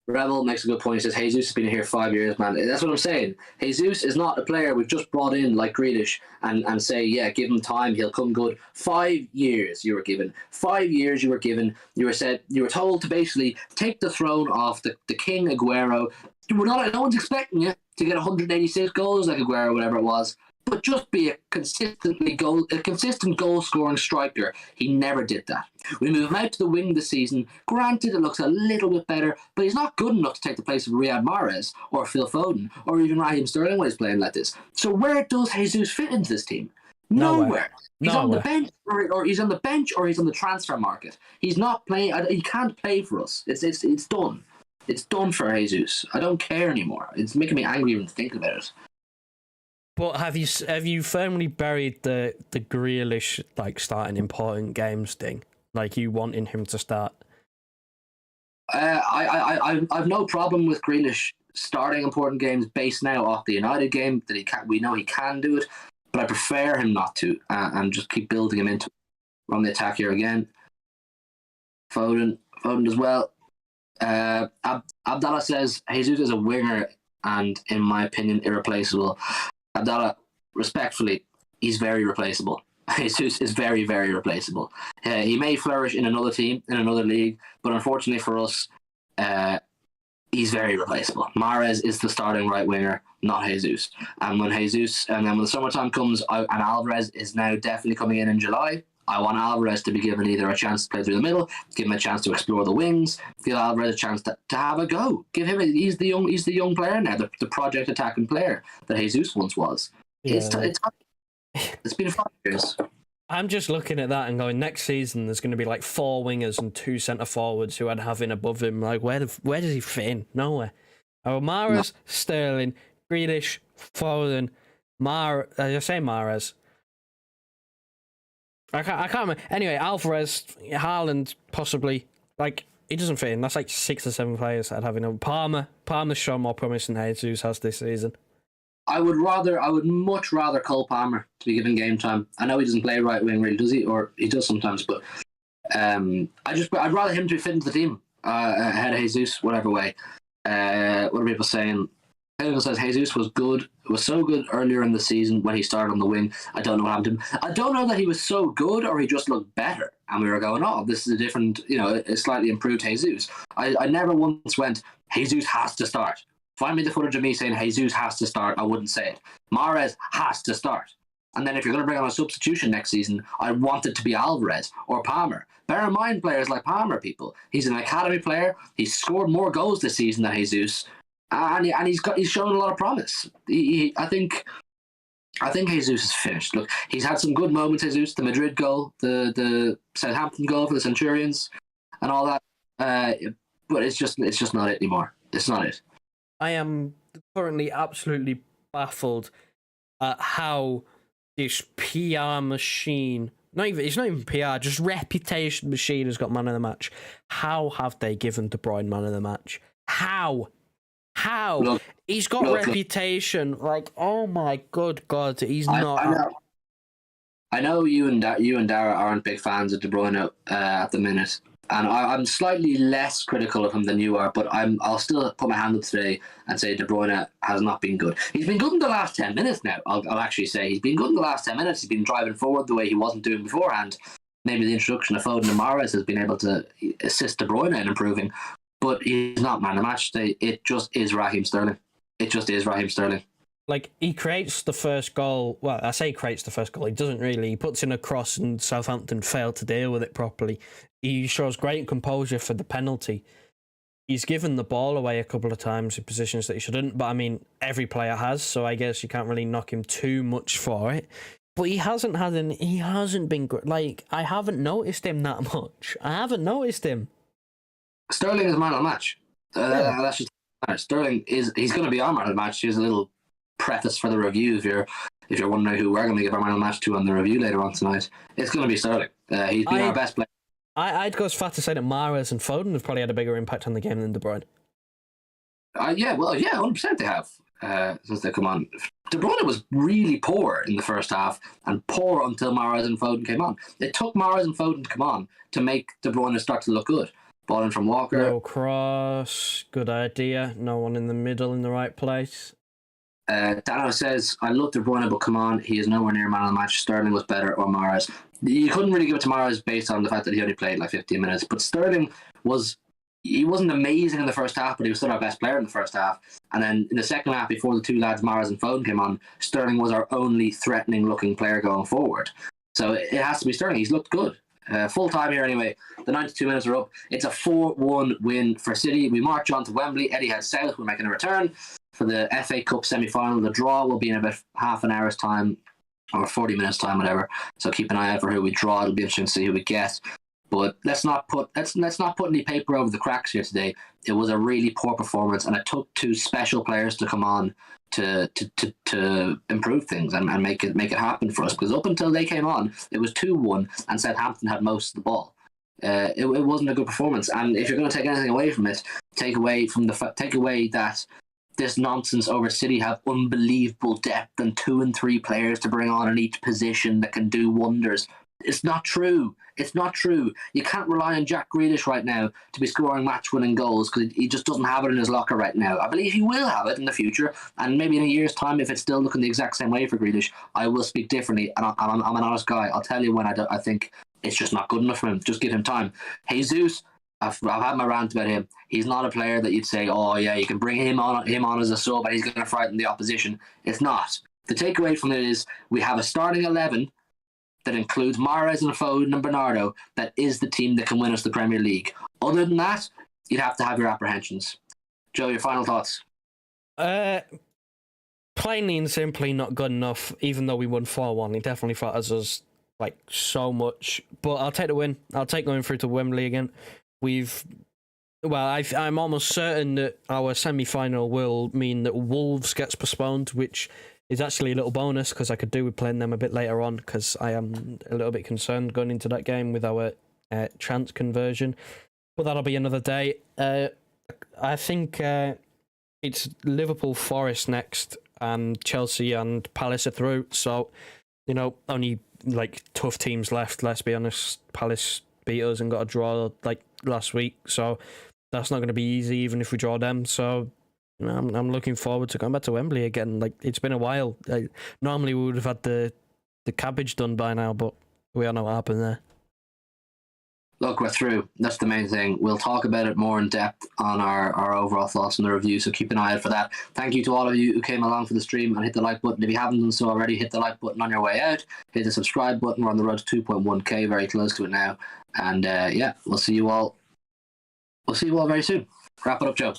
Rebel makes a good point. He says, Jesus has been here 5 years, man. That's what I'm saying. Jesus is not a player we've just brought in like Grealish and say, yeah, give him time, he'll come good. 5 years you were given. 5 years you were given. You were told to basically take the throne off the King Aguero. No one's expecting you to get 186 goals like Aguero, whatever it was. But just be a consistent goal-scoring striker. He never did that. We move him out to the wing this season. Granted, it looks a little bit better, but he's not good enough to take the place of Riyad Mahrez or Phil Foden or even Raheem Sterling when he's playing like this. So where does Jesus fit into this team? Nowhere. He's on the bench, or he's on the bench, or he's on the transfer market. He's not playing. He can't play for us. It's done. It's done for Jesus. I don't care anymore. It's making me angry even to think about it. But have you firmly buried the Grealish starting important games thing? Like you wanting him to start? I've no problem with Grealish starting important games based now off the United game that we know he can do it, but I prefer him not to and just keep building him into on the attack here again. Foden as well. Abdallah says Jesus is a winger and in my opinion irreplaceable. Abdallah, respectfully, he's very replaceable. Jesus is very, very replaceable. He may flourish in another team, in another league, but unfortunately for us, he's very replaceable. Mahrez is the starting right winger, not Jesus. And when the summertime comes, and Alvarez is now definitely coming in July, I want Alvarez to be given either a chance to play through the middle, give him a chance to explore the wings, give Alvarez a chance to have a go. He's the young player now, the project attacking player that Jesus once was. Yeah. It's been 5 years. I'm just looking at that and going, next season there's going to be 4 wingers and 2 centre forwards who I'd have in above him. Where does he fit in? Nowhere. Mahrez, Sterling, Grealish, Foden, Mahrez. I can't remember. Anyway, Alvarez, Haaland, possibly. He doesn't fit in. That's 6 or 7 players I'd have in. Palmer's shown more promise than Jesus has this season. I would much rather Cole Palmer to be given game time. I know he doesn't play right wing, really, does he? Or he does sometimes, but I'd rather him to fit into the team ahead of Jesus, whatever way. What are people saying? People says Jesus was so good earlier in the season when he started on the wing. I don't know what happened to him. I don't know that he was so good or he just looked better. And we were going, oh, this is a different, a slightly improved Jesus. I never once went, Jesus has to start. Find me the footage of me saying Jesus has to start. I wouldn't say it. Mahrez has to start. And then if you're going to bring on a substitution next season, I want it to be Alvarez or Palmer. Bear in mind players like Palmer, people. He's an academy player. He's scored more goals this season than Jesus. And he's shown a lot of promise. I think Jesus is finished. Look, he's had some good moments. Jesus, the Madrid goal, the Southampton goal for the Centurions, and all that. But it's just not it anymore. It's not it. I am currently absolutely baffled at how this PR machine. It's not even PR, just reputation machine has got man of the match. How have they given De Bruyne man of the match? How? Look, he's got reputation. Oh my good God, he's not. I know you and Dara aren't big fans of De Bruyne at the minute, and I'm slightly less critical of him than you are. But I'll still put my hand up today and say De Bruyne has not been good. He's been good in the last 10 minutes now. I'll actually say he's been good in the last 10 minutes. He's been driving forward the way he wasn't doing beforehand. Maybe the introduction of Foden and Mahrez has been able to assist De Bruyne in improving. But he's not man of the match today. It just is Raheem Sterling. He creates the first goal. Well, I say creates the first goal. He doesn't really. He puts in a cross and Southampton failed to deal with it properly. He shows great composure for the penalty. he's given the ball away a couple of times in positions that he shouldn't. But I mean, every player has, so I guess you can't really knock him too much for it. But he hasn't been good. Like, I haven't noticed him that much. I haven't noticed him. Sterling is man of the match. That's just Sterling he's going to be our man of the match. Here's a little preface for the review if you're wondering who we're going to give our man of the match to on the review later on tonight. It's going to be Sterling. He's been our best player. I'd go as far to say that Mahrez and Foden have probably had a bigger impact on the game than De Bruyne. 100% they have since they come on. De Bruyne was really poor in the first half and poor until Mahrez and Foden came on. It took Mahrez and Foden to come on to make De Bruyne start to look good. Ball in from Walker. No cross. Good idea. No one in the middle in the right place. Dano says, I love De Bruyne, but come on, he is nowhere near man of the match. Sterling was better or Mahrez. You couldn't really give it to Mahrez based on the fact that he only played like 15 minutes. But Sterling wasn't amazing in the first half, but he was still our best player in the first half. And then in the second half, before the two lads, Mahrez and Foden, came on, Sterling was our only threatening-looking player going forward. So it has to be Sterling. He's looked good. Full time here anyway. The 92 minutes are up. It's a 4-1 win for City. We march on to Wembley. Etihad South. We're making a return for the FA Cup semi-final. The draw will be in about half an hour's time or 40 minutes time, whatever. So keep an eye out for who we draw. It'll be interesting to see who we get. But let's not put any paper over the cracks here today. It was a really poor performance, and it took two special players to come on to improve things and make it happen for us. Because up until they came on, it was 2-1, and Southampton had most of the ball. It wasn't a good performance, and if you're going to take anything away from it, take away that this nonsense over City have unbelievable depth and 2 and 3 players to bring on in each position that can do wonders. It's not true. It's not true. You can't rely on Jack Grealish right now to be scoring match-winning goals because he just doesn't have it in his locker right now. I believe he will have it in the future, and maybe in a year's time, if it's still looking the exact same way for Grealish, I will speak differently. And I'm an honest guy. I'll tell you when I think it's just not good enough for him. Just give him time. Jesus, I've had my rant about him. He's not a player that you'd say, oh yeah, you can bring him on as a sub and he's going to frighten the opposition. It's not. The takeaway from it is we have a starting 11 that includes Mahrez and Foden and Bernardo, that is the team that can win us the Premier League. Other than that, you'd have to have your apprehensions. Joe, your final thoughts? Plainly and simply not good enough, even though we won 4-1. He definitely flatters us like so much. But I'll take the win. I'll take going through to Wembley again. I'm almost certain that our semi-final will mean that Wolves gets postponed, which is actually a little bonus because I could do with playing them a bit later on because I am a little bit concerned going into that game with our chance conversion. But that'll be another day. I think it's Liverpool, Forest next, and Chelsea and Palace are through. So, only like tough teams left. Let's be honest. Palace beat us and got a draw like last week, so that's not going to be easy even if we draw them. So I'm looking forward to going back to Wembley again. Like, it's been a while. Normally we would have had the cabbage done by now, but we all know what happened there. Look, we're through. That's the main thing. We'll talk about it more in depth on our overall thoughts on the review, so keep an eye out for that. Thank you to all of you who came along for the stream and hit the like button. If you haven't done so already, hit the like button on your way out. Hit the subscribe button. We're on the road to 2.1k, very close to it now. And we'll see you all very soon. Wrap it up, Joe.